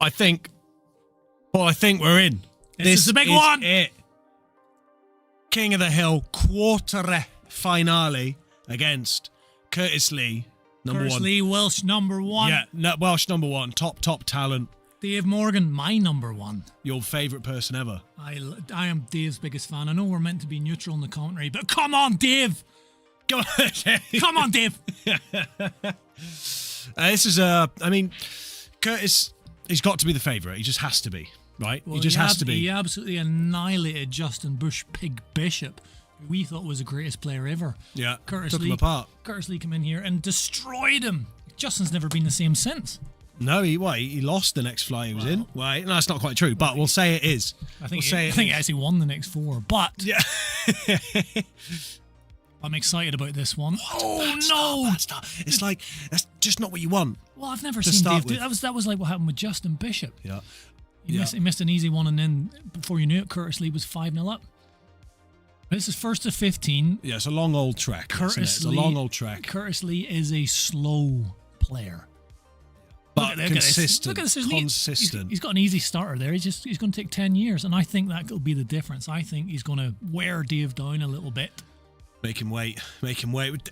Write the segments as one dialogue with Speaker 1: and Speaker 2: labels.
Speaker 1: I think we're in.
Speaker 2: This is the big one.
Speaker 1: It. King of the Hill quarter finale against Curtis Lee, number
Speaker 2: Curtis
Speaker 1: one.
Speaker 2: Lee, Welsh number one.
Speaker 1: Yeah, no, Welsh number one. Top talent.
Speaker 2: Dave Morgan, my number one.
Speaker 1: Your favourite person ever.
Speaker 2: I am Dave's biggest fan. I know we're meant to be neutral in the commentary, but come on, Dave.
Speaker 1: Go on, Dave.
Speaker 2: Come on, Dave.
Speaker 1: This is Curtis, he's got to be the favourite. He just has to be, right?
Speaker 2: Well,
Speaker 1: he just has to be.
Speaker 2: He absolutely annihilated Justin Bush Pig Bishop, who we thought was the greatest player ever.
Speaker 1: Yeah,
Speaker 2: Curtis
Speaker 1: took
Speaker 2: Lee,
Speaker 1: him apart.
Speaker 2: Curtis Lee came in here and destroyed him. Justin's never been the same since.
Speaker 1: No, he lost the next fly he was in. Well, no, that's not quite true, but we'll say it is.
Speaker 2: I think he actually won the next 4, but
Speaker 1: yeah.
Speaker 2: I'm excited about this one.
Speaker 1: Bad start. It's like, that's just not what you want.
Speaker 2: Well, I've never seen Dave do that. Was like what happened with Justin Bishop.
Speaker 1: Yeah.
Speaker 2: He missed an easy one, and then before you knew it, Curtis Lee was 5-0 up. This is first to 15.
Speaker 1: Yeah, it's a long old trek. It's a long old trek.
Speaker 2: Curtis Lee is a slow player.
Speaker 1: But consistent.
Speaker 2: Look at this.
Speaker 1: Consistent.
Speaker 2: He's got an easy starter there. He's going to take 10 years, and I think that will be the difference. I think he's going to wear Dave down a little bit.
Speaker 1: Make him wait.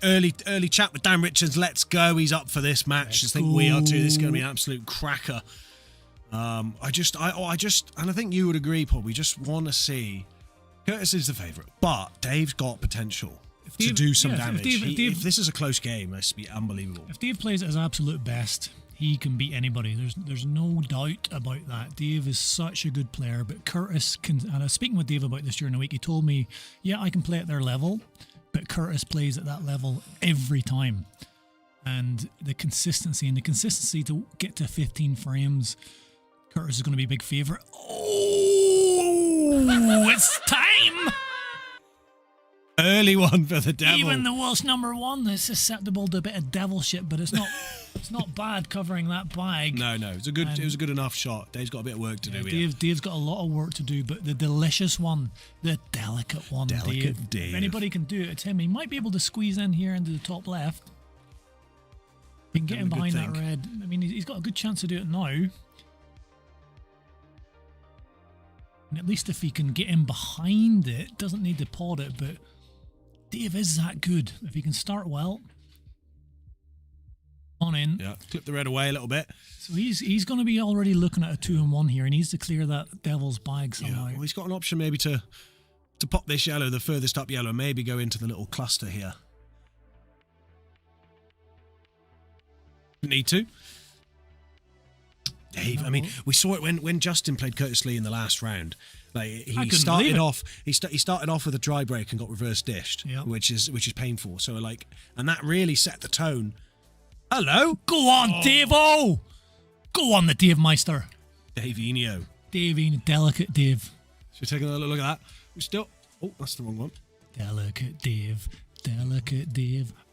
Speaker 1: Early chat with Dan Richards. Let's go. He's up for this match. I think we are too. This is going to be an absolute cracker. I think you would agree, Paul. We just want to see. Curtis is the favourite, but Dave's got potential to do some damage. If this is a close game, this will be unbelievable.
Speaker 2: If Dave plays at his absolute best, he can beat anybody. There's no doubt about that. Dave is such a good player, but Curtis can. And I was speaking with Dave about this during the week. He told me, yeah, I can play at their level, but Curtis plays at that level every time. And the consistency to get to 15 frames, Curtis is going to be a big favourite. Oh, it's time!
Speaker 1: Early one for the devil.
Speaker 2: Even the Welsh number one is susceptible to a bit of devil shit, but it's not bad covering that bag.
Speaker 1: No, it was a good enough shot. Dave's got a bit of work to do here.
Speaker 2: Dave's got a lot of work to do, but the delicious one, the delicate one, Dave. If anybody can do it, it's him. He might be able to squeeze in here into the top left. He can get him behind that red. I mean, he's got a good chance to do it now. And at least if he can get in behind it, doesn't need to pod it, but Dave is that good. If he can start well, on in.
Speaker 1: Yeah, clip the red away a little bit.
Speaker 2: So he's going to be already looking at a 2-1 here. He needs to clear that devil's bag somehow.
Speaker 1: Yeah, well, he's got an option maybe to pop this yellow, the furthest up yellow, maybe go into the little cluster here. Need to. Dave, I mean, we saw it when Justin played Curtis Lee in the last round. Like he started off with a dry break and got reverse dished, which is painful. So and that really set the tone. Hello,
Speaker 2: go on, Dave-o! Go on, the Dave Meister.
Speaker 1: Daveinho.
Speaker 2: Delicate Dave.
Speaker 1: Should we take a look at that? We still. Oh, that's the wrong one.
Speaker 2: Delicate Dave.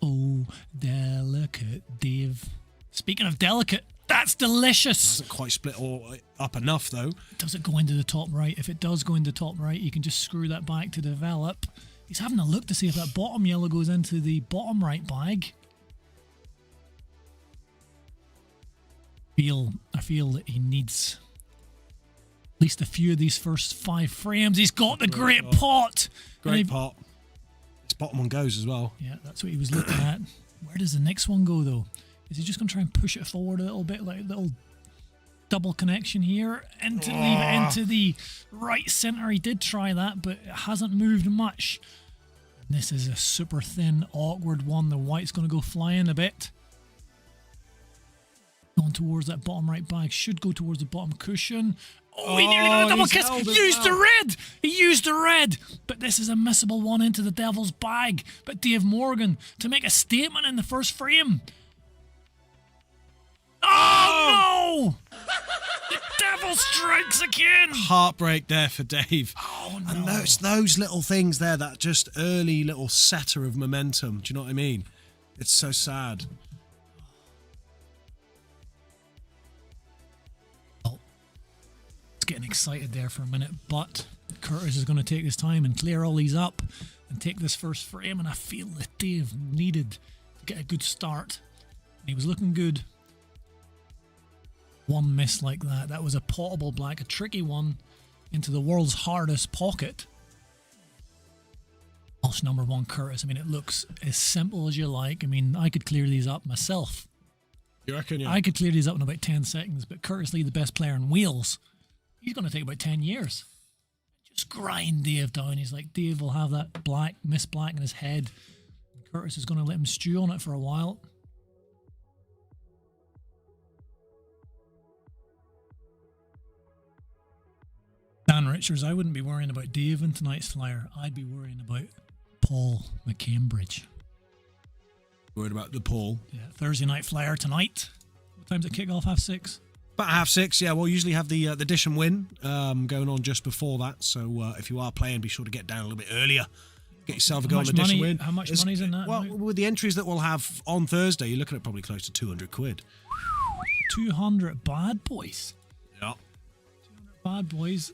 Speaker 2: Oh, delicate Dave. Speaking of delicate, that's delicious.
Speaker 1: Doesn't quite split all up enough though.
Speaker 2: Does it go into the top right? If it does go into top right, you can just screw that back to develop. He's having a look to see if that bottom yellow goes into the bottom right bag. I feel that he needs at least a few of these first 5 frames. He's got the great pot.
Speaker 1: Great pot. This bottom one goes as well.
Speaker 2: Yeah, that's what he was looking at. Where does the next one go though? Is he just going to try and push it forward a little bit, like a little double connection here, and to leave it into the right centre? He did try that, but it hasn't moved much. And this is a super thin, awkward one. The white's going to go flying a bit. Going towards that bottom right bag. Should go towards the bottom cushion. Oh, he nearly got a double kiss. He used the red. But this is a missable one into the devil's bag. But Dave Morgan to make a statement in the first frame. Oh, no! The devil strikes again!
Speaker 1: Heartbreak there for Dave.
Speaker 2: Oh, no.
Speaker 1: And it's those little things there, that just early little setter of momentum. Do you know what I mean? It's so sad.
Speaker 2: Well, it's getting excited there for a minute, but Curtis is going to take his time and clear all these up and take this first frame, and I feel that Dave needed to get a good start. He was looking good. One miss like that. That was a potable black, a tricky one into the world's hardest pocket. Welsh number 1 Curtis. I mean, it looks as simple as you like. I mean, I could clear these up myself.
Speaker 1: You reckon? Yeah.
Speaker 2: I could clear these up in about 10 seconds, but Curtis Lee, the best player in Wales, he's going to take about 10 years. Just grind Dave down. He's like, Dave will have that black, miss black in his head. And Curtis is going to let him stew on it for a while. Dan Richards, I wouldn't be worrying about Dave in tonight's flyer. I'd be worrying about Paul McCambridge.
Speaker 1: Worried about the Paul.
Speaker 2: Yeah, Thursday night flyer tonight. What time's it kick off? 6:30?
Speaker 1: About 6:30, yeah. We'll usually have the dish and win going on just before that. So if you are playing, be sure to get down a little bit earlier. Get yourself a go on the dish and win.
Speaker 2: How much money's in that?
Speaker 1: Well, with the entries that we'll have on Thursday, you're looking at probably close to 200 quid.
Speaker 2: 200 bad boys.
Speaker 1: Yeah.
Speaker 2: 200 bad boys.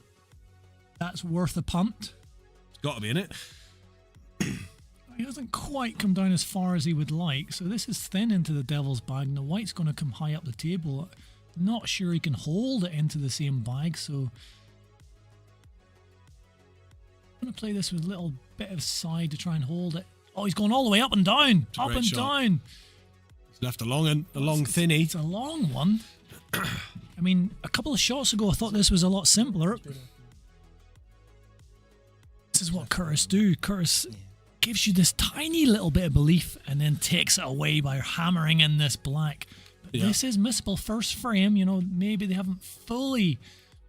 Speaker 2: That's worth a punt.
Speaker 1: It's got to be in it.
Speaker 2: He hasn't quite come down as far as he would like, so this is thin into the devil's bag, and the white's going to come high up the table. Not sure he can hold it into the same bag, so I'm going to play this with a little bit of side to try and hold it. Oh, he's going all the way up and down, up and down.
Speaker 1: He's left a long thinny.
Speaker 2: It's a long one. I mean, a couple of shots ago, I thought this was a lot simpler. This is what Curtis do. Curtis gives you this tiny little bit of belief and then takes it away by hammering in this black. But this is missable first frame. You know, maybe they haven't fully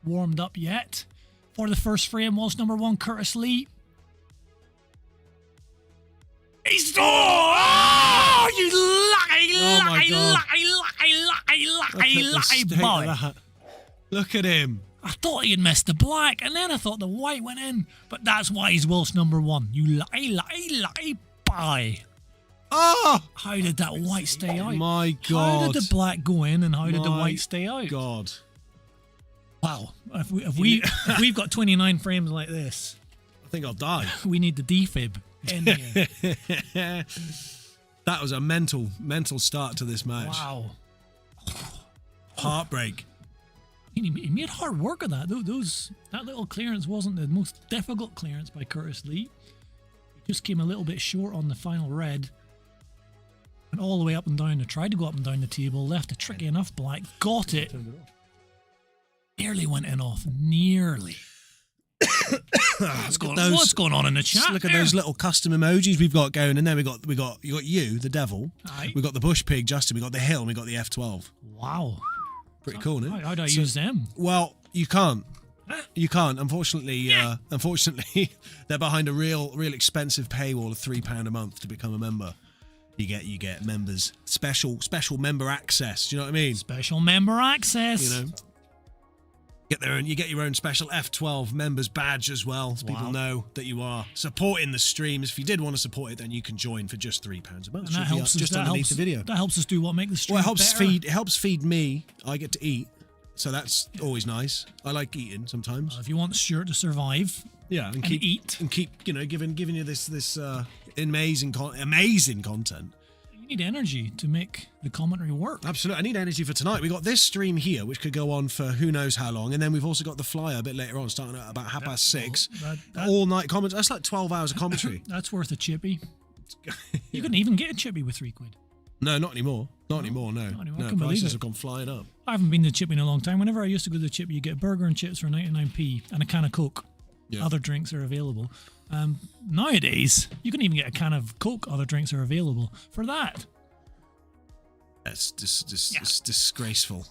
Speaker 2: warmed up yet. For the first frame, Welsh number 1 Curtis Lee. He's you lucky boy.
Speaker 1: Look at him.
Speaker 2: I thought he had missed the black, and then I thought the white went in. But that's why he's Welsh number 1. You lucky boy.
Speaker 1: Oh!
Speaker 2: How did that white stay out?
Speaker 1: My God.
Speaker 2: How did the black go in, and how did the white stay out?
Speaker 1: God.
Speaker 2: Wow. If we've got 29 frames like this,
Speaker 1: I think I'll die.
Speaker 2: We need the defib in here.
Speaker 1: That was a mental start to this match.
Speaker 2: Wow.
Speaker 1: Heartbreak.
Speaker 2: He made hard work of that. That little clearance wasn't the most difficult clearance by Curtis Lee. He just came a little bit short on the final red. Went all the way up and down. Tried to go up and down the table. Left a tricky enough black. Got it. Nearly went in off. Nearly. What's going on in the chat?
Speaker 1: Look at those little custom emojis we've got going, and then we got you, the devil.
Speaker 2: Aye.
Speaker 1: We got the bush pig, Justin. We got the hill. And we got the F12.
Speaker 2: Wow.
Speaker 1: Pretty cool, isn't it?
Speaker 2: How do I use them?
Speaker 1: Well, you can't. You can't. Unfortunately, they're behind a real expensive paywall of £3 a month to become a member. You get members, special member access. Do you know what I mean?
Speaker 2: Special member access.
Speaker 1: You know, you get your own special F12 members badge as well, so people know that you are supporting the streams. If you did want to support it, then you can join for just £3 a month.
Speaker 2: And that helps us,
Speaker 1: just underneath the video.
Speaker 2: That helps us do what make the stream
Speaker 1: better.
Speaker 2: It
Speaker 1: helps feed me. I get to eat, so that's always nice. I like eating sometimes.
Speaker 2: If you want Stuart to survive,
Speaker 1: and keep giving you this amazing content.
Speaker 2: You need energy to make the commentary work.
Speaker 1: Absolutely. I need energy for tonight. We got this stream here, which could go on for who knows how long, and then we've also got the flyer a bit later on, starting at about 6:30. All night comments. That's like 12 hours of commentary.
Speaker 2: That's worth a chippy. You couldn't even get a chippy with 3 quid.
Speaker 1: No, not anymore. Not anymore. No, prices have gone flying up.
Speaker 2: I haven't been to the chippy in a long time. Whenever I used to go to the chippy, you get a burger and chips for 99p and a can of Coke. Yeah. Other drinks are available. Nowadays, you can even get a can of Coke. Other drinks are available for that.
Speaker 1: It's disgraceful.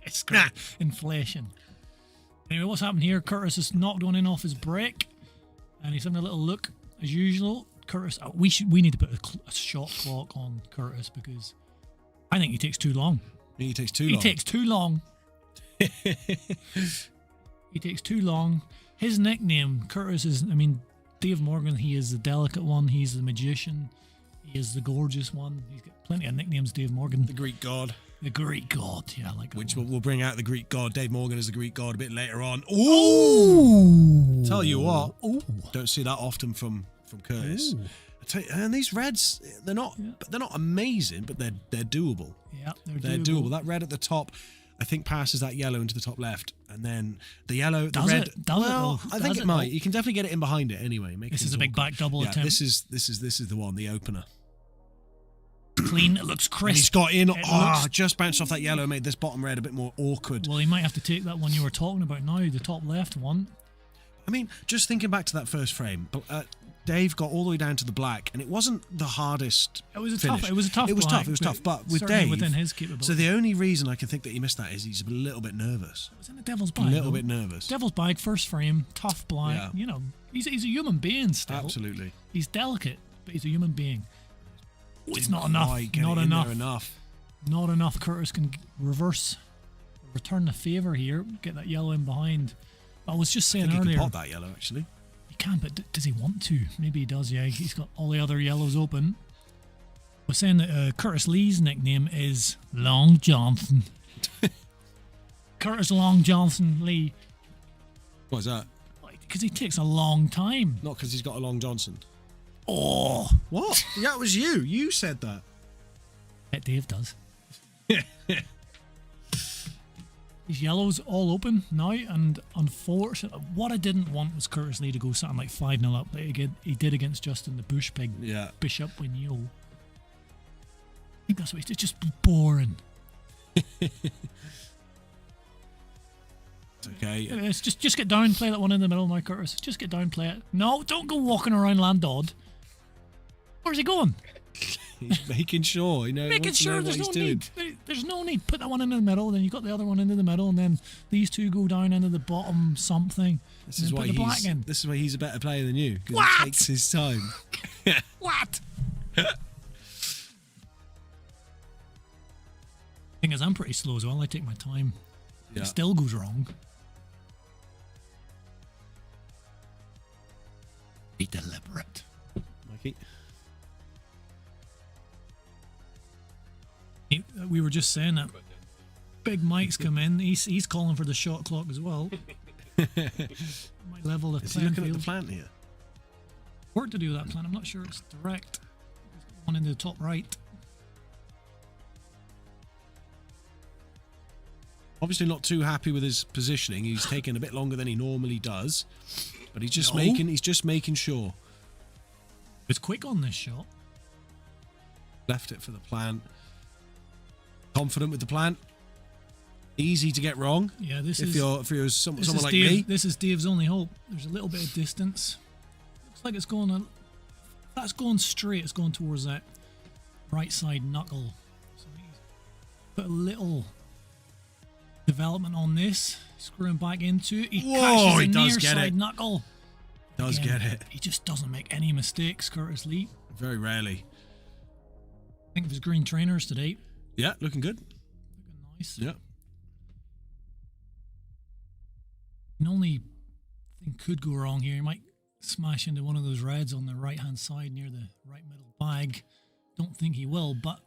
Speaker 2: It's great. Inflation. Anyway, what's happened here? Curtis has knocked one in off his break, and he's having a little look as usual. Curtis, we need to put a shot clock on Curtis because I think he takes too long.
Speaker 1: He takes too long.
Speaker 2: He takes too long. His nickname, Curtis, is, Dave Morgan, he is the delicate one. He's the magician. He is the gorgeous one. He's got plenty of nicknames, Dave Morgan.
Speaker 1: The Greek god.
Speaker 2: The Greek god, yeah.
Speaker 1: Which we'll bring out the Greek god. Dave Morgan is the Greek god a bit later on. Ooh! Tell you what, don't see that often from Curtis. I tell you, and these reds, they're not amazing, but they're doable.
Speaker 2: Yeah,
Speaker 1: they're doable. That red at the top, I think passes that yellow into the top left, and then the yellow, the
Speaker 2: Does
Speaker 1: red.
Speaker 2: it? Does it,
Speaker 1: well,
Speaker 2: though?
Speaker 1: I think
Speaker 2: Does
Speaker 1: it
Speaker 2: it,
Speaker 1: might.
Speaker 2: though?
Speaker 1: You can definitely get it in behind it anyway. Make
Speaker 2: This
Speaker 1: things
Speaker 2: is a big
Speaker 1: awkward.
Speaker 2: back double
Speaker 1: Yeah,
Speaker 2: attempt.
Speaker 1: this is the one, the opener.
Speaker 2: Clean. It looks
Speaker 1: And
Speaker 2: crisp.
Speaker 1: he's got in.
Speaker 2: It
Speaker 1: Ah,
Speaker 2: looks-
Speaker 1: just bounced off that yellow, made this bottom red a bit more awkward.
Speaker 2: Well, he might have to take that one you were talking about now, the top left one.
Speaker 1: I mean, just thinking back to that first frame, Dave got all the way down to the black, and it wasn't the hardest.
Speaker 2: It was a
Speaker 1: finish.
Speaker 2: tough. It was a tough.
Speaker 1: It was
Speaker 2: black,
Speaker 1: tough. It was tough. But with
Speaker 2: certainly
Speaker 1: Dave,
Speaker 2: within his capability.
Speaker 1: so the only reason I can think that he missed that is he's a little bit nervous.
Speaker 2: It was in the devil's
Speaker 1: A
Speaker 2: bag.
Speaker 1: little
Speaker 2: though.
Speaker 1: bit nervous.
Speaker 2: Devil's bag, first frame, tough black.
Speaker 1: Yeah.
Speaker 2: You know, he's a human being still.
Speaker 1: Absolutely.
Speaker 2: He's delicate, but he's a human being. It's
Speaker 1: Didn't
Speaker 2: not enough.
Speaker 1: quite get
Speaker 2: Not
Speaker 1: it in
Speaker 2: enough.
Speaker 1: there enough.
Speaker 2: Not enough. Curtis can return the favour here. Get that yellow in behind. I was just
Speaker 1: I
Speaker 2: saying
Speaker 1: think he
Speaker 2: earlier.
Speaker 1: can pop that yellow actually.
Speaker 2: He can, but does he want to? Maybe he does, yeah. He's got all the other yellows open. I was saying that Curtis Lee's nickname is Long Johnson. Curtis Long Johnson Lee.
Speaker 1: What is that?
Speaker 2: Because he takes a long time.
Speaker 1: Not because he's got a Long Johnson.
Speaker 2: Oh,
Speaker 1: What? That was you. You said that.
Speaker 2: bet Dave does. These yellows all open now, and unfortunately, what I didn't want was Curtis Lee to go something like 5-0 up like he did against Justin the Bush Pig.
Speaker 1: Yeah.
Speaker 2: Bishop when you. I think that's what it's just boring.
Speaker 1: It's okay.
Speaker 2: It's just get down, play that one in the middle now, Curtis. Just get down, play it. No, don't go walking around Landod. Where's he going?
Speaker 1: He's making sure. You know,
Speaker 2: Making
Speaker 1: wants to know
Speaker 2: sure
Speaker 1: what
Speaker 2: there's
Speaker 1: he's
Speaker 2: no
Speaker 1: doing.
Speaker 2: need. There's no need. Put that one into the middle, then you've got the other one into the middle, and then these two go down into the bottom something.
Speaker 1: This
Speaker 2: and
Speaker 1: is
Speaker 2: then
Speaker 1: why
Speaker 2: put the black
Speaker 1: he's.
Speaker 2: in.
Speaker 1: This is why he's a better player than you. Because
Speaker 2: What?
Speaker 1: he takes his time.
Speaker 2: What? Thing is, I'm pretty slow as well. I take my time.
Speaker 1: Yeah.
Speaker 2: It still goes wrong. Be deliberate.
Speaker 1: Mikey.
Speaker 2: We were just saying that. Big Mike's come in. He's calling for the shot clock as well. Might level the
Speaker 1: Is he
Speaker 2: playing
Speaker 1: looking at
Speaker 2: field.
Speaker 1: the plant here?
Speaker 2: Work to do with that plan. I'm not sure it's direct. One in the top right.
Speaker 1: Obviously not too happy with his positioning. He's taking a bit longer than he normally does, but he's just
Speaker 2: No.
Speaker 1: making sure.
Speaker 2: It's quick on this shot.
Speaker 1: Left it for the plant. Confident with the plant. Easy to get wrong.
Speaker 2: Yeah, this
Speaker 1: if
Speaker 2: is
Speaker 1: you're someone like
Speaker 2: Dave,
Speaker 1: me.
Speaker 2: This is Dave's only hope. There's a little bit of distance. Looks like it's going. That's going straight. It's going towards that right side knuckle. So he's put a little development on this. Screwing back into it. He
Speaker 1: Whoa,
Speaker 2: catches
Speaker 1: he
Speaker 2: the
Speaker 1: does
Speaker 2: near
Speaker 1: get
Speaker 2: side
Speaker 1: it.
Speaker 2: knuckle.
Speaker 1: Does
Speaker 2: Again,
Speaker 1: get it.
Speaker 2: He just doesn't make any mistakes, Curtis Lee.
Speaker 1: Very rarely.
Speaker 2: Think of his green trainers today.
Speaker 1: Yeah, looking good.
Speaker 2: Looking nice.
Speaker 1: Yeah.
Speaker 2: The only thing could go wrong here, you might smash into one of those reds on the right hand side near the right middle bag. Don't think he will, but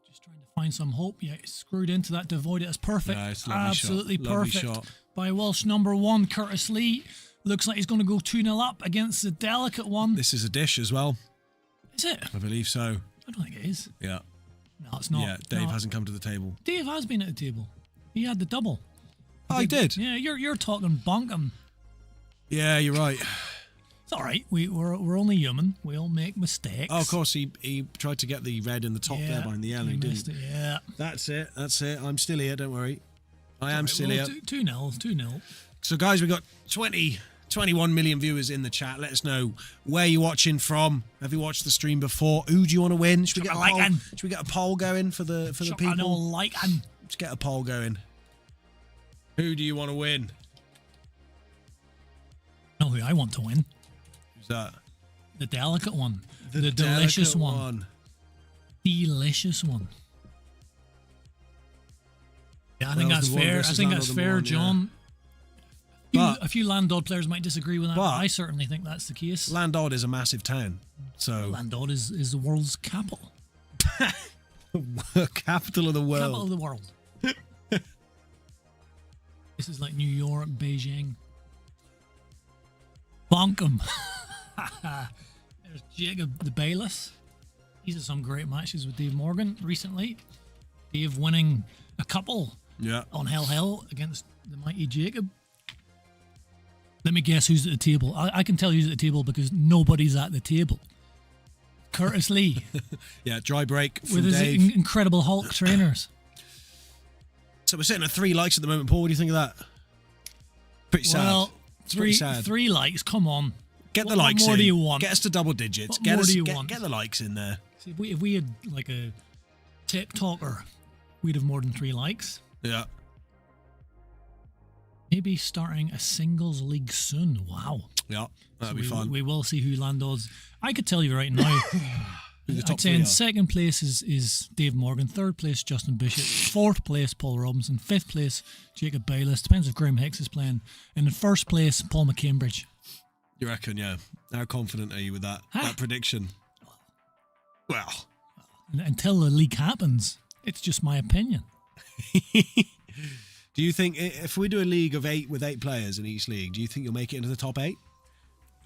Speaker 2: just trying to find some hope. Yeah, it's screwed into that devoid. It's perfect.
Speaker 1: Yeah, it's a lovely
Speaker 2: Absolutely
Speaker 1: shot. Lovely
Speaker 2: perfect
Speaker 1: shot.
Speaker 2: by Welsh number 1, Curtis Lee. Looks like he's going to go 2-0 up against the delicate one.
Speaker 1: This is a dish as well.
Speaker 2: Is it?
Speaker 1: I believe so.
Speaker 2: I don't think it is.
Speaker 1: Yeah.
Speaker 2: No, it's not.
Speaker 1: Yeah, Dave
Speaker 2: No.
Speaker 1: hasn't come to the table.
Speaker 2: Dave has been at the table. He had the double.
Speaker 1: Oh, he did?
Speaker 2: Yeah, you're talking bunkum.
Speaker 1: Yeah, you're right.
Speaker 2: It's all right. We're only human. We all make mistakes.
Speaker 1: Oh, of course, he tried to get the red in the top there behind the yellow. He
Speaker 2: missed
Speaker 1: didn't.
Speaker 2: it. Yeah.
Speaker 1: That's it. I'm still here, don't worry. I am still here.
Speaker 2: 2-0.
Speaker 1: So, guys, we've got 21 million viewers in the chat. Let us know where you're watching from. Have you watched the stream before? Who do you want to win? Should we get a poll? Should we get a poll going for the people? Let's get a poll going. Who do you want to win?
Speaker 2: Know who I want to win?
Speaker 1: Who's that?
Speaker 2: The delicate one. The delicious
Speaker 1: delicate
Speaker 2: one. Delicious one. Yeah, I think
Speaker 1: Well,
Speaker 2: that's
Speaker 1: the one
Speaker 2: fair. I
Speaker 1: versus
Speaker 2: think
Speaker 1: Landod
Speaker 2: that's
Speaker 1: number
Speaker 2: fair,
Speaker 1: one, yeah.
Speaker 2: John.
Speaker 1: But-
Speaker 2: A few Landod players might disagree with that, but
Speaker 1: but-
Speaker 2: I certainly think that's the case.
Speaker 1: Landod is a massive town. So,
Speaker 2: Landod is the world's capital.
Speaker 1: capital of the world.
Speaker 2: Capital of the world. This is like New York, Beijing. Bonkum. There's Jacob the Bayless. He's had some great matches with Dave Morgan recently. Dave winning a couple
Speaker 1: Yeah.
Speaker 2: on Hell against the mighty Jacob. Let me guess who's at the table. I can tell who's at the table because nobody's at the table. Curtis Lee.
Speaker 1: Yeah, dry break from
Speaker 2: with his
Speaker 1: Dave.
Speaker 2: incredible Hulk trainers.
Speaker 1: So we're sitting at 3 likes at the moment, Paul. What do you think of that? Pretty sad.
Speaker 2: Well,
Speaker 1: It's pretty sad.
Speaker 2: 3 likes, come on.
Speaker 1: Get the
Speaker 2: What
Speaker 1: likes
Speaker 2: more
Speaker 1: in.
Speaker 2: do you want?
Speaker 1: Get us to double digits.
Speaker 2: What more do you
Speaker 1: get,
Speaker 2: want?
Speaker 1: Get the likes in there.
Speaker 2: See, if we had like a TikToker, we'd have more than 3 likes.
Speaker 1: Yeah.
Speaker 2: Maybe starting a singles league soon. Wow.
Speaker 1: Yeah, that'd
Speaker 2: So
Speaker 1: be fun.
Speaker 2: We will see who Lando's. I could tell you right now.
Speaker 1: Who the top
Speaker 2: I'd say
Speaker 1: 3
Speaker 2: in
Speaker 1: are.
Speaker 2: second place is Dave Morgan, third place Justin Bishop, fourth place Paul Robinson, fifth place Jacob Bayliss. Depends if Graham Hicks is playing. And in first place Paul McCambridge.
Speaker 1: You reckon, yeah. How confident are you with that prediction? Well.
Speaker 2: And until the league happens, it's just my opinion.
Speaker 1: Do you think if we do a league of 8 with 8 players in each league, do you think you'll make it into the top 8?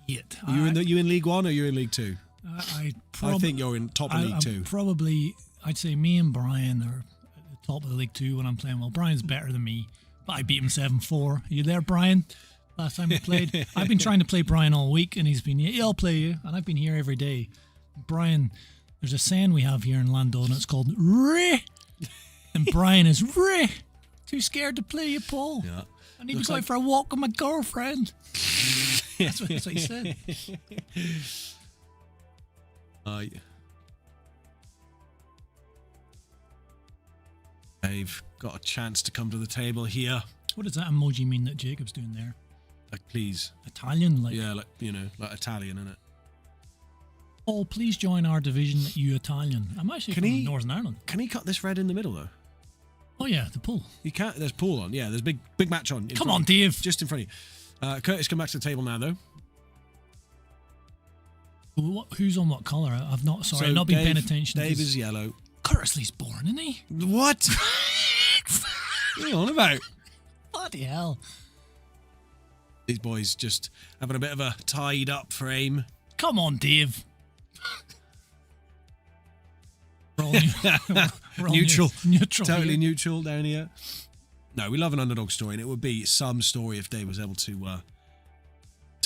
Speaker 2: Yet.
Speaker 1: Are you in League 1 or are you in League 2?
Speaker 2: I
Speaker 1: think you're in top of League 2.
Speaker 2: Probably, I'd say me and Brian are at the top of the League 2 when I'm playing. Well, Brian's better than me, but I beat him 7-4. Are you there, Brian? Last time we played. I've been trying to play Brian all week, and he's been, yeah, I'll play you. And I've been here every day. Brian, there's a saying we have here in Lando, and it's called Ray. And Brian is Ray. Too scared to play you, Paul.
Speaker 1: Yeah.
Speaker 2: I need to go out for a walk with my girlfriend. That's what he said.
Speaker 1: They've got a chance to come to the table here.
Speaker 2: What does that emoji mean that Jacob's doing there?
Speaker 1: Like, please.
Speaker 2: Italian? Like,
Speaker 1: Yeah, like, like Italian, innit?
Speaker 2: Oh, please join our division, you Italian. I'm actually from Northern Ireland.
Speaker 1: Can he cut this red in the middle, though?
Speaker 2: Oh, yeah, the pool.
Speaker 1: He can't. There's pool on. Yeah, there's big match on.
Speaker 2: Come on, Dave.
Speaker 1: Just in front of you. Curtis, come back to the table now, though.
Speaker 2: Who's on what colour? I've not been paying attention.
Speaker 1: Dave is yellow.
Speaker 2: Curtis Lee's born, isn't he?
Speaker 1: What? What are you on about?
Speaker 2: Bloody hell.
Speaker 1: These boys just having a bit of a tied up frame.
Speaker 2: Come on, Dave. We're all
Speaker 1: neutral.
Speaker 2: Neutral.
Speaker 1: Totally
Speaker 2: here.
Speaker 1: neutral down here. No, we love an underdog story, and it would be some story if Dave was able to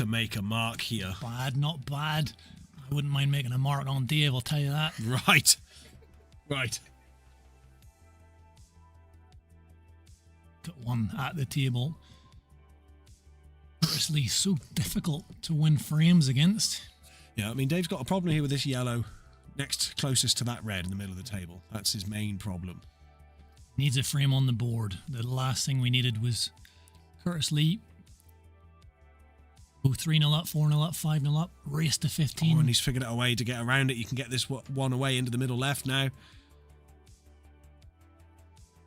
Speaker 1: make a mark here.
Speaker 2: Bad, not bad. I wouldn't mind making a mark on Dave, I'll tell you that.
Speaker 1: Right.
Speaker 2: Got one at the table. Curtis Lee, so difficult to win frames against.
Speaker 1: Yeah, I mean, Dave's got a problem here with this yellow next closest to that red in the middle of the table. That's his main problem.
Speaker 2: Needs a frame on the board. The last thing we needed was Curtis Lee. Go 3-0 up, 4-0 up, 5-0 up, race to 15.
Speaker 1: Oh, and he's figured out a way to get around it. You can get this one away into the middle left now.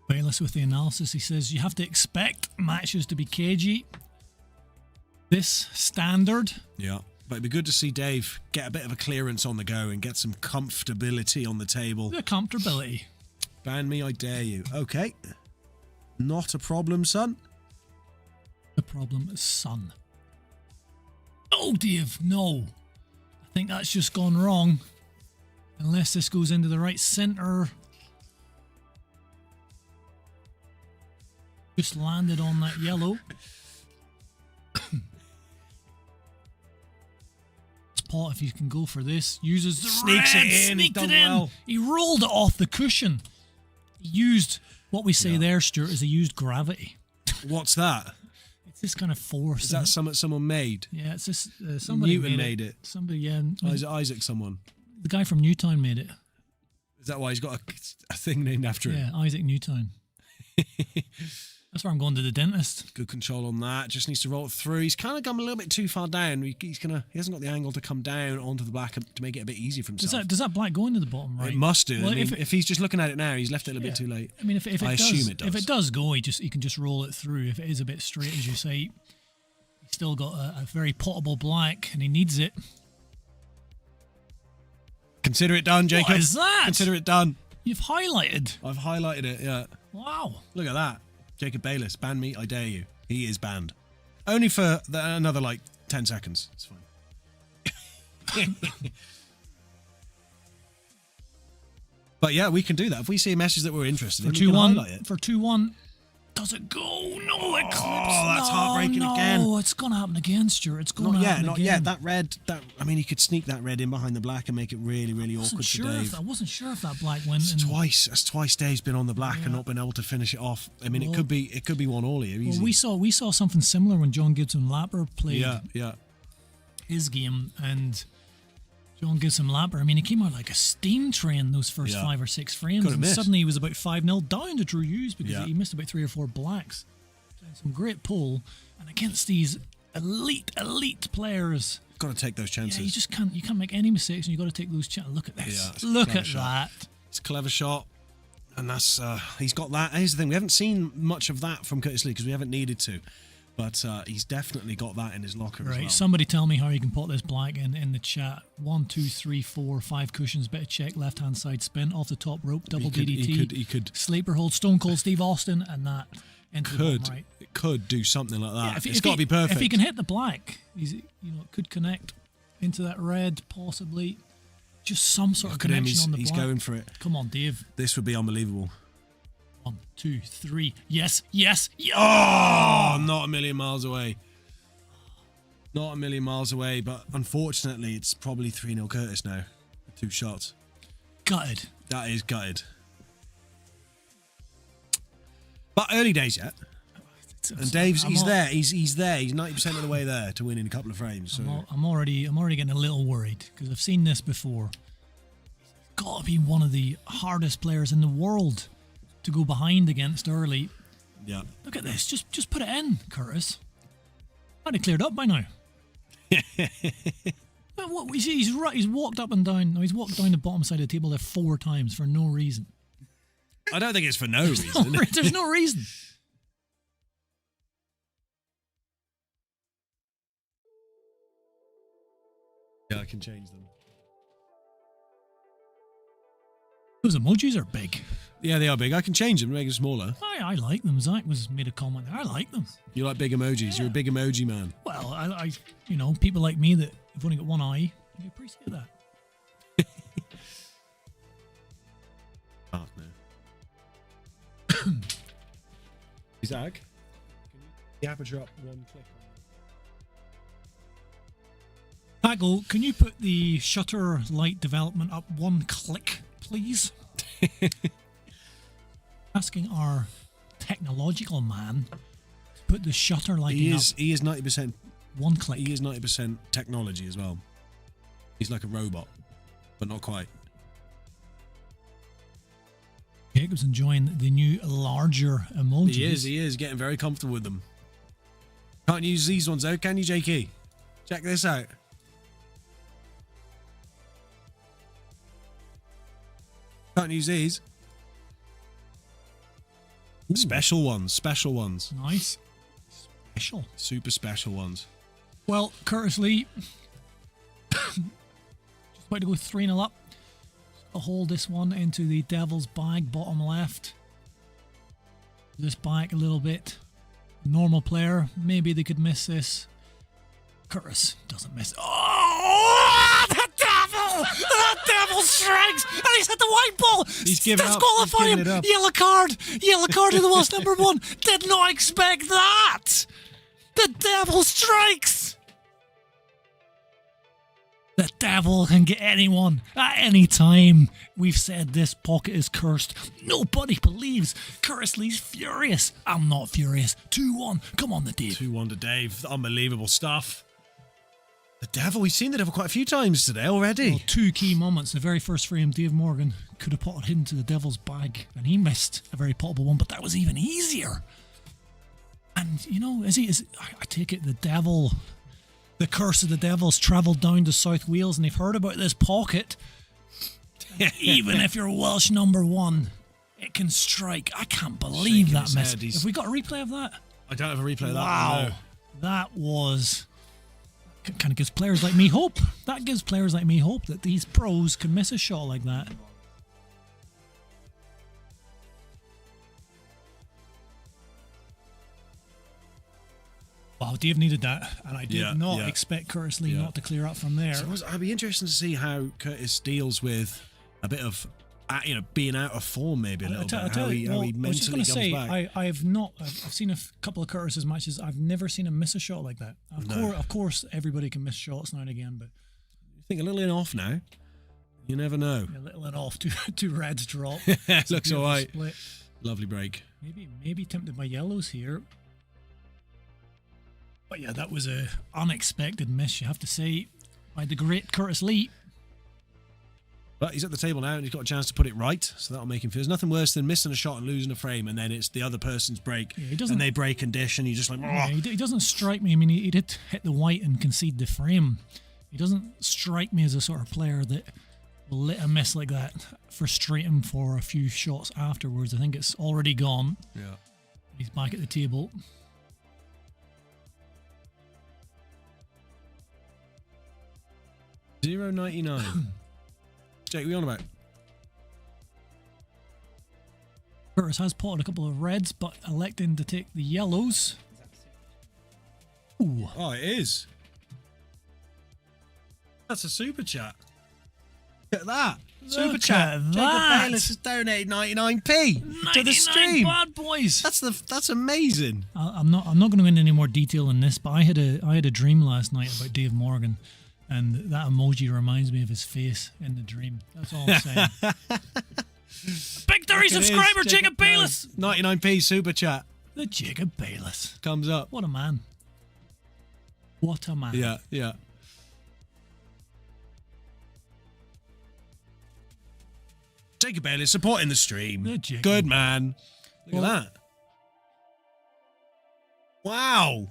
Speaker 2: Bayliss with the analysis. He says you have to expect matches to be cagey. This standard.
Speaker 1: Yeah, but it'd be good to see Dave get a bit of a clearance on the go and get some comfortability on the table.
Speaker 2: The comfortability.
Speaker 1: Ban me, I dare you. Okay. Not a problem, son.
Speaker 2: The problem is son. Oh, Dave, no. I think that's just gone wrong. Unless this goes into the right centre. Just landed on that yellow. Spot if you can go for this. Uses the
Speaker 1: Sneaks
Speaker 2: red,
Speaker 1: it in.
Speaker 2: sneaked
Speaker 1: Done
Speaker 2: it in.
Speaker 1: well.
Speaker 2: He rolled it off the cushion. He used, what we say there, Stuart, is he used gravity.
Speaker 1: What's that?
Speaker 2: It's this kind of force.
Speaker 1: Is that something someone made?
Speaker 2: Yeah, it's this. Somebody
Speaker 1: Newton made it.
Speaker 2: Somebody, yeah.
Speaker 1: Isaac someone.
Speaker 2: The guy from Newtown made it.
Speaker 1: Is that why he's got a thing named after him?
Speaker 2: Yeah, Isaac Newtown. That's where I'm going to the dentist.
Speaker 1: Good control on that. Just needs to roll it through. He's kind of gone a little bit too far down. He hasn't got the angle to come down onto the black to make it a bit easier for himself.
Speaker 2: Does that black go into the bottom right?
Speaker 1: It must do.
Speaker 2: Well,
Speaker 1: I mean, if he's just looking at it now, he's left it a little bit too late.
Speaker 2: I mean, if it
Speaker 1: assume it does.
Speaker 2: If it does go, he can just roll it through. If it is a bit straight, as you say, he's still got a very potable black, and he needs it.
Speaker 1: Consider it done, Jacob.
Speaker 2: What is that?
Speaker 1: Consider it done.
Speaker 2: You've highlighted.
Speaker 1: I've highlighted it, yeah.
Speaker 2: Wow.
Speaker 1: Look at that. Jacob Bayliss, ban me, I dare you. He is banned. Only for another, 10 seconds. It's fine. But yeah, we can do that. If we see a message that we're interested in, we can highlight it.
Speaker 2: For 2-1, does it go? No, it clips.
Speaker 1: Oh, that's heartbreaking again.
Speaker 2: No, it's going to happen again, Stuart. It's going to happen again.
Speaker 1: Not yet. That red, he could sneak that red in behind the black and make it really, really awkward for Dave.
Speaker 2: I wasn't sure if that black went in.
Speaker 1: That's twice Dave's been on the black and not been able to finish it off. I mean, it could be 1-all here, easy.
Speaker 2: Well, we saw something similar when John Gibson Lapper played his game, and John Gibson Lapper, I mean, he came out like a steam train those first 5 or 6 frames, and suddenly he was about 5-0 down to Drew Hughes because he missed about 3 or 4 blacks. Some great pull, and against these elite players,
Speaker 1: got to take those chances.
Speaker 2: You can't make any mistakes, and you got to take those chances. Look at this. Look at that.
Speaker 1: It's a clever shot, and that's he's got that. Here's the thing: we haven't seen much of that from Curtis Lee because we haven't needed to. But he's definitely got that in his locker as well.
Speaker 2: Somebody tell me how you can put this black in the chat. 1, 2, 3, 4, 5 cushions, bit of check, left hand side spin, off the top rope, double DDT.
Speaker 1: He could
Speaker 2: sleeper hold, Stone Cold Steve Austin, and that.
Speaker 1: It could do something like that. It's got to be perfect.
Speaker 2: If he can hit the black, it could connect into that red, possibly. Just some sort of connection on the black.
Speaker 1: He's going for it.
Speaker 2: Come on, Dave.
Speaker 1: This would be unbelievable.
Speaker 2: 1, 2, 3. Yes.
Speaker 1: Oh, not a million miles away. Not a million miles away, but unfortunately, it's probably 3-0 Curtis now. 2 shots.
Speaker 2: Gutted.
Speaker 1: That is gutted. But early days yet. And Dave's, he's there. He's there. He's 90% of the way there to win in a couple of frames. So.
Speaker 2: I'm already getting a little worried because I've seen this before. He's got to be one of the hardest players in the world to go behind against early.
Speaker 1: Yeah.
Speaker 2: Look at this. Just put it in, Curtis. Might have cleared up by now. He's walked up and down. No, he's walked down the bottom side of the table there 4 times for no reason.
Speaker 1: I don't think it's for no reason.
Speaker 2: There's no reason.
Speaker 1: Yeah, I can change them.
Speaker 2: Those emojis are big.
Speaker 1: Yeah, they are big. I can change them, make them smaller.
Speaker 2: I like them. Zach made a comment there. I like them.
Speaker 1: You like big emojis. Yeah. You're a big emoji man.
Speaker 2: Well, I people like me that have only got one eye, I appreciate that.
Speaker 1: Dark now. Zach, can you the aperture up 1 click on it?
Speaker 2: Pago, can you put the shutter light development up 1 click, please? Asking our technological man to put the shutter lighting up.
Speaker 1: He is 90%
Speaker 2: 1 click.
Speaker 1: He is 90% technology as well. He's like a robot, but not quite.
Speaker 2: Jacob's enjoying the new larger emojis.
Speaker 1: He is getting very comfortable with them. Can't use these ones though, can you, Jakey? Check this out. Can't use these. Ooh. Special ones.
Speaker 2: Nice. Special.
Speaker 1: Super special ones.
Speaker 2: Well, Curtis Lee, just about to go 3-0 up. I'll hold this one into the Devil's bag, bottom left. This back a little bit. Normal player, maybe they could miss this. Curtis doesn't miss. Oh, the Devil! The Devil strikes, and he's hit the white ball.
Speaker 1: He's given up. Disqualify him.
Speaker 2: Yellow card to the West number 1. Did not expect that. The Devil strikes. The Devil can get anyone at any time. We've said this pocket is cursed. Nobody believes. Curtis Lee's furious. I'm not furious. 2-1. Come on, the Dave.
Speaker 1: 2-1 to Dave. Unbelievable stuff. The Devil. We've seen the Devil quite a few times today already.
Speaker 2: Well, 2 key moments. The very first frame, Dave Morgan could have put it into the Devil's bag, and he missed a very potable one, but that was even easier. And, I take it the Devil... The curse of the Devil's travelled down to South Wales and they've heard about this pocket. Even if you're Welsh number 1, it can strike. I can't believe that miss. Have we got a replay of that?
Speaker 1: I don't have a replay of that.
Speaker 2: Wow. No. That was... kind of gives players like me hope. That gives players like me hope that these pros can miss a shot like that. Wow, Dave needed that, and I did not expect Curtis Lee not to clear up from there.
Speaker 1: So I'd be interested to see how Curtis deals with a bit of being out of form maybe a little bit. How he
Speaker 2: I was just
Speaker 1: mentally
Speaker 2: going to say,
Speaker 1: comes back.
Speaker 2: I've seen a couple of Curtis's matches. I've never seen him miss a shot like that. Of course, everybody can miss shots now and again, but
Speaker 1: I think a little in off now. You never know.
Speaker 2: A little in off, two reds drop.
Speaker 1: Looks all right.
Speaker 2: Split.
Speaker 1: Lovely break.
Speaker 2: Maybe tempted by yellows here. But yeah, that was a unexpected miss, you have to say, by the great Curtis Lee.
Speaker 1: But he's at the table now and he's got a chance to put it right, so that'll make him feel. There's nothing worse than missing a shot and losing a frame, and then it's the other person's break, and they break and dish, and you're just like,
Speaker 2: yeah, he doesn't strike me. I mean, he did hit the white and concede the frame. He doesn't strike me as a sort of player that will let a miss like that frustrate him for a few shots afterwards. I think it's already gone.
Speaker 1: Yeah.
Speaker 2: He's back at the table.
Speaker 1: $0.99. Jake, what are you on about?
Speaker 2: Curtis has potted a couple of reds, but electing to take the yellows. Ooh.
Speaker 1: Oh, it is. That's a super chat. Look at that. Super chat. Jacob Bayless has donated 99p to the stream.
Speaker 2: Bad boys.
Speaker 1: That's amazing.
Speaker 2: I'm not going to go into any more detail in this, but I had a dream last night about Dave Morgan. And that emoji reminds me of his face in the dream. That's all I'm saying. Big 30 subscriber, Jacob Bayless.
Speaker 1: 99p super chat.
Speaker 2: The Jacob Bayless.
Speaker 1: Comes up.
Speaker 2: What a man. What a man.
Speaker 1: Yeah, yeah. Jacob Bayless supporting the stream. Good man. Look at that. Wow.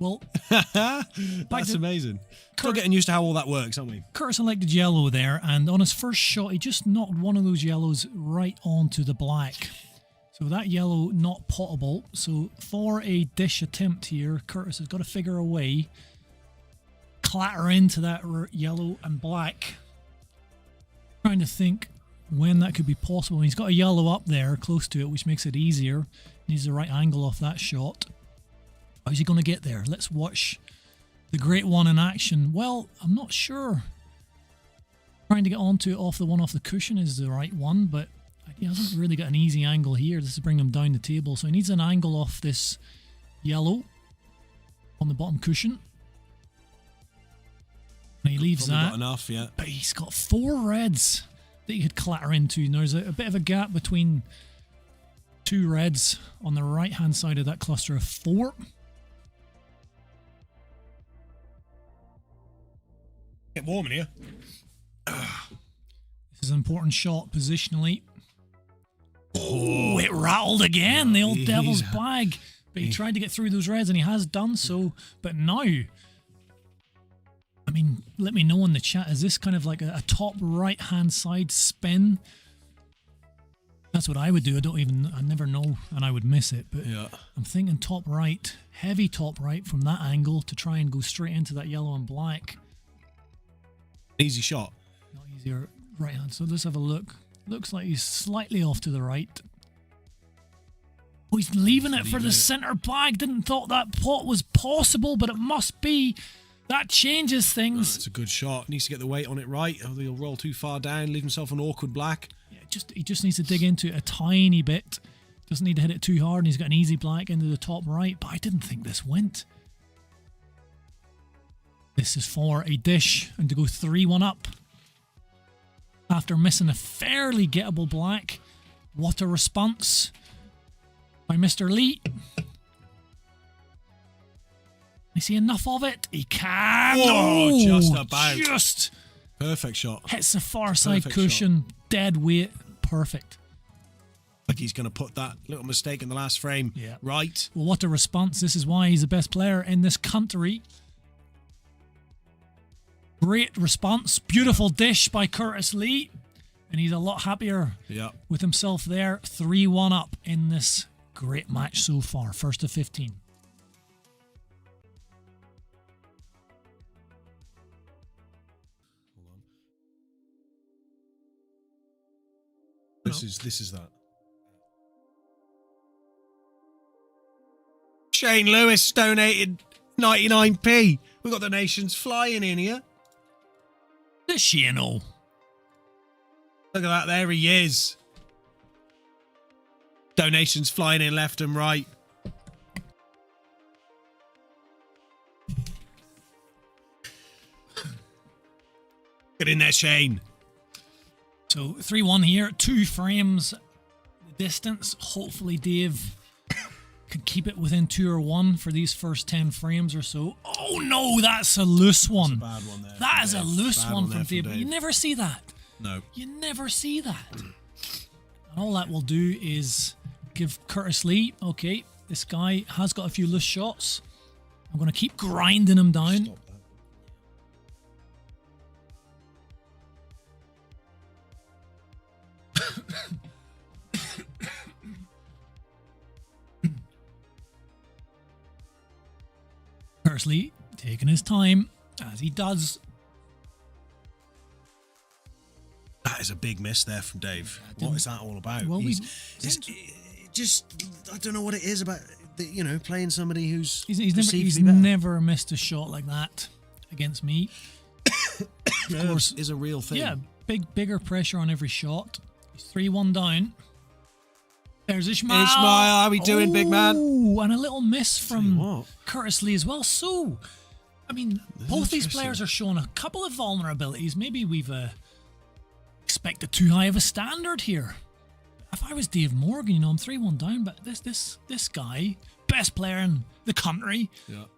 Speaker 2: Well,
Speaker 1: that's amazing. Still getting used to how all that works, aren't we?
Speaker 2: Curtis elected yellow there, and on his first shot, he just knocked one of those yellows right onto the black. So that yellow not potable. So for a dish attempt here, Curtis has got to figure a way, clatter into that yellow and black. Trying to think when that could be possible. He's got a yellow up there close to it, which makes it easier. Needs the right angle off that shot. How's he going to get there? Let's watch the great one in action. Well, I'm not sure. Trying to get onto it off the one off the cushion is the right one, but he hasn't really got an easy angle here. This is bringing him down the table. So he needs an angle off this yellow on the bottom cushion. And he leaves
Speaker 1: Probably
Speaker 2: that.
Speaker 1: Got enough, yeah.
Speaker 2: But he's got 4 reds that he could clatter into. Now, there's a bit of a gap between 2 reds on the right-hand side of that cluster of 4.
Speaker 1: Get warm in here.
Speaker 2: This is an important shot positionally. Oh, it rattled again, the old devil's bag. But he tried to get through those reds, and he has done so. But now, I mean, let me know in the chat, is this kind of like a top right-hand side spin? That's what I would do. I never know, and I would miss it. But
Speaker 1: yeah.
Speaker 2: I'm thinking top right, heavy top right from that angle to try and go straight into that yellow and black.
Speaker 1: Easy shot.
Speaker 2: Not easier right hand. So let's have a look. Looks like he's slightly off to the right. Oh, he's leaving it for the centre bag. Didn't thought that pot was possible, but it must be. That changes things.
Speaker 1: It's a good shot. Needs to get the weight on it right. Or he'll roll too far down, leave himself an awkward black.
Speaker 2: Yeah, he just needs to dig into it a tiny bit. Doesn't need to hit it too hard, and he's got an easy black into the top right. But I didn't think this went. This is for a dish and to go 3-1 up. After missing a fairly gettable black. What a response by Mr. Lee. Is he enough of it? He can.
Speaker 1: Oh, just about.
Speaker 2: Just
Speaker 1: perfect shot.
Speaker 2: Hits the far side cushion. Shot. Dead weight. Perfect.
Speaker 1: Like he's going to put that little mistake in the last frame right.
Speaker 2: Well, what a response. This is why he's the best player in this country. Great response. Beautiful dish by Curtis Lee. And he's a lot happier with himself there. 3-1 up in this great match so far. First of 15.
Speaker 1: Hold on. This is that. Shane Lewis donated 99p. We've got the nations flying in here.
Speaker 2: The Shano.
Speaker 1: Look at that. There he is. Donations flying in left and right. Get in there, Shane.
Speaker 2: So 3-1 here, 2 frames distance. Hopefully Dave can keep it within 2 or 1 for these first 10 frames or so. Oh no, that's a loose one.
Speaker 1: That's a bad one there.
Speaker 2: That is a loose one from
Speaker 1: Dave.
Speaker 2: Dave. You never see that.
Speaker 1: No.
Speaker 2: You never see that. And all that will do is give Curtis Lee, okay, this guy has got a few loose shots. I'm going to keep grinding him down.
Speaker 1: Stop that.
Speaker 2: Curtis Lee taking his time, as he does.
Speaker 1: That is a big miss there from Dave. What is that all about?
Speaker 2: Well,
Speaker 1: just, I don't know what it is about, playing somebody who's
Speaker 2: he's never missed a shot like that against me. Of course,
Speaker 1: is a real thing.
Speaker 2: Yeah, bigger pressure on every shot. He's 3-1 down. There's Ishmael.
Speaker 1: Ishmael, how are we doing, big man?
Speaker 2: Oh, and a little miss from
Speaker 1: what.
Speaker 2: Curtis Lee as well. So, I mean, both these players are showing a couple of vulnerabilities. Maybe we've expected too high of a standard here. If I was Dave Morgan, I'm 3-1 down, but this guy, best player in the country,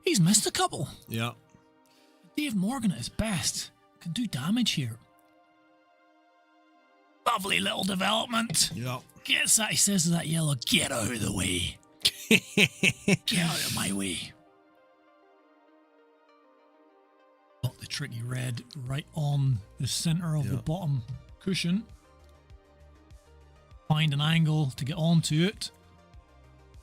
Speaker 2: he's missed a couple.
Speaker 1: Yeah.
Speaker 2: Dave Morgan at his best can do damage here. Lovely little development.
Speaker 1: Yeah.
Speaker 2: Gets that, he says to that yellow, get out of the way. Get out of my way. Got the tricky red right on the centre of the bottom cushion. Find an angle to get onto it.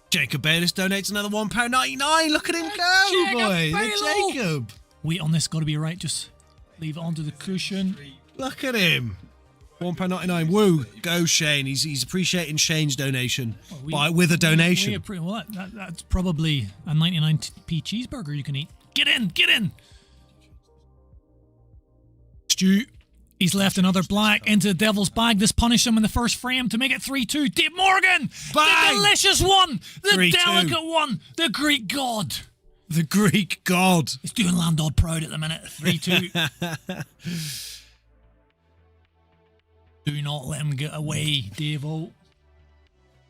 Speaker 1: Jacob Bayliss donates another £1.99. Look at him go, boy. The Jacob.
Speaker 2: Weight on this got to be right. Just leave it onto the cushion.
Speaker 1: Look at him. £1.99. Woo. Go, Shane. He's appreciating Shane's donation with a donation.
Speaker 2: Well, that's probably a 99p cheeseburger you can eat. Get in. Get in. Stu. He's left another black into the devil's bag. This punished him in the first frame to make it 3-2. Dave Morgan.
Speaker 1: Bang!
Speaker 2: The delicious one. The
Speaker 1: 3-2.
Speaker 2: delicate one. The Greek god.
Speaker 1: The Greek god.
Speaker 2: He's doing Landod proud at the minute. 3-2. Do not let him get away, Dave-O.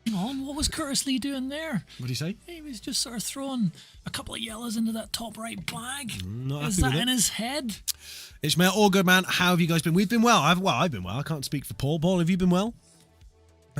Speaker 2: Hang on, what was Curtis Lee doing there?
Speaker 1: What did he say?
Speaker 2: He was just sort of throwing a couple of yellows into that top right bag.
Speaker 1: Not
Speaker 2: Is
Speaker 1: happy
Speaker 2: that
Speaker 1: with
Speaker 2: in
Speaker 1: it.
Speaker 2: his head?
Speaker 1: Ishmael, all good, man. How have you guys been? We've been well. I've been well. I can't speak for Paul. Paul, have you been well?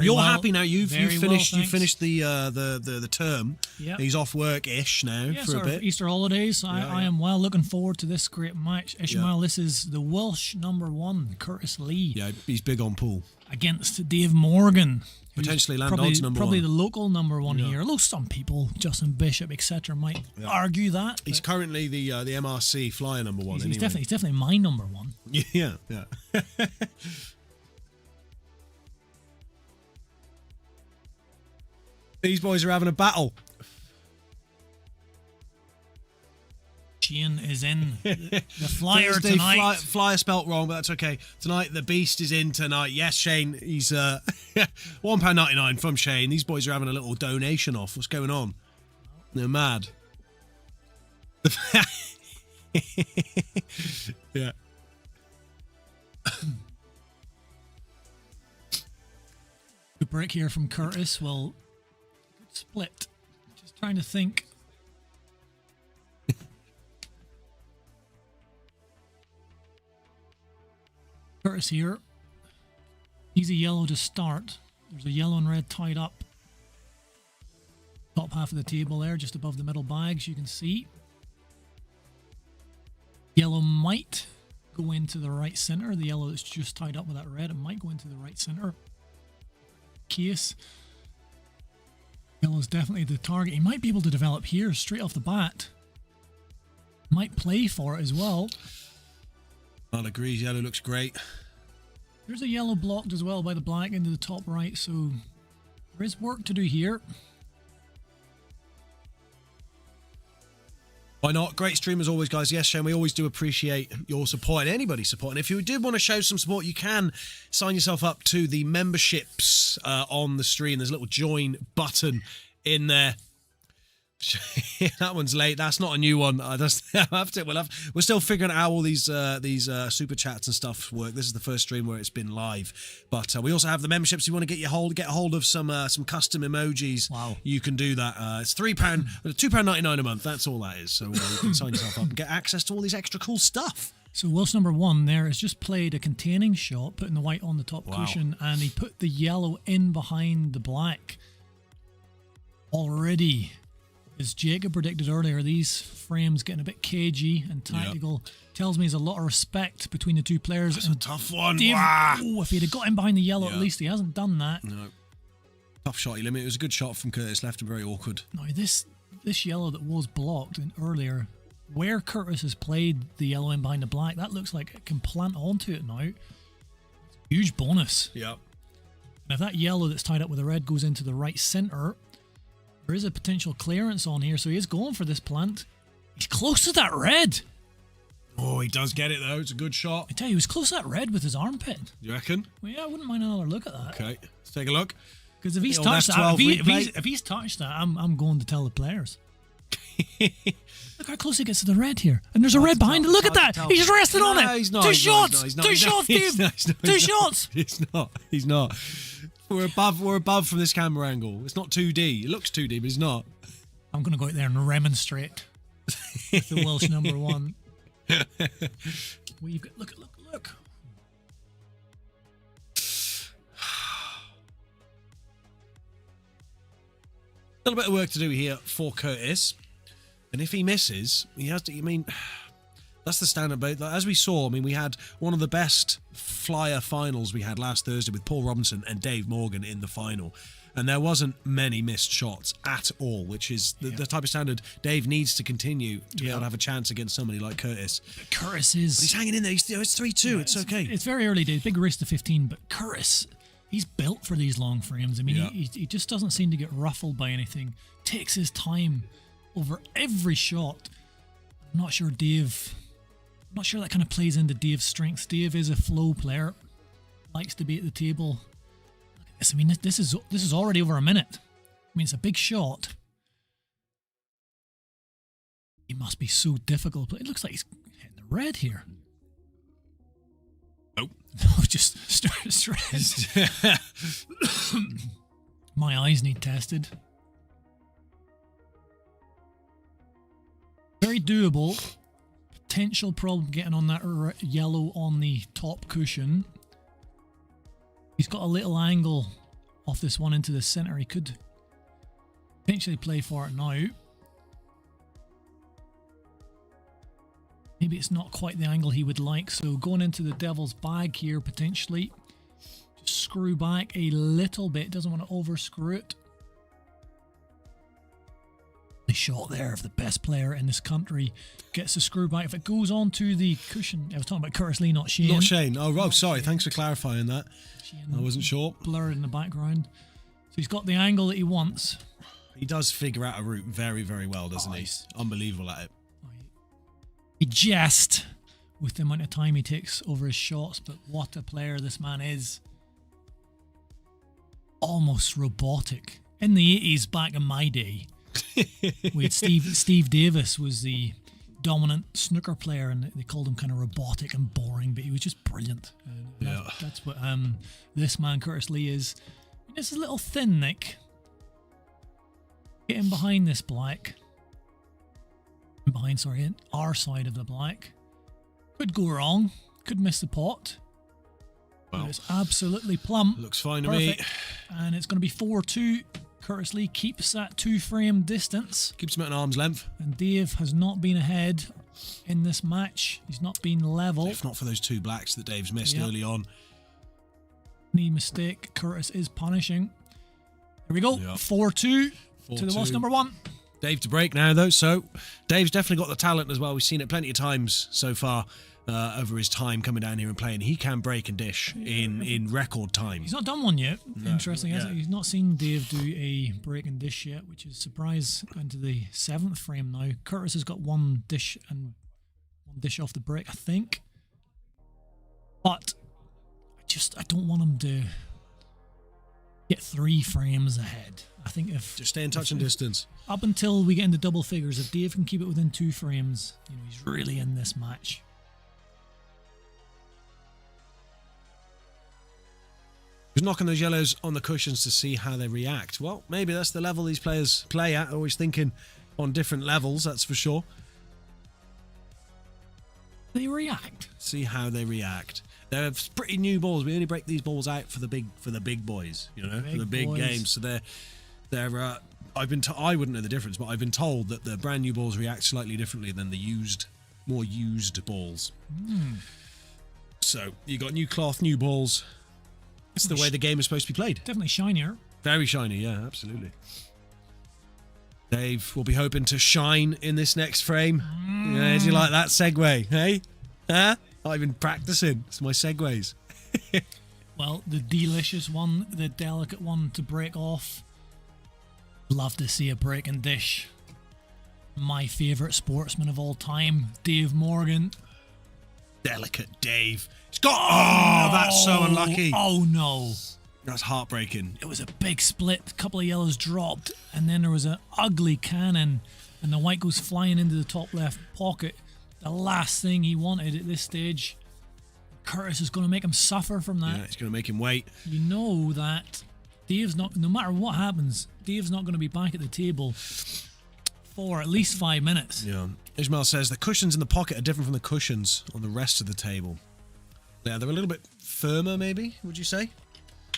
Speaker 1: You're
Speaker 2: well.
Speaker 1: happy now. You've
Speaker 2: Very
Speaker 1: finished.
Speaker 2: well,
Speaker 1: You finished the term.
Speaker 2: Yep.
Speaker 1: He's off work-ish now
Speaker 2: Yeah,
Speaker 1: for a
Speaker 2: sort
Speaker 1: bit.
Speaker 2: of Easter holidays. I am well looking forward to this great match. Ishmael, this is the Welsh #1, Curtis Lee,
Speaker 1: Yeah, he's big on Paul.
Speaker 2: against Dave Morgan. who's
Speaker 1: Potentially Landod's number
Speaker 2: probably
Speaker 1: one.
Speaker 2: the local #1 here. Although some people, Justin Bishop, etc., might argue that.
Speaker 1: He's
Speaker 2: but
Speaker 1: currently the MRC flyer #1.
Speaker 2: he's
Speaker 1: Anyway.
Speaker 2: definitely my #1.
Speaker 1: Yeah. These boys are having a battle.
Speaker 2: Shane is in the flyer
Speaker 1: Thursday,
Speaker 2: tonight.
Speaker 1: flyer spelt wrong, but that's okay. Tonight, the Beast is in tonight. Yes, Shane. He's £1.99 from Shane. These boys are having a little donation off. What's going on? They're mad. Yeah.
Speaker 2: Good break here from Curtis. Well, good split. Just trying to think. Curtis here. He's a yellow to start. There's a yellow and red tied up. Top half of the table there, just above the middle bags, you can see. Yellow might go into the right center. The yellow that's just tied up with that red, it might go into the right center. Case. Yellow's definitely the target. He might be able to develop here straight off the bat. Might play for it as well.
Speaker 1: I'll agree. Yellow looks great.
Speaker 2: There's a yellow blocked as well by the black into the top right, so there is work to do here.
Speaker 1: Why not? Great stream as always, guys. Yes, Shane, we always do appreciate your support and anybody's support. And if you did want to show some support, you can sign yourself up to the memberships on the stream. There's a little join button in there. That one's late. That's not a new one. We're still figuring out how all these super chats and stuff work. This is the first stream where it's been live, but we also have the memberships. You want to get a hold of some custom emojis.
Speaker 2: Wow,
Speaker 1: you can do that. It's £2.99 a month. That's all that is. So you can sign yourself up and get access to all these extra cool stuff.
Speaker 2: So Wilson number 1 there has just played a containing shot, putting the white on the top cushion, and he put the yellow in behind the black. Already, as Jacob predicted earlier, these frames getting a bit cagey and tactical. Yep. Tells me there's a lot of respect between the two players.
Speaker 1: That's a tough one.
Speaker 2: Dave, if he'd have got him behind the yellow, at least he hasn't done that.
Speaker 1: No. Tough shot, you limit. It was a good shot from Curtis, left him very awkward.
Speaker 2: Now, this yellow that was blocked in earlier, where Curtis has played the yellow in behind the black, that looks like it can plant onto it now. Huge bonus.
Speaker 1: Yeah.
Speaker 2: And if that yellow that's tied up with the red goes into the right centre, there is a potential clearance on here, so he is going for this plant. He's close to that red.
Speaker 1: Oh, he does get it, though. It's a good shot.
Speaker 2: I tell you, he was close to that red with his armpit.
Speaker 1: You reckon?
Speaker 2: Well, yeah, I wouldn't mind another look at that.
Speaker 1: Okay, let's take a look.
Speaker 2: Because if he's touched that, if he's touched that, I'm going to tell the players. Look how close he gets to the red here. And there's a red behind it. Look at that. He's just resting on it.
Speaker 1: He's not.
Speaker 2: Two shots, Steve. Two shots.
Speaker 1: He's not. We're above from this camera angle. It's not 2D. It looks 2D, but it's not.
Speaker 2: I'm going to go out there and remonstrate with the Welsh number 1. We've got, look.
Speaker 1: A little bit of work to do here for Curtis. And if he misses, he has to, that's the standard. But as we saw, we had one of the best flyer finals we had last Thursday with Paul Robinson and Dave Morgan in the final. And there wasn't many missed shots at all, which is the type of standard Dave needs to continue to be able to have a chance against somebody like Curtis.
Speaker 2: But Curtis is...
Speaker 1: But he's hanging in there. It's 3-2. Yeah, it's okay.
Speaker 2: It's very early days. Big risk to 15, but Curtis, he's built for these long frames. He just doesn't seem to get ruffled by anything. Takes his time over every shot. I'm not sure that kind of plays into Dave's strengths. Dave is a flow player, likes to be at the table. Look at this. This is already over a minute. It's a big shot. It must be so difficult. It looks like he's hitting the red here.
Speaker 1: Nope.
Speaker 2: No, just stressed. My eyes need tested. Very doable. Potential problem getting on that yellow on the top cushion. He's got a little angle off this one into the centre. He could potentially play for it now. Maybe it's not quite the angle he would like. So going into the devil's bag here potentially. Just screw back a little bit. Doesn't want to over screw it. The shot there of the best player in this country gets the screw back. If it goes on to the cushion, I was talking about Curtis Lee, not Shane.
Speaker 1: Not Shane. Oh, sorry. Thanks for clarifying that. Shane, I wasn't sure.
Speaker 2: Blurred in the background. So he's got the angle that he wants.
Speaker 1: He does figure out a route very, very well, doesn't he? Unbelievable at it.
Speaker 2: He jest with the amount of time he takes over his shots, but what a player this man is. Almost robotic. In the 80s, back in my day, we had Steve Davis was the dominant snooker player, and they called him kind of robotic and boring, but he was just brilliant. That's what this man Curtis Lee is. This is a little thin, Nick. Getting behind this black. Behind, our side of the black. Could go wrong. Could miss the pot. Well, it's absolutely plumb.
Speaker 1: Looks fine to
Speaker 2: Perfect.
Speaker 1: me.
Speaker 2: And it's going to be 4-2. Curtis Lee keeps that 2-frame distance.
Speaker 1: Keeps him at an arm's length.
Speaker 2: And Dave has not been ahead in this match. He's not been level.
Speaker 1: If not for those two blacks that Dave's missed early on.
Speaker 2: Any mistake, Curtis is punishing. Here we go. 4-2 to the Welsh number 1.
Speaker 1: Dave to break now, though. So Dave's definitely got the talent as well. We've seen it plenty of times so far. over his time coming down here and playing. He can break and dish in record time.
Speaker 2: He's not done one yet. Interesting, hasn't he? He's not seen Dave do a break and dish yet, which is a surprise into the 7th frame now. Curtis has got one dish and one dish off the break, I think. But I don't want him to get 3 frames ahead. I think if
Speaker 1: Just stay in touch and distance.
Speaker 2: up until we get into double figures, if Dave can keep it within 2 frames, he's really in this match.
Speaker 1: He's knocking those yellows on the cushions to see how they react. Well, maybe that's the level these players play at. Always thinking on different levels, that's for sure.
Speaker 2: They react.
Speaker 1: See how they react. They're pretty new balls. We only break these balls out for the big boys, for the big games. So they're I wouldn't know the difference, but I've been told that the brand new balls react slightly differently than the more used balls. So you got new cloth, new balls. It's the way the game is supposed to be played.
Speaker 2: Definitely shinier.
Speaker 1: Very shiny, yeah, absolutely. Dave will be hoping to shine in this next frame. Yeah, do you like that segue? Hey? Huh? I've been practicing. It's my segues.
Speaker 2: Well, the delicious one, the delicate one to break off. Love to see a break and dish. My favourite sportsman of all time, Dave Morgan.
Speaker 1: Delicate Dave. It's got... Oh, that's so unlucky.
Speaker 2: Oh, no.
Speaker 1: That's heartbreaking.
Speaker 2: It was a big split. A couple of yellows dropped. And then there was an ugly cannon. And the white goes flying into the top left pocket. The last thing he wanted at this stage. Curtis is going to make him suffer from that.
Speaker 1: Yeah, it's going to make him wait.
Speaker 2: You know that Dave's not... No matter what happens, Dave's not going to be back at the table for at least 5 minutes.
Speaker 1: Yeah. Ishmael says the cushions in the pocket are different from the cushions on the rest of the table. Yeah, they're a little bit firmer, maybe, would you say?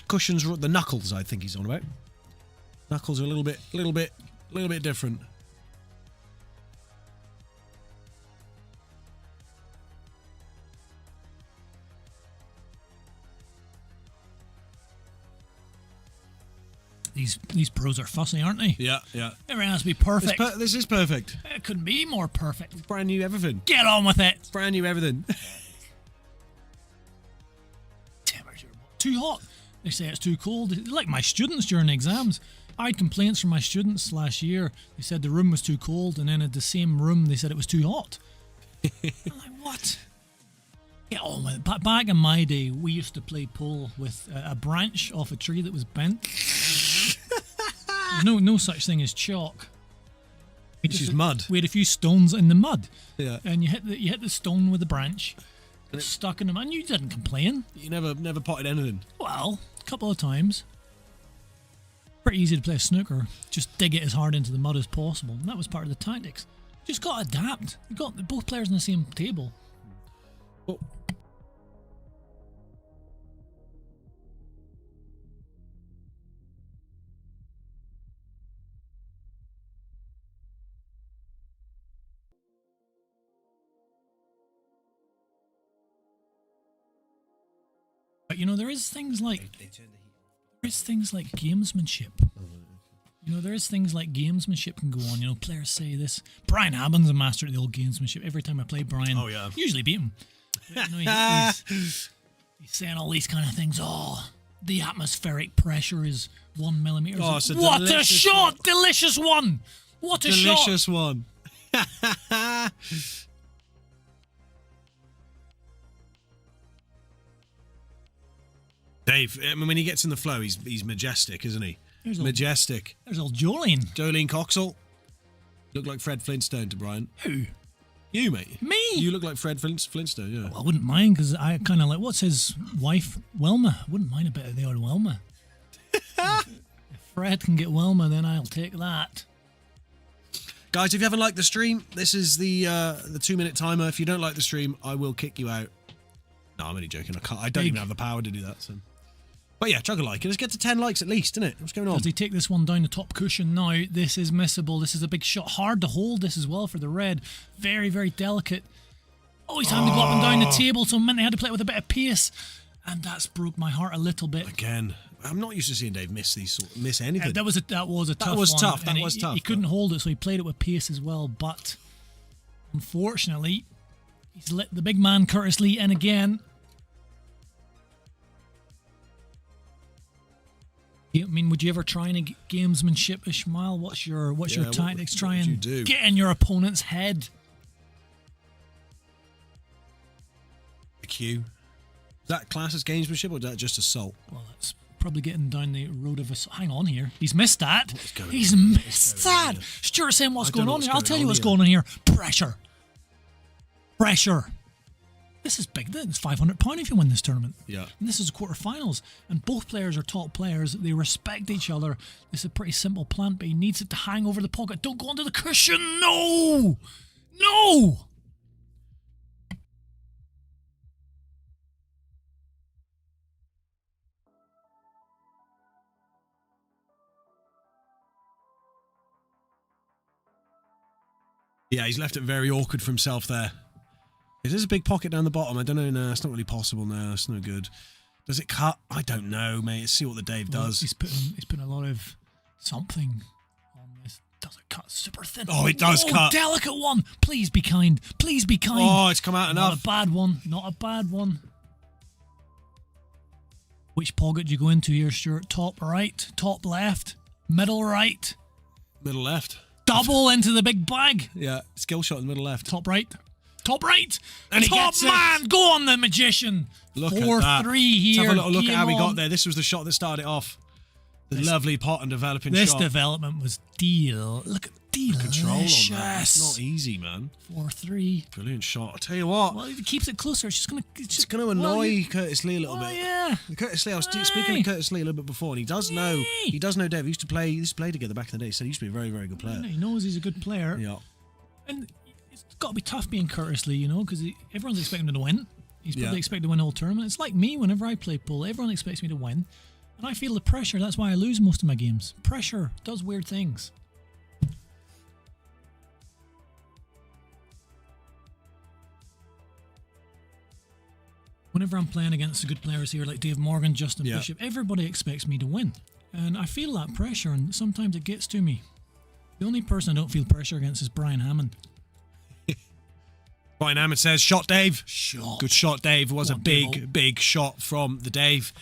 Speaker 1: Cushions, the knuckles, I think he's on about. Knuckles are a little bit different.
Speaker 2: These pros are fussy, aren't they?
Speaker 1: Yeah, yeah.
Speaker 2: Everything has to be perfect.
Speaker 1: This is perfect.
Speaker 2: It couldn't be more perfect.
Speaker 1: Brand new everything.
Speaker 2: Get on with it.
Speaker 1: Brand new everything.
Speaker 2: Temperature too hot. They say it's too cold. Like my students during exams. I had complaints from my students last year. They said the room was too cold, and then at the same room they said it was too hot. I'm like, what? Get on with it. Back in my day, we used to play pool with a branch off a tree that was bent. There's no such thing as chalk.
Speaker 1: It's just mud.
Speaker 2: We had a few stones in the mud.
Speaker 1: Yeah.
Speaker 2: And you hit the stone with the branch. And it's stuck in the mud. And you didn't complain.
Speaker 1: You never potted anything.
Speaker 2: Well, a couple of times. Pretty easy to play snooker. Just dig it as hard into the mud as possible. And that was part of the tactics. Just got to adapt. You got both players on the same table.
Speaker 1: Well,
Speaker 2: but there is things like gamesmanship. There is things like gamesmanship can go on. Players say this. Brian Hammond's a master at the old gamesmanship. Every time I play Brian, usually beat him. But, he's saying all these kind of things. Oh, the atmospheric pressure is 1 millimeter.
Speaker 1: Oh, it's a
Speaker 2: what a
Speaker 1: delicious
Speaker 2: shot!
Speaker 1: one.
Speaker 2: Delicious one. What a shot!
Speaker 1: Delicious one. Dave, I mean, when he gets in the flow, he's majestic, isn't he? Majestic.
Speaker 2: There's old Jolene.
Speaker 1: Jolene Coxall. Look like Fred Flintstone to Brian.
Speaker 2: Who?
Speaker 1: You, mate.
Speaker 2: Me?
Speaker 1: You look like Fred Flintstone, yeah.
Speaker 2: Well, I wouldn't mind, because I kind of like, what's his wife? Wilma. I wouldn't mind a bit of the old Wilma. If Fred can get Wilma, then I'll take that.
Speaker 1: Guys, if you haven't liked the stream, this is the 2-minute timer. If you don't like the stream, I will kick you out. No, I'm only joking. I don't even have the power to do that, so... But yeah, chug a like. Let's get to 10 likes at least, isn't it? What's going on?
Speaker 2: Does he take this one down the top cushion now? This is missable. This is a big shot. Hard to hold this as well for the red. Very, very delicate. Oh, he's having to go up and down the table, so meant they had to play it with a bit of pace. And that's broke my heart a little bit.
Speaker 1: Again, I'm not used to seeing Dave miss anything.
Speaker 2: That was a tough one.
Speaker 1: That was tough.
Speaker 2: He couldn't hold it, so he played it with pace as well. But unfortunately, He's let the big man Curtis Lee in again. I mean, would you ever try any gamesmanship, Ishmael? What's your tactics? Try and get in your opponent's head.
Speaker 1: A Q. Is that class as gamesmanship or is that just assault?
Speaker 2: Well, that's probably getting down the road of assault. Hang on here. He's missed that. He's missed that. Stuart's saying what's going on here. I'll tell you what's going on here. Pressure. Pressure. This is big. It's £500 if you win this tournament.
Speaker 1: Yeah.
Speaker 2: And this is quarterfinals. And both players are top players. They respect each other. This is a pretty simple plan, but he needs it to hang over the pocket. Don't go under the cushion. No! No!
Speaker 1: Yeah, he's left it very awkward for himself there. Is this a big pocket down the bottom? I don't know. No, it's not really possible. No, it's no good. Does it cut? I don't know, mate. Let's see what the Dave does.
Speaker 2: He's putting a lot of something on this. Does it cut super thin?
Speaker 1: Oh, it does cut.
Speaker 2: Delicate one. Please be kind. Please be kind.
Speaker 1: Oh, it's come out enough.
Speaker 2: Not a bad one. Not a bad one. Which pocket do you go into here, Stuart? Top right, top left, middle right.
Speaker 1: Middle left.
Speaker 2: Double into the big bag.
Speaker 1: Yeah, skill shot in the middle left.
Speaker 2: Top right. Top right.
Speaker 1: And
Speaker 2: top man. Go on, the magician.
Speaker 1: Look at that.
Speaker 2: 4-3 here.
Speaker 1: Let's have a little look at how we got there. This was the shot that started it off. The lovely pot and developing
Speaker 2: this
Speaker 1: shot.
Speaker 2: This development was Look at
Speaker 1: control on that. It's not easy, man.
Speaker 2: 4-3.
Speaker 1: Brilliant shot. I'll tell you what.
Speaker 2: Well, if he keeps it closer, it's just
Speaker 1: going to annoy Curtis Lee a little bit.
Speaker 2: Yeah.
Speaker 1: Curtis Lee. I was speaking of Curtis Lee a little bit before, and he does know. He does know Dave. He used to play together back in the day. He said he used to be a very, very good player.
Speaker 2: He knows he's a good player.
Speaker 1: Yeah.
Speaker 2: And it's got to be tough being Curtis Lee, because everyone's expecting him to win. He's probably expected to win the whole tournament. It's like me whenever I play pool. Everyone expects me to win. And I feel the pressure. That's why I lose most of my games. Pressure does weird things. Whenever I'm playing against the good players here like Dave Morgan, Justin Bishop, everybody expects me to win. And I feel that pressure, and sometimes it gets to me. The only person I don't feel pressure against is Brian Hammond.
Speaker 1: Brian Hammond says, shot Dave.
Speaker 2: Shot.
Speaker 1: Good shot, Dave. It was a big shot from the Dave.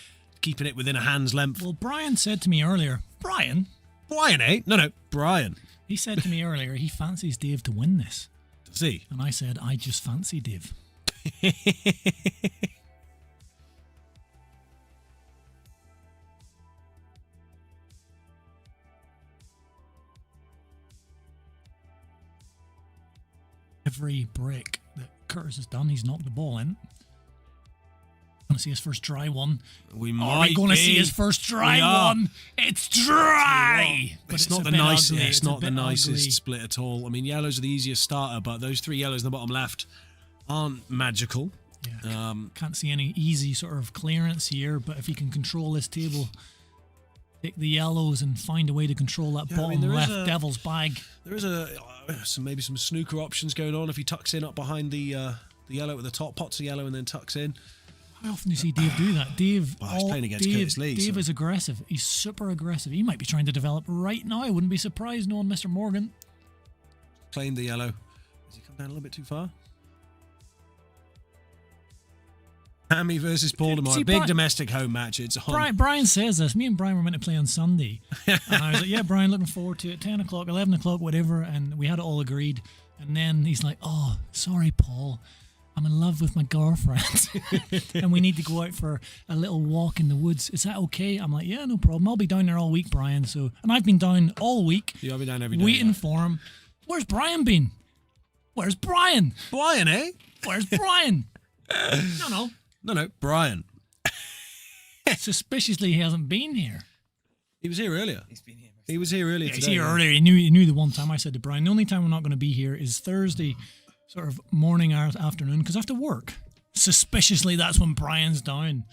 Speaker 1: Keeping it within a hand's length.
Speaker 2: Well, Brian said to me earlier, Brian,
Speaker 1: eh? No, Brian.
Speaker 2: He said to me earlier he fancies Dave to win this.
Speaker 1: Does he?
Speaker 2: And I said, I just fancy Dave. Every break that Curtis has done, he's knocked the ball in. Going to see his first dry one.
Speaker 1: We might
Speaker 2: going to see his first dry one. It's dry.
Speaker 1: But it's not the nicest. It's not the nicest split at all. I mean, yellows are the easiest starter, but those 3 yellows in the bottom left aren't magical.
Speaker 2: Yeah, can't see any easy sort of clearance here. But if he can control this table, take the yellows and find a way to control that bottom left devil's bag.
Speaker 1: There is maybe some snooker options going on if he tucks in up behind the yellow at the top, pots the yellow and then tucks in.
Speaker 2: How often do you see Dave do that? Dave,
Speaker 1: he's playing against Curtis Lee.
Speaker 2: Dave is aggressive. He's super aggressive. He might be trying to develop right now. I wouldn't be surprised knowing Mr. Morgan.
Speaker 1: Playing the yellow. Has he come down a little bit too far? Hammy versus Baltimore. Big domestic home match. It's on.
Speaker 2: Brian says this. Me and Brian were meant to play on Sunday. And I was like, yeah, Brian, looking forward to it. 10 o'clock, 11 o'clock, whatever. And we had it all agreed. And then he's like, oh, sorry, Paul. I'm in love with my girlfriend and we need to go out for a little walk in the woods. Is that okay? I'm like, yeah, no problem. I'll be down there all week, Brian. And I've been down all week.
Speaker 1: Yeah, I'll be down every day.
Speaker 2: Waiting for him. Where's Brian been? Where's Brian?
Speaker 1: Brian, eh?
Speaker 2: Where's Brian? No,
Speaker 1: Brian.
Speaker 2: Suspiciously, he hasn't been here.
Speaker 1: He was here earlier.
Speaker 3: He's been here.
Speaker 1: He was here earlier.
Speaker 2: Yeah, he's here earlier. He knew the one time I said to Brian, the only time we're not going to be here is Thursday, sort of morning or afternoon, because I have to work. Suspiciously, that's when Brian's down.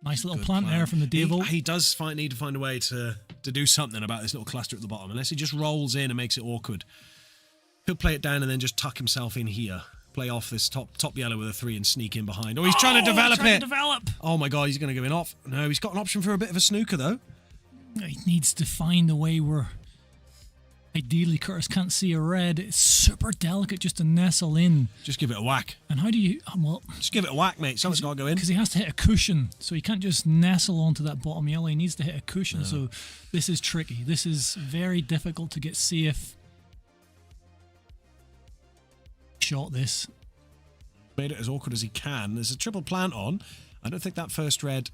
Speaker 2: Nice little plant there from the Devo.
Speaker 1: He does need to find a way to do something about this little cluster at the bottom, unless he just rolls in and makes it awkward. He'll play it down and then just tuck himself in here. Play off this top yellow with a 3 and sneak in behind. Oh, he's trying to develop it. Oh my God, he's going to go in off. No, he's got an option for a bit of a snooker though.
Speaker 2: He needs to find a way where Ideally, Curtis can't see a red. It's super delicate just to nestle in.
Speaker 1: Just give it a whack.
Speaker 2: And how do you... Well,
Speaker 1: just give it a whack, mate. Something's got to go in.
Speaker 2: Because he has to hit a cushion. So he can't just nestle onto that bottom yellow. He needs to hit a cushion. No. So this is tricky. This is very difficult to get safe. Shot this.
Speaker 1: Made it as awkward as he can. There's a triple plant on. I don't think that first red...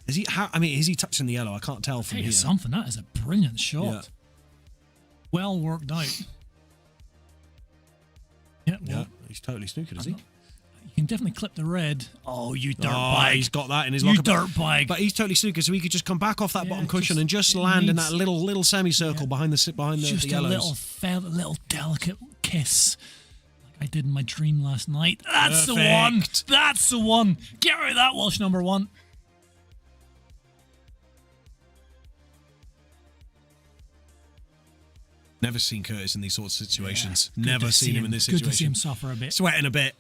Speaker 1: Is he? Is he touching the yellow? I can't tell from here.
Speaker 2: Something. That is a brilliant shot.
Speaker 1: Yeah.
Speaker 2: Well worked out. Yeah, well,
Speaker 1: he's totally snookered, is he?
Speaker 2: You can definitely clip the red. Oh, you dirtbag.
Speaker 1: He's got that in his
Speaker 2: locker.
Speaker 1: You
Speaker 2: dirtbag.
Speaker 1: But he's totally snookered, so he could just come back off that bottom cushion and just land in that little semicircle behind the yellows.
Speaker 2: Just a little delicate kiss. Like I did in my dream last night. That's the one. That's the one. Get rid of that, Walsh number 1.
Speaker 1: Never seen Curtis in these sorts of situations. Never seen him in this situation.
Speaker 2: Good to see him suffer a bit.
Speaker 1: Sweating a bit.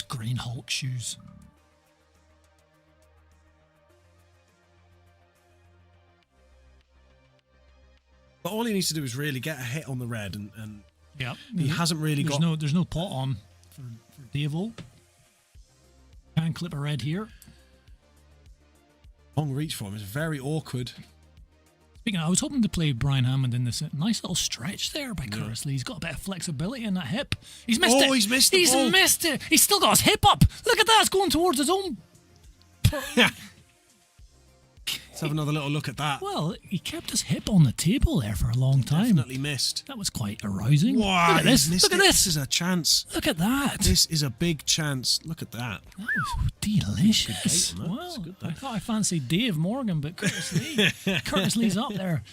Speaker 2: Green Hulk shoes.
Speaker 1: But all he needs to do is really get a hit on the red, and
Speaker 2: yeah,
Speaker 1: he hasn't really got...
Speaker 2: There's no pot on for Davo. Can clip a red here.
Speaker 1: Long reach for him. It's very awkward.
Speaker 2: Speaking of, I was hoping to play Brian Hammond in this nice little stretch there by Curtis Lee. He's got a bit of flexibility in that hip. He's missed it.
Speaker 1: He's missed the ball.
Speaker 2: He's missed it. He's still got his hip up. Look at that. It's going towards his own.
Speaker 1: Let's have another little look at that.
Speaker 2: Well, he kept his hip on the table there for a long time.
Speaker 1: Definitely missed.
Speaker 2: That was quite arousing.
Speaker 1: Wow,
Speaker 2: look at this. Look at this.
Speaker 1: This is a chance.
Speaker 2: Look at that.
Speaker 1: This is a big chance. Look at that.
Speaker 2: That was delicious.
Speaker 1: Well,
Speaker 2: good, I thought I fancied Dave Morgan, but Curtis Lee. Curtis Lee's up there.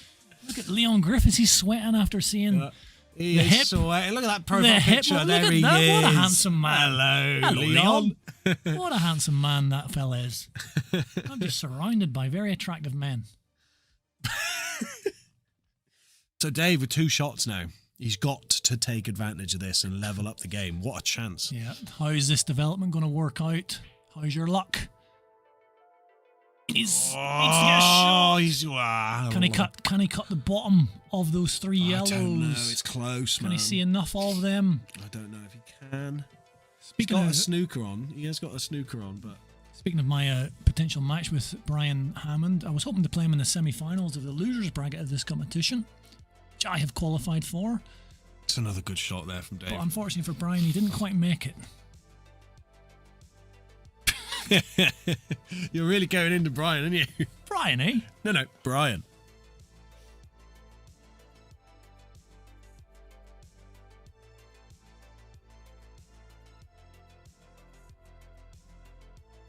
Speaker 2: Look at Leon Griffiths. He's sweating after seeing the hip.
Speaker 1: Sweating. Look at that profile picture.
Speaker 2: Well,
Speaker 1: there
Speaker 2: look
Speaker 1: he
Speaker 2: at that.
Speaker 1: is.
Speaker 2: What a handsome man.
Speaker 1: Hello, Leon.
Speaker 2: What a handsome man that fella is. I'm just surrounded by very attractive men.
Speaker 1: So Dave with 2 shots now. He's got to take advantage of this and level up the game. What a chance.
Speaker 2: Yeah. How is this development going to work out? How's your luck? Needs to get a shot. Can he cut the bottom of those 3 yellows?
Speaker 1: I don't know. It's close, man.
Speaker 2: Can he see enough of them?
Speaker 1: I don't know if he can. He's got a snooker on. He has got a snooker on, but...
Speaker 2: Speaking of my potential match with Brian Hammond, I was hoping to play him in the semi-finals of the losers bracket of this competition, which I have qualified for.
Speaker 1: It's another good shot there from Dave.
Speaker 2: But unfortunately for Brian, he didn't quite make it.
Speaker 1: You're really going into Brian, aren't you?
Speaker 2: Brian, eh?
Speaker 1: No, Brian.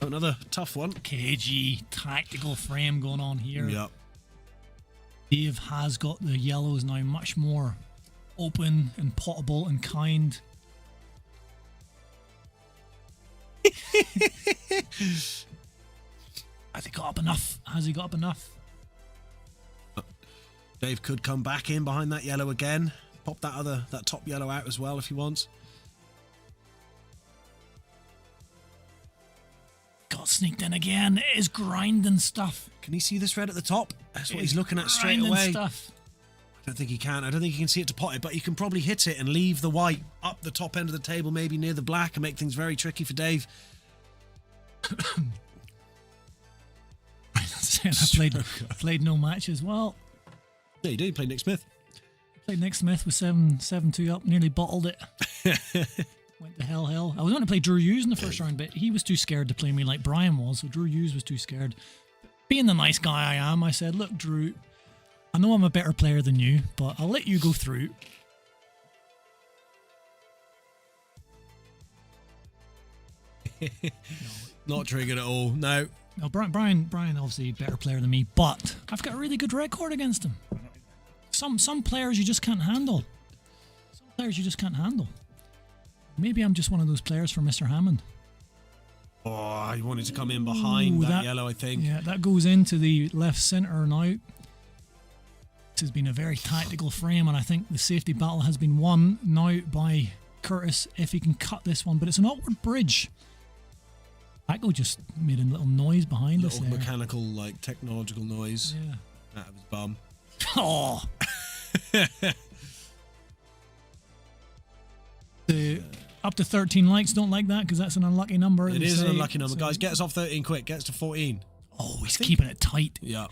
Speaker 1: Another tough one.
Speaker 2: Cagey, tactical frame going on here.
Speaker 1: Yep.
Speaker 2: Dave has got the yellows now much more open and potable and kind. Has he got up enough? Has he got up enough?
Speaker 1: Dave could come back in behind that yellow again. Pop that top yellow out as well if he wants.
Speaker 2: Got sneaked in again. It is grinding stuff.
Speaker 1: Can he see this red at the top? That's what he's looking at straight away.
Speaker 2: Stuff.
Speaker 1: I don't think he can. I don't think he can see it to pot it, but he can probably hit it and leave the white up the top end of the table, maybe near the black, and make things very tricky for Dave.
Speaker 2: I played no matches. Well,
Speaker 1: yeah, you did. You played Nick Smith.
Speaker 2: Played Nick Smith with 7-2 up. Nearly bottled it. Went to hell. I was going to play Drew Hughes in the first round, but he was too scared to play me like Brian was, so Drew Hughes was too scared. But being the nice guy I am, I said, look, Drew, I know I'm a better player than you, but I'll let you go through.
Speaker 1: Not triggered at all. No.
Speaker 2: No, Brian obviously a better player than me, but I've got a really good record against him. Some players you just can't handle. Maybe I'm just one of those players for Mr. Hammond.
Speaker 1: Oh, he wanted to come in behind that yellow, I think.
Speaker 2: Yeah, that goes into the left centre now. This has been a very tactical frame, and I think the safety battle has been won now by Curtis if he can cut this one, but it's an awkward bridge. Paco just made a little noise behind us there.
Speaker 1: Mechanical, technological noise.
Speaker 2: Yeah.
Speaker 1: Out of his bum.
Speaker 2: Oh! Up to 13 likes, don't like that because that's an unlucky number.
Speaker 1: It is an unlucky number, guys. Get us off 13 quick. Get us to 14.
Speaker 2: Oh, he's keeping it tight.
Speaker 1: Yeah.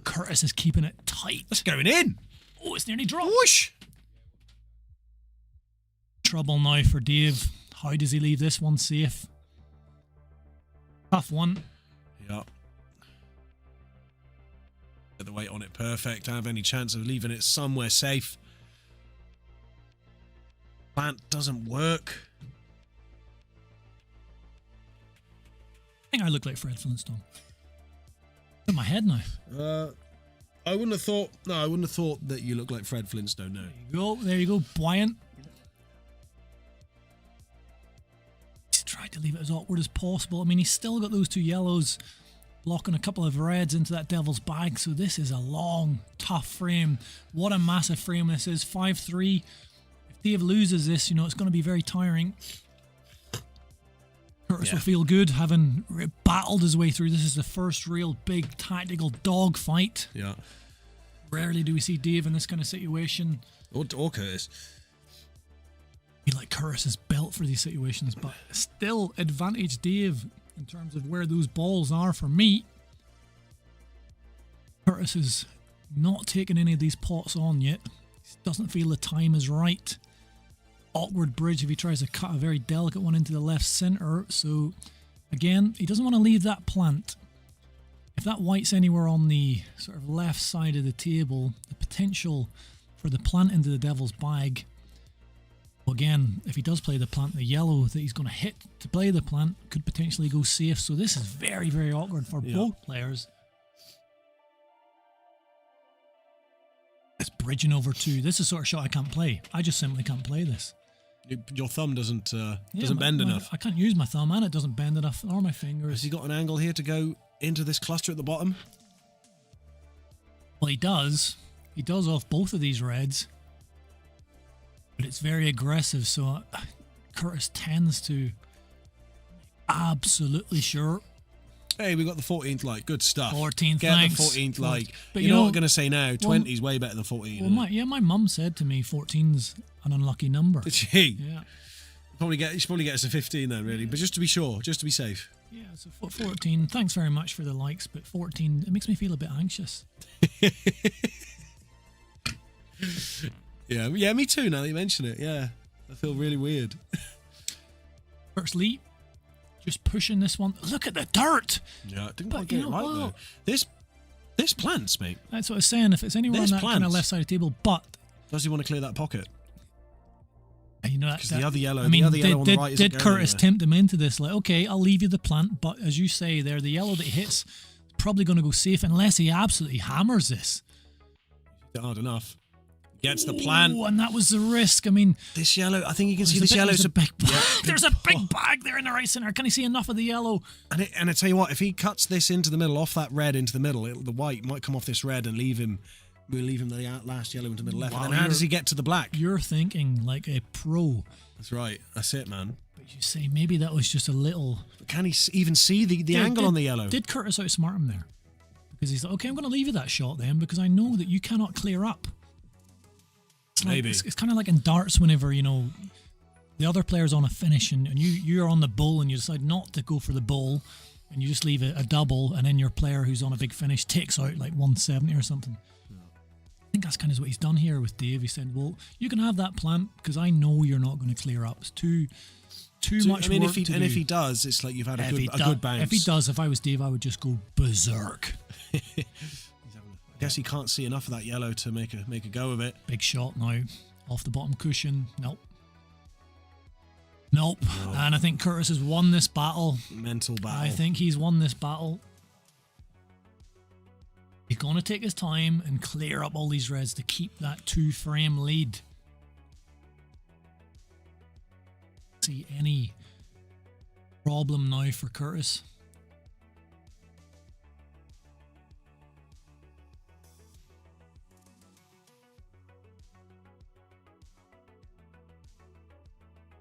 Speaker 2: Curtis is keeping it tight.
Speaker 1: It's going in.
Speaker 2: Oh, it's nearly dropped.
Speaker 1: Whoosh.
Speaker 2: Trouble now for Dave. How does he leave this one safe? Tough one.
Speaker 1: Yeah. Get the weight on it perfect. Have any chance of leaving it somewhere safe. Plant doesn't work.
Speaker 2: I think I look like Fred Flintstone. In my head now.
Speaker 1: I wouldn't have thought. No, I wouldn't have thought that you look like Fred Flintstone. No.
Speaker 2: There you go. Buoyant. He's tried to leave it as awkward as possible. I mean, he's still got those two yellows blocking a couple of reds into that devil's bag. So this is a long, tough frame. What a massive frame this is. 5-3. If Dave loses this, it's going to be very tiring. Curtis will feel good having battled his way through. This is the first real big tactical dog fight.
Speaker 1: Yeah.
Speaker 2: Rarely do we see Dave in this kind of situation.
Speaker 1: Or Curtis.
Speaker 2: He like Curtis's belt for these situations, but still advantage Dave in terms of where those balls are for me. Curtis is not taking any of these pots on yet. He doesn't feel the time is right. Awkward bridge if he tries to cut a very delicate one into the left center. So again, he doesn't want to leave that plant. If that white's anywhere on the sort of left side of the table, the potential for the plant into the devil's bag. Well, again, if he does play the plant, the yellow that he's going to hit to play the plant could potentially go safe. So this is very, very awkward for both players. It's bridging over two. This is the sort of shot I can't play. I just simply can't play this.
Speaker 1: Your thumb doesn't bend enough.
Speaker 2: I can't use my thumb, and it doesn't bend enough, or my fingers.
Speaker 1: Has he got an angle here to go into this cluster at the bottom?
Speaker 2: Well, he does. He does off both of these reds. But it's very aggressive, so Curtis tends to absolutely sure.
Speaker 1: Hey, we got the 14th like. Good stuff.
Speaker 2: 14th,
Speaker 1: Get
Speaker 2: thanks.
Speaker 1: the 14th like.
Speaker 2: But
Speaker 1: you know what I'm going to say now? 20 is way better than 14.
Speaker 2: Well, my mum said to me 14's an unlucky number.
Speaker 1: Did she?
Speaker 2: Yeah.
Speaker 1: You should probably get us a 15 then, really. But just to be sure, just to be safe.
Speaker 2: Yeah, so 14. Thanks very much for the likes, but 14, it makes me feel a bit anxious.
Speaker 1: Yeah, me too, now that you mention it. Yeah, I feel really weird.
Speaker 2: First Lee, just pushing this one. Look at the dirt!
Speaker 1: Yeah, didn't quite get it right, though. This plants, mate.
Speaker 2: That's what I was saying. If it's anywhere on that kind of left side of the table, but...
Speaker 1: Does he want to clear that pocket?
Speaker 2: Because
Speaker 1: the other yellow, the other yellow on the right isn't
Speaker 2: did Curtis tempt him into this? Like, okay, I'll leave you the plant, but as you say there, the yellow that he hits is probably going to go safe unless he absolutely hammers this.
Speaker 1: Hard enough. Gets the plant.
Speaker 2: Oh, and that was the risk. I mean,
Speaker 1: this yellow, I think you can see this yellow.
Speaker 2: There's a big bag. There's a big bag there in the right center. Can he see enough of the yellow?
Speaker 1: And I tell you what, if he cuts this into the middle, off that red into the middle, the white might come off this red and leave him. We'll leave him the last yellow into the middle left.
Speaker 2: Wow,
Speaker 1: and then how does he get to the black?
Speaker 2: You're thinking like a pro.
Speaker 1: That's right. That's it, man.
Speaker 2: But you say maybe that was just a little.
Speaker 1: But can he even see the angle on the yellow?
Speaker 2: Did Curtis outsmart him there? Because he's like, okay, I'm going to leave you that shot then because I know that you cannot clear up.
Speaker 1: Maybe.
Speaker 2: It's kind of like in darts whenever, the other player's on a finish and you're on the bull and you decide not to go for the bull and you just leave a double and then your player who's on a big finish takes out like 170 or something. I think that's kind of what he's done here with Dave. He said, well, you can have that plant because I know you're not going to clear up. It's too much
Speaker 1: I mean,
Speaker 2: work to do.
Speaker 1: if he does, it's like you've had a good bounce.
Speaker 2: If he does, if I was Dave, I would just go berserk.
Speaker 1: I guess he can't see enough of that yellow to make a go of it.
Speaker 2: Big shot now. Off the bottom cushion. Nope. And I think Curtis has won this battle.
Speaker 1: Mental battle.
Speaker 2: I think he's won this battle. He's going to take his time and clear up all these reds to keep that 2-frame lead. See any problem now for Curtis?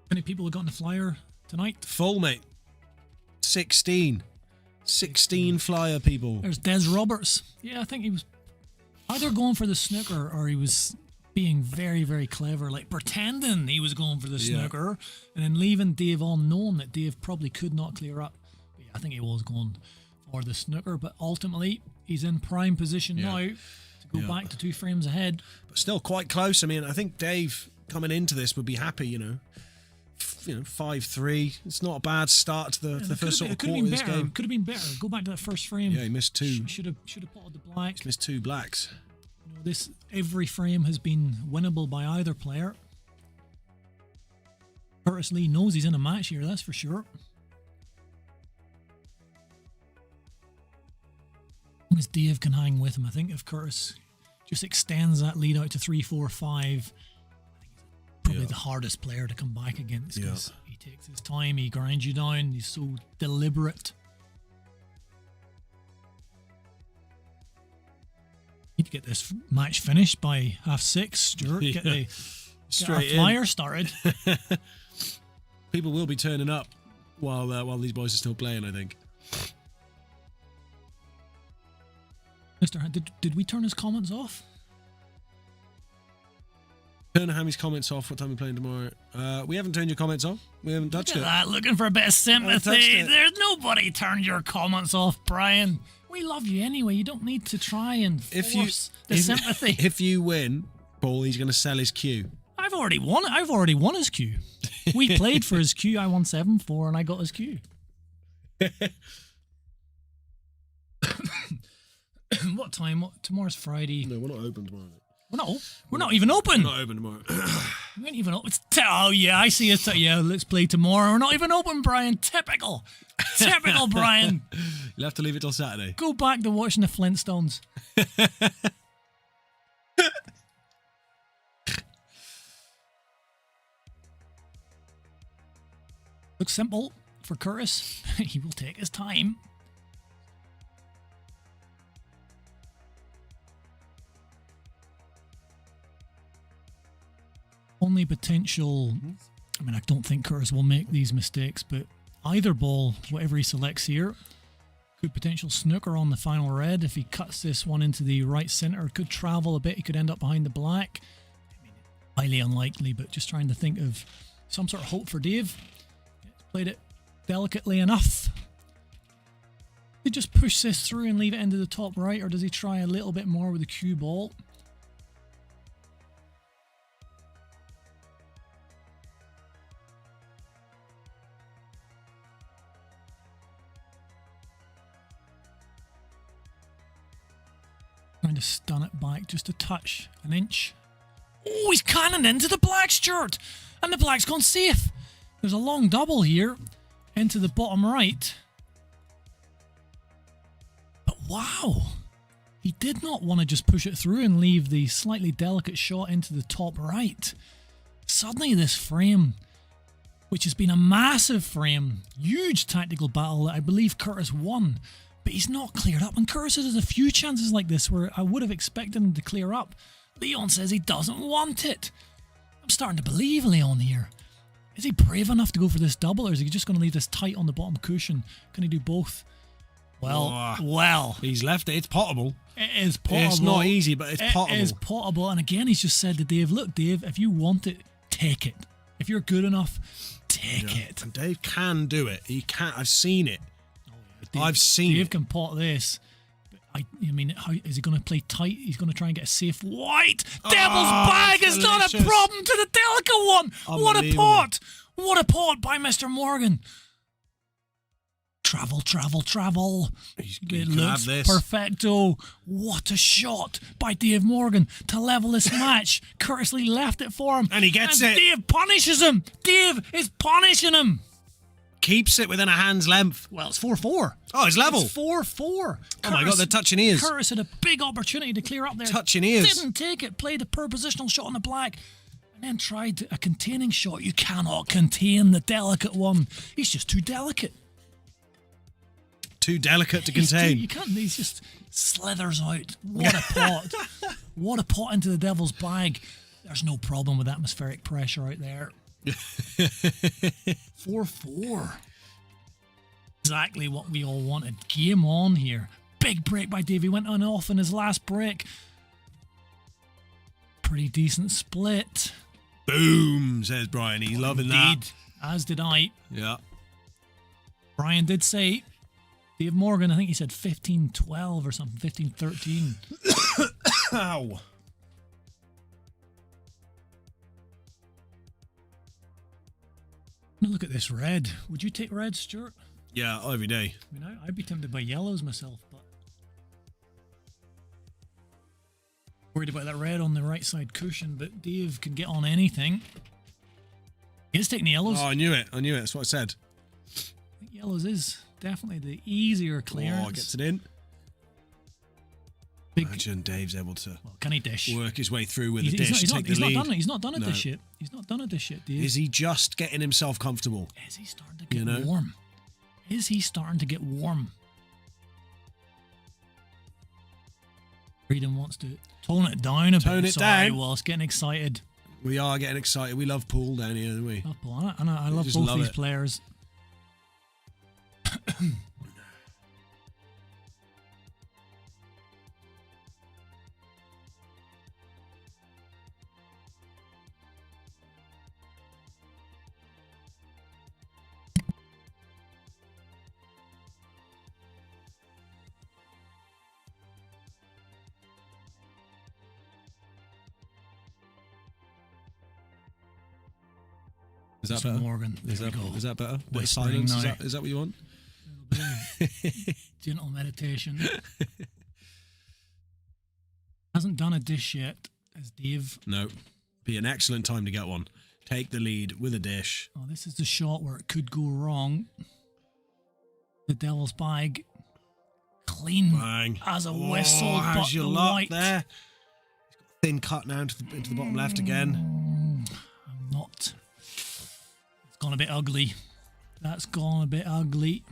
Speaker 2: How many people have gotten the flyer tonight?
Speaker 1: Full, mate. 16 flyer people.
Speaker 2: There's Des Roberts. Yeah, I think he was either going for the snooker or he was being very, very clever, like pretending he was going for the snooker, and then leaving Dave on, knowing that Dave probably could not clear up. But yeah, I think he was going for the snooker, but ultimately he's in prime position now to go back to 2 frames ahead.
Speaker 1: But still quite close. I mean, I think Dave coming into this would be happy, 5-3. It's not a bad start to the first sort of quarter of this game.
Speaker 2: Could have been better. Go back to that first frame.
Speaker 1: Yeah, he missed 2.
Speaker 2: Should have potted the black.
Speaker 1: He's missed 2 blacks.
Speaker 2: Every frame has been winnable by either player. Curtis Lee knows he's in a match here, that's for sure. As long as Dave can hang with him, I think if Curtis just extends that lead out to 3-4-5, I think he's probably the hardest player to come back against, because he takes his time, he grinds you down, he's so deliberate. Need to get this match finished by 6:30, Stuart. Get our flyer started.
Speaker 1: People will be turning up while these boys are still playing, I think.
Speaker 2: Mr. Did we turn his comments off?
Speaker 1: Turn Hammy's comments off. What time are we playing tomorrow? We haven't turned your comments off. We haven't touched it.
Speaker 2: Look at that, looking for a bit of sympathy. There's nobody turned your comments off, Brian. We love you anyway. You don't need to try and force the sympathy.
Speaker 1: If you win, Paul, he's going to sell his queue.
Speaker 2: I've already won it. I've already won his queue. We played for his queue. I won 7-4 and I got his queue. What time? Tomorrow's Friday.
Speaker 1: No, we're not open tomorrow.
Speaker 2: We're not even open.
Speaker 1: We're not open tomorrow.
Speaker 2: We ain't even open. Oh yeah, I see it. Yeah, let's play tomorrow. We're not even open, Brian. Typical Brian.
Speaker 1: You'll have to leave it till Saturday.
Speaker 2: Go back to watching the Flintstones. Looks simple for Curtis. He will take his time. Only potential, I mean, I don't think Curtis will make these mistakes, but either ball, whatever he selects here, could potential snooker on the final red. If he cuts this one into the right centre, could travel a bit, he could end up behind the black. I mean, highly unlikely, but just trying to think of some sort of hope for Dave. Played it delicately enough. Does he just push this through and leave it into the top right, or does he try a little bit more with the cue ball? Trying to stun it back just a touch, an inch. Oh, he's cannon into the black, Stuart, and the black's gone safe. There's a long double here into the bottom right. But wow, he did not want to just push it through and leave the slightly delicate shot into the top right. Suddenly this frame, which has been a massive frame, huge tactical battle that I believe Curtis won, but he's not cleared up. And Curtis has a few chances like this where I would have expected him to clear up. Leon says he doesn't want it. I'm starting to believe Leon here. Is he brave enough to go for this double, or is he just going to leave this tight on the bottom cushion? Can he do both? Well.
Speaker 1: He's left it. It's potable.
Speaker 2: It is potable.
Speaker 1: It's not easy, but it's potable.
Speaker 2: It is potable. And again, he's just said to Dave, look, Dave, if you want it, take it. If you're good enough, take it.
Speaker 1: And Dave can do it. He can. I've seen it.
Speaker 2: Dave,
Speaker 1: seen
Speaker 2: Dave
Speaker 1: it.
Speaker 2: Can pot this. I mean, how is he going to play tight? He's going to try and get a safe white. Devil's bag is not a problem to the delicate one. What a pot. What a pot by Mr. Morgan. Travel. It looks perfecto. What a shot by Dave Morgan to level this match. Curtis Lee left it for him.
Speaker 1: And he gets it.
Speaker 2: Dave punishes him. Dave is punishing him.
Speaker 1: Keeps it within a hand's length.
Speaker 2: Well, it's 4-4.
Speaker 1: Oh, it's level.
Speaker 2: It's 4-4.
Speaker 1: Oh my God, they're touching ears.
Speaker 2: Curtis had a big opportunity to clear up there.
Speaker 1: Touching ears.
Speaker 2: Didn't take it. Played a positional shot on the black. And then tried a containing shot. You cannot contain the delicate one. He's just too delicate.
Speaker 1: Too delicate to contain.
Speaker 2: You can't. He just slithers out. What a pot. What a pot into the devil's bag. There's no problem with atmospheric pressure out there. 4-4. Exactly what we all wanted. Game on here. Big break by Davey. Went on off in his last break. pretty decent split.
Speaker 1: Boom, says Brian. He's loving
Speaker 2: Indeed,
Speaker 1: that.
Speaker 2: as did I.
Speaker 1: Yeah.
Speaker 2: Brian did say, Dave Morgan, I think he said 15-12 or something, 15-13.
Speaker 1: Ow.
Speaker 2: Now look at this red. Would you take red, Stuart?
Speaker 1: Yeah, every day.
Speaker 2: I mean, I'd be tempted by yellows myself, but worried about that red on the right side cushion, but Dave can get on anything. He's taking the yellows.
Speaker 1: Oh, I knew it. That's what I said.
Speaker 2: I think yellows is definitely the easier clearance.
Speaker 1: Oh, gets it in.
Speaker 2: Big,
Speaker 1: Imagine Dave's able to
Speaker 2: can he dish?
Speaker 1: work his way through with the dish to take the
Speaker 2: he's
Speaker 1: lead.
Speaker 2: Not done it. He's not done it
Speaker 1: No.
Speaker 2: this shit. He's not done it this shit, Dave.
Speaker 1: Is he just getting himself comfortable?
Speaker 2: Is he starting to get warm? Is he starting to get warm? Freedom wants to tone it down a bit.
Speaker 1: Tone it
Speaker 2: Sorry,
Speaker 1: down.
Speaker 2: Whilst getting excited.
Speaker 1: We are getting excited. We love Paul down here, don't we?
Speaker 2: Love Paul, and I love
Speaker 1: just
Speaker 2: both
Speaker 1: love
Speaker 2: these
Speaker 1: it.
Speaker 2: players.
Speaker 1: Is that
Speaker 2: It's
Speaker 1: better?
Speaker 2: Morgan.
Speaker 1: Is
Speaker 2: There
Speaker 1: that,
Speaker 2: we go.
Speaker 1: is that better? Bit of
Speaker 2: Whispering
Speaker 1: silence?
Speaker 2: now.
Speaker 1: Is that what you want?
Speaker 2: Gentle meditation. Hasn't done a dish yet, as Dave.
Speaker 1: No. Be an excellent time to get one. Take the lead with a dish.
Speaker 2: Oh, this is the shot where it could go wrong. The devil's bag. Clean
Speaker 1: Bang.
Speaker 2: as a whistle, but
Speaker 1: how's your
Speaker 2: the
Speaker 1: luck
Speaker 2: white.
Speaker 1: there? He's got a thin cut now into the bottom left again.
Speaker 2: I'm not. It's gone a bit ugly. That's gone a bit ugly.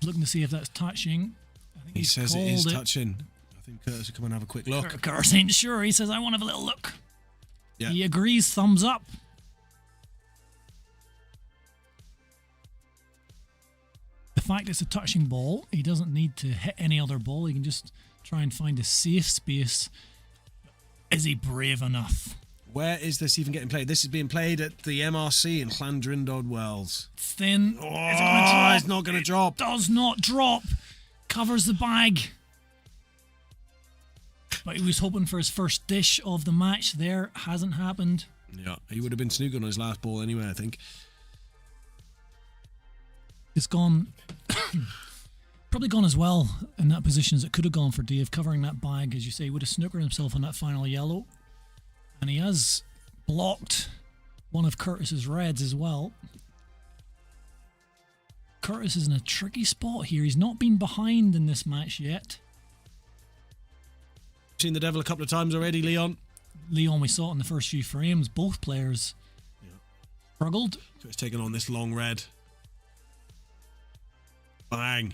Speaker 2: Looking to see if that's touching. I think
Speaker 1: He
Speaker 2: he's
Speaker 1: says it is
Speaker 2: called
Speaker 1: touching. I think Curtis will come and have a quick look.
Speaker 2: Curtis ain't sure. He says, I want to have a little look.
Speaker 1: Yeah.
Speaker 2: He agrees, thumbs up. The fact it's a touching ball, he doesn't need to hit any other ball. He can just try and find a safe space. Is he brave enough?
Speaker 1: Where is this even getting played? This is being played at the MRC in Llandrindod Wells.
Speaker 2: Thin.
Speaker 1: Oh,
Speaker 2: Is it gonna drop?
Speaker 1: it's not going to drop.
Speaker 2: Does not drop. Covers the bag. But he was hoping for his first dish of the match there. Hasn't happened.
Speaker 1: Yeah, he would have been snookered on his last ball anyway, I think.
Speaker 2: It's gone. Probably gone as well in that position as it could have gone for Dave. Covering that bag, as you say, would have snookered himself on that final yellow. And he has blocked one of Curtis's reds as well. Curtis is in a tricky spot here. He's not been behind in this match yet.
Speaker 1: Seen the devil a couple of times already, Leon.
Speaker 2: Leon, we saw it in the first few frames. Both players struggled.
Speaker 1: So it's taken on this long red. Bang.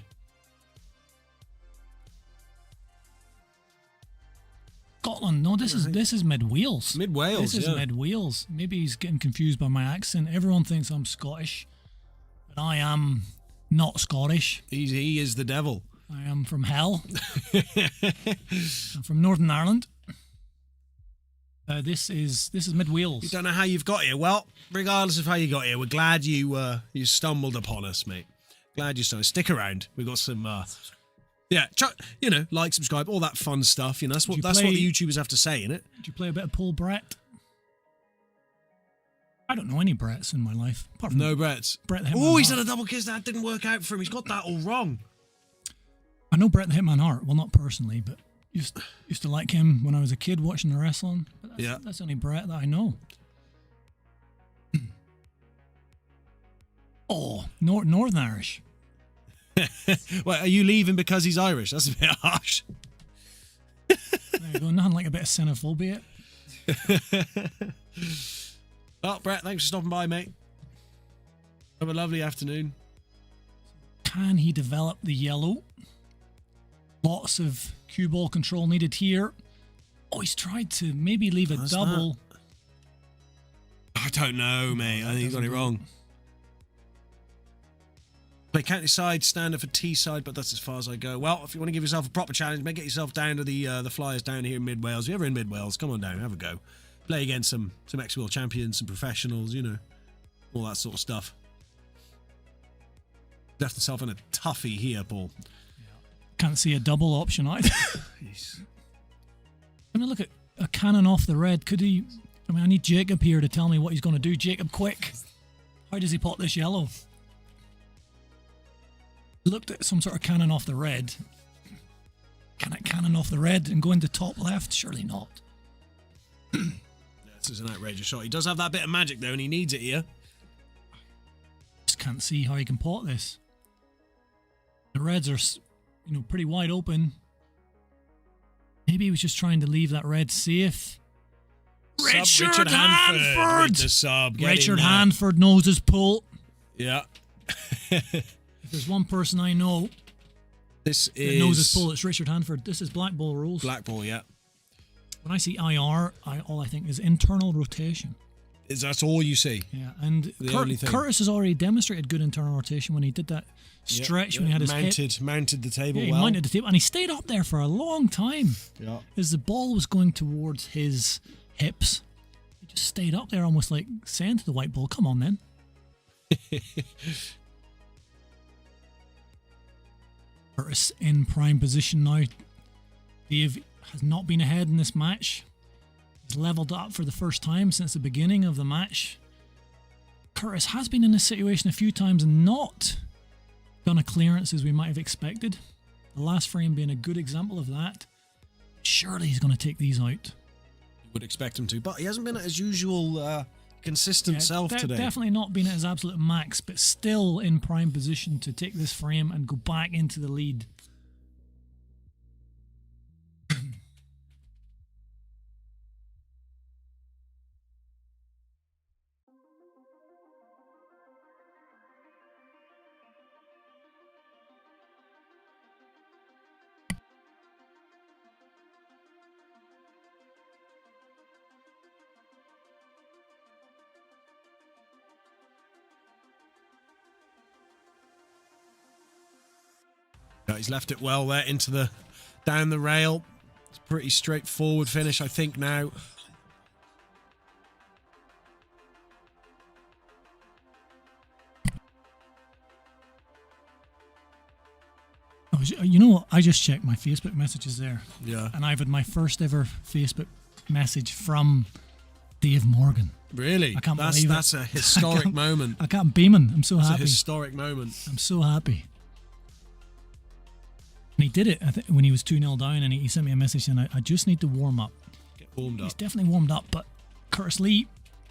Speaker 2: Scotland. No, this is mid Wales.
Speaker 1: Mid Wales.
Speaker 2: This is mid Wales. Maybe he's getting confused by my accent. Everyone thinks I'm Scottish, but I am not Scottish.
Speaker 1: He is the devil.
Speaker 2: I am from hell. I'm from Northern Ireland. This is mid Wales.
Speaker 1: You don't know how you've got here. Well, regardless of how you got here, we're glad you stumbled upon us, mate. Glad you stumbled. Stick around. We've got some. Like, subscribe, all that fun stuff. That's what the YouTubers have to say, innit?
Speaker 2: Did you play a bit of Paul Brett? I don't know any Bretts in my life. Apart from
Speaker 1: No Bretts.
Speaker 2: Brett the Hitman
Speaker 1: Oh, he's
Speaker 2: Hart.
Speaker 1: had a double kiss. That didn't work out for him. He's got that all wrong.
Speaker 2: I know Brett the Hitman Hart. Well, not personally, but used to like him when I was a kid watching the wrestling. But that's the only Brett that I know. Oh, Northern Irish.
Speaker 1: Well, are you leaving because he's Irish? That's a bit harsh.
Speaker 2: There you go. Nothing like a bit of xenophobia.
Speaker 1: Well, Brett, thanks for stopping by, mate. Have a lovely afternoon.
Speaker 2: Can he develop the yellow? Lots of cue ball control needed here. Oh, he's tried to maybe leave a
Speaker 1: How's
Speaker 2: double.
Speaker 1: I don't know, mate. I think you got it wrong. Play county side, standard for T side, but that's as far as I go. Well, if you want to give yourself a proper challenge, get yourself down to the Flyers down here in Mid Wales. If you're ever in Mid Wales, come on down, have a go. Play against some ex-world champions, some professionals, you know, all that sort of stuff. Left himself in a toughie here, Paul.
Speaker 2: Can't see a double option either. I mean, look at a cannon off the red. Could he? I mean, I need Jacob here to tell me what he's going to do. Jacob, quick. How does he pot this yellow? Looked at some sort of cannon off the red. Can it cannon off the red and go into top left? Surely not.
Speaker 1: This is an outrageous shot. He does have that bit of magic though, and he needs it here.
Speaker 2: Just can't see how he can pot this. The reds are, you know, pretty wide open. Maybe he was just trying to leave that red safe. Richard Hanford!
Speaker 1: With the sub.
Speaker 2: Richard Hanford knows his pull.
Speaker 1: Yeah.
Speaker 2: If there's one person I know
Speaker 1: this
Speaker 2: that knows his pull, it's Richard Hanford. This is black ball rules.
Speaker 1: Black ball, yeah.
Speaker 2: When I see IR, all I think is internal rotation.
Speaker 1: That's all you see?
Speaker 2: Yeah, and Curtis has already demonstrated good internal rotation when he did that stretch when he had his
Speaker 1: mounted the table.
Speaker 2: He mounted the table, and he stayed up there for a long time.
Speaker 1: Yeah,
Speaker 2: as the ball was going towards his hips, he just stayed up there, almost like saying to the white ball, "Come on, then." Curtis in prime position now. Dave has not been ahead in this match. He's leveled up for the first time since the beginning of the match. Curtis has been in this situation a few times and not done a clearance as we might have expected. The last frame being a good example of that. Surely he's going to take these out.
Speaker 1: You would expect him to, but he hasn't been at his usual consistent self today.
Speaker 2: Definitely not been at his absolute max, but still in prime position to take this frame and go back into the lead.
Speaker 1: He's left it well there into the down the rail. It's a pretty straightforward finish, I think, now.
Speaker 2: Oh, you know what? I just checked my Facebook messages there.
Speaker 1: Yeah.
Speaker 2: And I've had my first ever Facebook message from Dave Morgan.
Speaker 1: Really?
Speaker 2: I can't believe it.
Speaker 1: That's a historic moment.
Speaker 2: I can't beam him. I'm so happy.
Speaker 1: It's a historic moment.
Speaker 2: I'm so happy. And he did it when he was 2-0 down, and he sent me a message saying, I just need to warm up.
Speaker 1: Get warmed up.
Speaker 2: He's definitely warmed up, but Curtis Lee,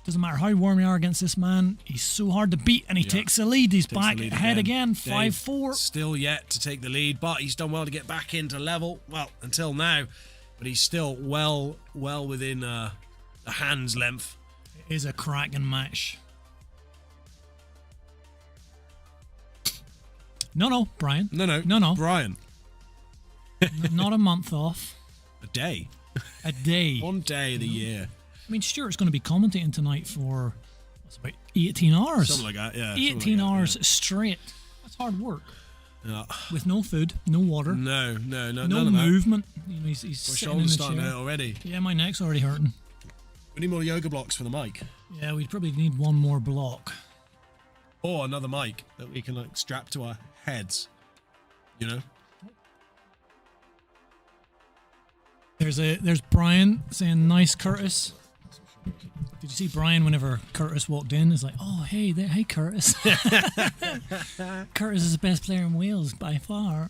Speaker 2: doesn't matter how warm you are against this man, he's so hard to beat, and he takes the lead. He's back ahead again, 5-4.
Speaker 1: Still yet to take the lead, but he's done well to get back into level. Well, until now, but he's still well within a hand's length.
Speaker 2: It is a cracking match. No, Brian.
Speaker 1: No, Brian.
Speaker 2: Not a month off.
Speaker 1: A day.
Speaker 2: A day.
Speaker 1: 1 day of the year.
Speaker 2: I mean, Stuart's going to be commentating tonight for about 18 hours.
Speaker 1: Something like that, yeah.
Speaker 2: 18 hours straight. That's hard work.
Speaker 1: Yeah.
Speaker 2: With no food, no water.
Speaker 1: No
Speaker 2: movement. You know, he's
Speaker 1: my
Speaker 2: sitting
Speaker 1: shoulder's
Speaker 2: in the
Speaker 1: starting
Speaker 2: chair.
Speaker 1: out already.
Speaker 2: Yeah, my neck's already hurting.
Speaker 1: We need more yoga blocks for the mic.
Speaker 2: Yeah, we'd probably need one more block.
Speaker 1: Or another mic that we can like strap to our heads. You know?
Speaker 2: There's Brian saying, "Nice, Curtis." Did you see Brian whenever Curtis walked in? It's like, "Oh, hey Curtis." Curtis is the best player in Wales by far.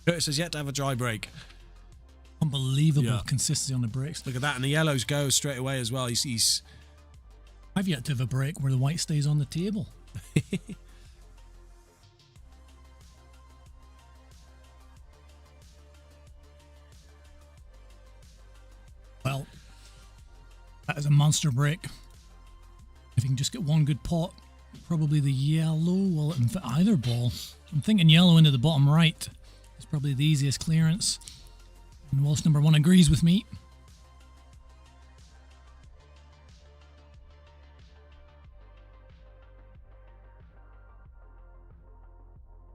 Speaker 1: Curtis has yet to have a dry break.
Speaker 2: Unbelievable consistency on the breaks.
Speaker 1: Look at that, and the yellows go straight away as well.
Speaker 2: I've yet to have a break where the white stays on the table. Well, that is a monster break. If you can just get one good pot, probably the yellow. Well, in fact, either ball. I'm thinking yellow into the bottom right. It's probably the easiest clearance. And Walsh number 1 agrees with me.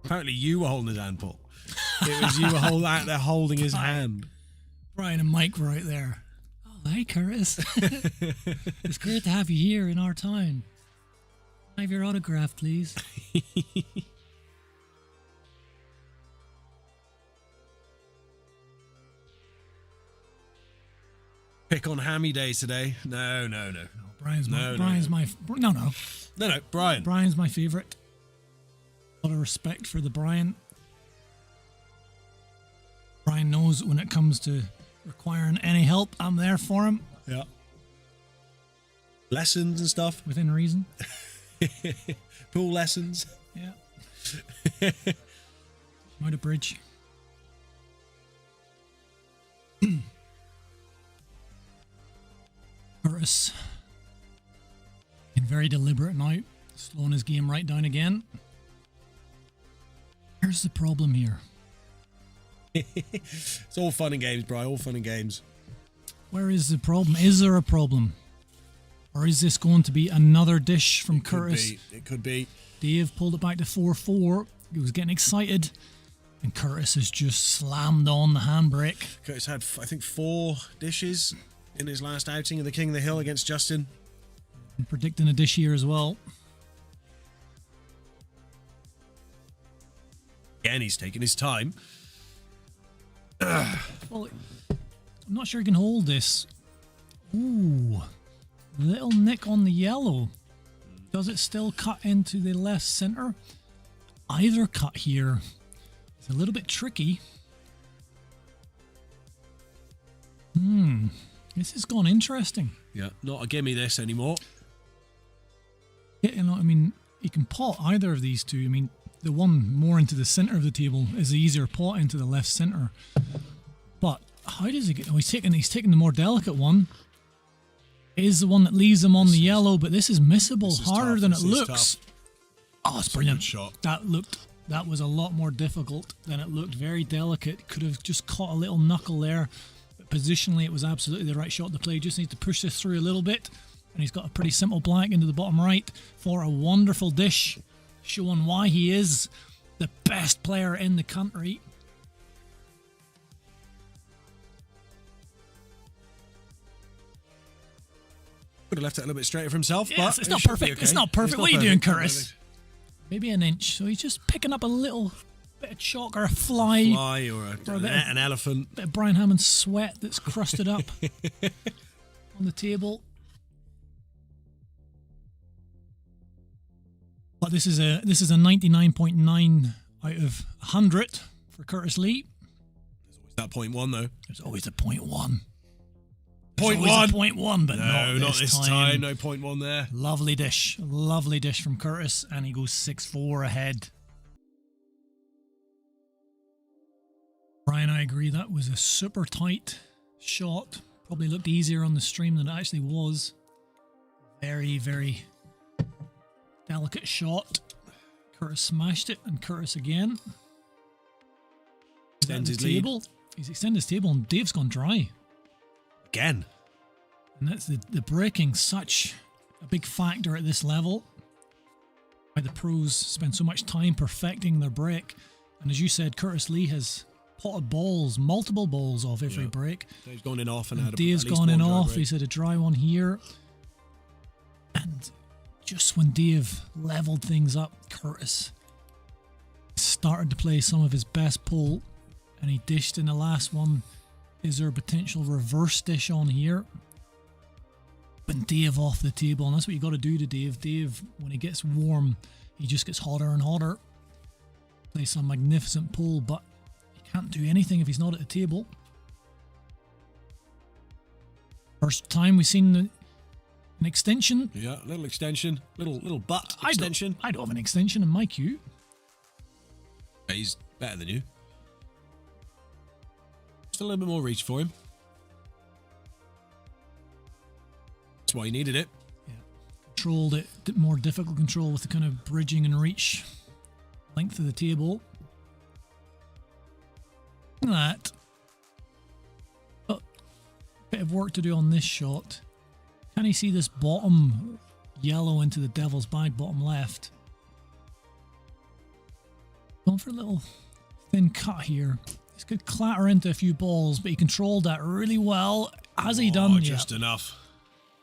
Speaker 1: Apparently you were holding his hand, Paul. It was you were out there holding his hand.
Speaker 2: Brian and Mike were out there. Oh, hey, Curtis. It's great to have you here in our town. Can I have your autograph, please?
Speaker 1: Pick on Hammy days today. No.
Speaker 2: Brian's
Speaker 1: No,
Speaker 2: Brian's
Speaker 1: no.
Speaker 2: my no.
Speaker 1: No, Brian.
Speaker 2: Brian's my favourite. A lot of respect for the Brian. Brian knows when it comes to requiring any help, I'm there for him.
Speaker 1: Yeah. Lessons and stuff.
Speaker 2: Within reason.
Speaker 1: Pool lessons.
Speaker 2: Yeah. Out of bridge. Curtis. Being very deliberate now. Slowing his game right down again. Here's the problem here.
Speaker 1: It's all fun and games, Brian. All fun and games.
Speaker 2: Where is the problem? Is there a problem? Or is this going to be another dish from Curtis?
Speaker 1: It could be.
Speaker 2: Dave pulled it back to 4-4. He was getting excited. And Curtis has just slammed on the handbrake.
Speaker 1: Curtis had, I think, 4 dishes in his last outing of the King of the Hill against Justin.
Speaker 2: I'm predicting a dish here as well.
Speaker 1: Again, he's taking his time.
Speaker 2: Well, I'm not sure he can hold this. Ooh. Little nick on the yellow. Does it still cut into the left centre? Either cut here is a little bit tricky. This has gone interesting.
Speaker 1: Yeah, not a gimme this anymore.
Speaker 2: Yeah, you know, I mean, you can pot either of these two. I mean, the one more into the centre of the table is the easier pot into the left centre. But how does he get? Oh, he's taking the more delicate one. It is the one that leaves him on the yellow, but this is missable.
Speaker 1: This is
Speaker 2: harder
Speaker 1: tough.
Speaker 2: than
Speaker 1: This
Speaker 2: it
Speaker 1: is
Speaker 2: looks.
Speaker 1: tough.
Speaker 2: Oh, it's brilliant.
Speaker 1: Good shot.
Speaker 2: That was a lot more difficult than it looked. Very delicate. Could have just caught a little knuckle there. But positionally, it was absolutely the right shot to play. Just needs to push this through a little bit. And he's got a pretty simple blank into the bottom right for a wonderful dish, showing why he is the best player in the country.
Speaker 1: Could have left it a little bit straighter for himself,
Speaker 2: Yeah,
Speaker 1: but
Speaker 2: it's not
Speaker 1: should be
Speaker 2: perfect.
Speaker 1: okay.
Speaker 2: It's not perfect.
Speaker 1: It's
Speaker 2: What are
Speaker 1: not
Speaker 2: you doing,
Speaker 1: perfect.
Speaker 2: Curtis? Maybe an inch. So he's just picking up a little bit of chalk or a fly.
Speaker 1: Fly or an elephant.
Speaker 2: Bit of Brian Hammond's sweat that's crusted up on the table. But this is a 99.9 out of 100 for Curtis Lee.
Speaker 1: That 0.1 though.
Speaker 2: There's always a 0.1.
Speaker 1: Point
Speaker 2: There's always
Speaker 1: one.
Speaker 2: a 0.1, but
Speaker 1: Not this time. No 0.1 there.
Speaker 2: Lovely dish from Curtis, and he goes 6-4 ahead. Brian, I agree, that was a super tight shot. Probably looked easier on the stream than it actually was. Very, very delicate shot. Curtis smashed it, and Curtis again.
Speaker 1: Extends his
Speaker 2: table. He's extended his table, and Dave's gone dry.
Speaker 1: Again.
Speaker 2: And that's the braking such a big factor at this level. Why the pros spend so much time perfecting their brake. And as you said, Curtis Lee has potted balls, multiple balls off every break.
Speaker 1: Dave's gone in off and had
Speaker 2: Dave's
Speaker 1: at least
Speaker 2: gone in
Speaker 1: one dry
Speaker 2: off.
Speaker 1: break.
Speaker 2: He's had a dry one here. And just when Dave leveled things up, Curtis started to play some of his best pull, and he dished in the last one. Is there a potential reverse dish on here? But Dave off the table, and that's what you got to do to Dave. Dave, when he gets warm, he just gets hotter and hotter. Plays some magnificent pull, but he can't do anything if he's not at the table. First time we've seen an extension.
Speaker 1: Yeah, little extension, little butt extension.
Speaker 2: I don't have an extension in my queue.
Speaker 1: Yeah, he's better than you. Just a little bit more reach for him. That's why he needed it.
Speaker 2: Yeah, controlled it, more difficult control with the kind of bridging and reach length of the table. That. But bit of work to do on this shot. Can you see this bottom yellow into the devil's bag, bottom left? Going for a little thin cut here. This could clatter into a few balls, but he controlled that really well. Has he done?
Speaker 1: Just enough.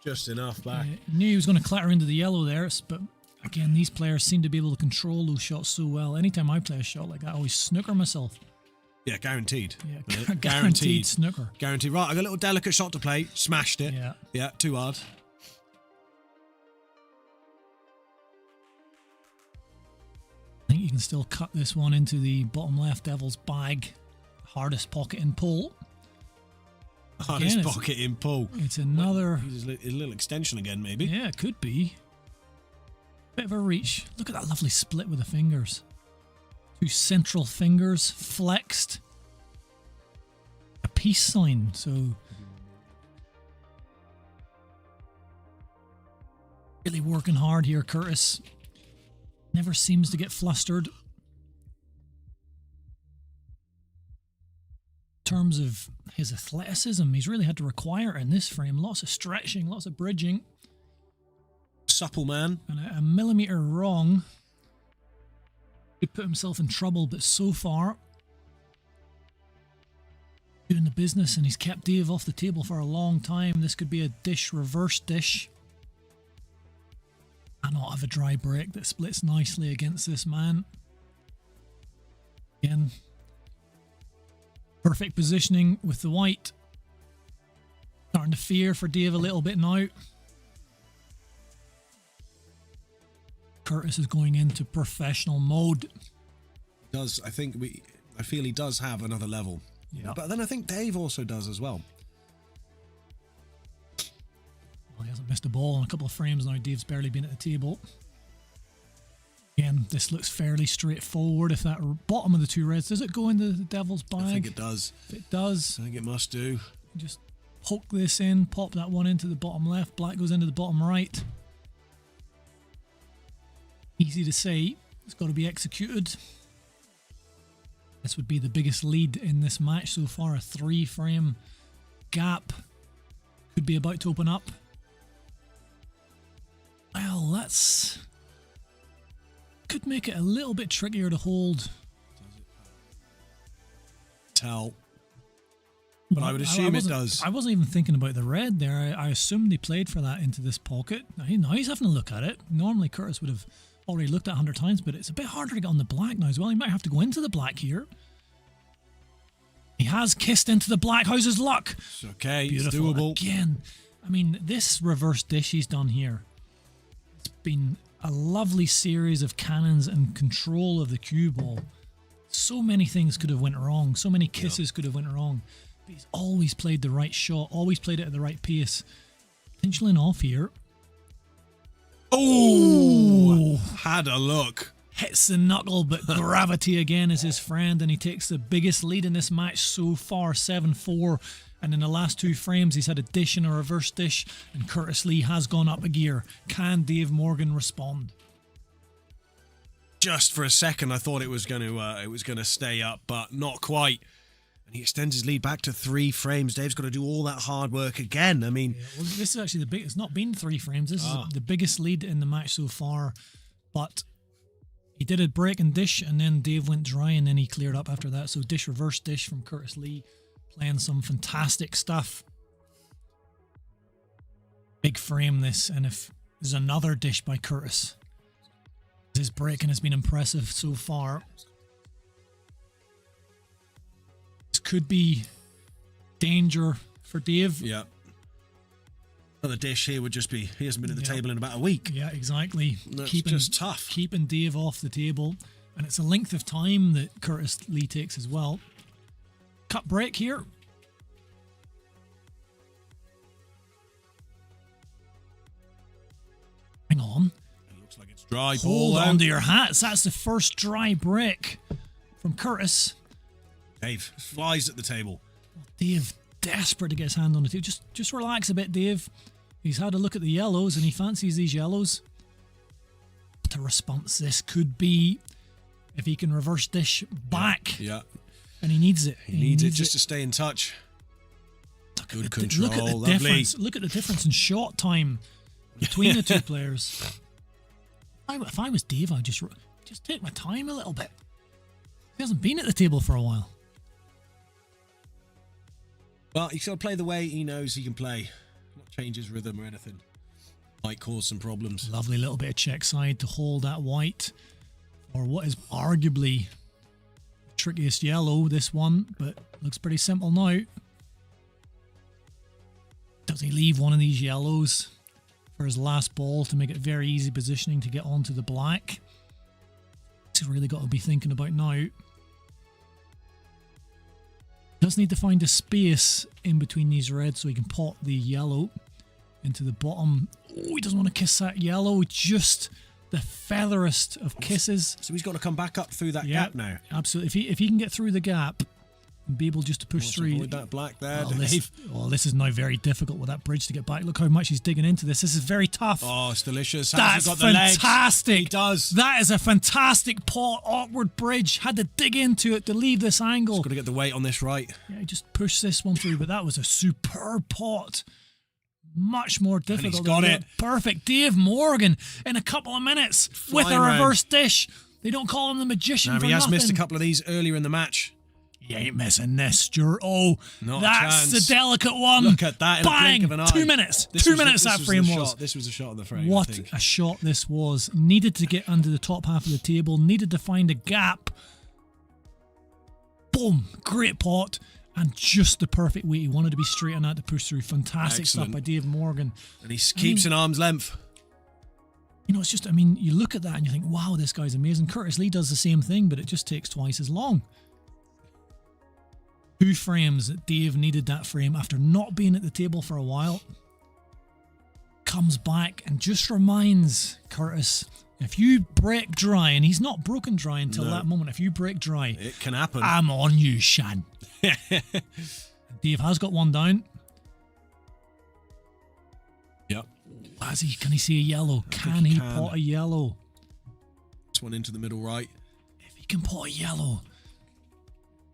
Speaker 1: Just enough back.
Speaker 2: Knew he was going to clatter into the yellow there, but again, these players seem to be able to control those shots so well. Anytime I play a shot like that, I always snooker myself.
Speaker 1: Yeah, guaranteed.
Speaker 2: Yeah, guaranteed snooker.
Speaker 1: Guaranteed. Right, I got a little delicate shot to play. Smashed it.
Speaker 2: Yeah.
Speaker 1: Yeah, too hard.
Speaker 2: I think you can still cut this one into the bottom left devil's bag. Hardest pocket in pull.
Speaker 1: Hardest pocket in pull.
Speaker 2: It's another...
Speaker 1: A little extension again, maybe.
Speaker 2: Yeah, it could be. Bit of a reach. Look at that lovely split with the fingers. Two central fingers flexed. A peace sign, so... Really working hard here, Curtis. Never seems to get flustered. In terms of his athleticism, he's really had to require it in this frame. Lots of stretching, lots of bridging.
Speaker 1: Supple man.
Speaker 2: And a millimetre wrong could put himself in trouble, but so far doing the business, and he's kept Dave off the table for a long time. This could be a dish, reverse dish. Cannot have a dry break that splits nicely against this man. Again, perfect positioning with the white. Starting to fear for Dave a little bit now. Curtis is going into professional mode.
Speaker 1: I feel he does have another level.
Speaker 2: Yeah.
Speaker 1: But then I think Dave also does as well.
Speaker 2: Well, he hasn't missed a ball in a couple of frames now. Dave's barely been at the table. Again, this looks fairly straightforward. If that bottom of the two reds, does it go into the devil's bag?
Speaker 1: I think it does.
Speaker 2: If it does,
Speaker 1: I think it must do.
Speaker 2: Just poke this in, pop that one into the bottom left. Black goes into the bottom right. Easy to say. It's got to be executed. This would be the biggest lead in this match so far. A 3-frame gap could be about to open up. Well, that's... could make it a little bit trickier to hold.
Speaker 1: Tell. But I would assume it does.
Speaker 2: I wasn't even thinking about the red there. I assumed he played for that into this pocket. Now he's having a look at it. Normally Curtis would have already looked at 100 times, but it's a bit harder to get on the black now as well. He might have to go into the black here. He has kissed into the black. How's his luck?
Speaker 1: It's okay.
Speaker 2: Beautiful.
Speaker 1: It's doable.
Speaker 2: Again, I mean, this reverse dish he's done here, it's been a lovely series of cannons and control of the cue ball. So many things could have went wrong. So many kisses could have went wrong. But he's always played the right shot, always played it at the right pace. Pinchling off here.
Speaker 1: Oh! Had a look.
Speaker 2: Hits the knuckle, but gravity again is his friend, and he takes the biggest lead in this match so far, 7-4. And in the last 2 frames, he's had a dish and a reverse dish, and Curtis Lee has gone up a gear. Can Dave Morgan respond?
Speaker 1: Just for a second, I thought it was going to stay up, but not quite. And he extends his lead back to 3 frames. Dave's got to do all that hard work again. I mean,
Speaker 2: well, this is actually the big. It's not been 3 frames. This is the biggest lead in the match so far, but he did a break and dish, and then Dave went dry, and then he cleared up after that. So dish, reverse dish from Curtis Lee, playing some fantastic stuff. Big frame this, and if there's another dish by Curtis, his breaking has been impressive so far. This could be danger for Dave.
Speaker 1: Yeah. Another dish here would just be, he hasn't been at the table in about a week.
Speaker 2: Yeah, exactly.
Speaker 1: That's just tough.
Speaker 2: Keeping Dave off the table. And it's a length of time that Curtis Lee takes as well. Cut break here. Hang on.
Speaker 1: It looks like it's dry.
Speaker 2: Hold on to your hats. That's the first dry break from Curtis.
Speaker 1: Dave flies at the table.
Speaker 2: Dave, desperate to get his hand on the table. Just relax a bit, Dave. He's had a look at the yellows and he fancies these yellows. What a response this could be if he can reverse dish back.
Speaker 1: Yeah.
Speaker 2: And he needs it.
Speaker 1: He needs it just to stay in touch. Good control.
Speaker 2: Look at the
Speaker 1: lovely.
Speaker 2: difference. Look at the difference in shot time between the 2 players. If I was Dave, I'd just take my time a little bit. He hasn't been at the table for a while.
Speaker 1: Well, he's got to play the way he knows he can play. Not change his rhythm or anything. Might cause some problems.
Speaker 2: Lovely little bit of check side to hold that white. Or what is arguably the trickiest yellow, this one. But looks pretty simple now. Does he leave one of these yellows for his last ball to make it very easy positioning to get onto the black? He's really got to be thinking about now. Does need to find a space in between these reds so he can pot the yellow into the bottom. Oh, he doesn't want to kiss that yellow. Just the featherest of kisses.
Speaker 1: So he's got to come back up through that gap now.
Speaker 2: Absolutely. If he can get through the gap and be able just to push through.
Speaker 1: Avoid that black there,
Speaker 2: Well,
Speaker 1: Dave.
Speaker 2: this is now very difficult with that bridge to get back. Look how much he's digging into this. This is very tough.
Speaker 1: Oh, it's delicious.
Speaker 2: That's
Speaker 1: Has he got the legs?
Speaker 2: fantastic.
Speaker 1: He does.
Speaker 2: That is a fantastic pot. Awkward bridge. Had to dig into it to leave this angle.
Speaker 1: He's got to get the weight on this right.
Speaker 2: Yeah, he just pushed this one through, but that was a superb pot. Much more difficult.
Speaker 1: he's got it.
Speaker 2: Perfect. Dave Morgan in a couple of minutes with a
Speaker 1: Flying round.
Speaker 2: reverse dish. They don't call him the magician
Speaker 1: Now,
Speaker 2: for
Speaker 1: he has
Speaker 2: nothing.
Speaker 1: missed a couple of these earlier in the match.
Speaker 2: You ain't missing this, Stuart. Oh,
Speaker 1: Not a
Speaker 2: that's
Speaker 1: chance.
Speaker 2: the delicate one.
Speaker 1: Look at that in
Speaker 2: Bang!
Speaker 1: the blink of an eye.
Speaker 2: 2 minutes.
Speaker 1: This
Speaker 2: 2
Speaker 1: was the-
Speaker 2: minutes
Speaker 1: this
Speaker 2: that
Speaker 1: was
Speaker 2: frame
Speaker 1: the
Speaker 2: was.
Speaker 1: shot. This was a shot of the frame, I
Speaker 2: What
Speaker 1: think.
Speaker 2: a shot this was. Needed to get under the top half of the table. Needed to find a gap. Boom. Great pot. And just the perfect weight. He wanted to be straight on that to push through. Fantastic
Speaker 1: Excellent.
Speaker 2: stuff by Dave Morgan.
Speaker 1: And he keeps an arm's length.
Speaker 2: You know, it's just, I mean, you look at that and you think, wow, this guy's amazing. Curtis Lee does the same thing, but it just takes twice as long. 2 frames that Dave needed that frame after not being at the table for a while. Comes back and just reminds Curtis, if you break dry, and he's not broken dry until that moment, if you break dry,
Speaker 1: It can happen.
Speaker 2: I'm on you, Shan. Dave has got one down.
Speaker 1: Yep.
Speaker 2: Can he see a yellow? Can he
Speaker 1: can.
Speaker 2: pot a yellow?
Speaker 1: This one into the middle right.
Speaker 2: If he can pot a yellow,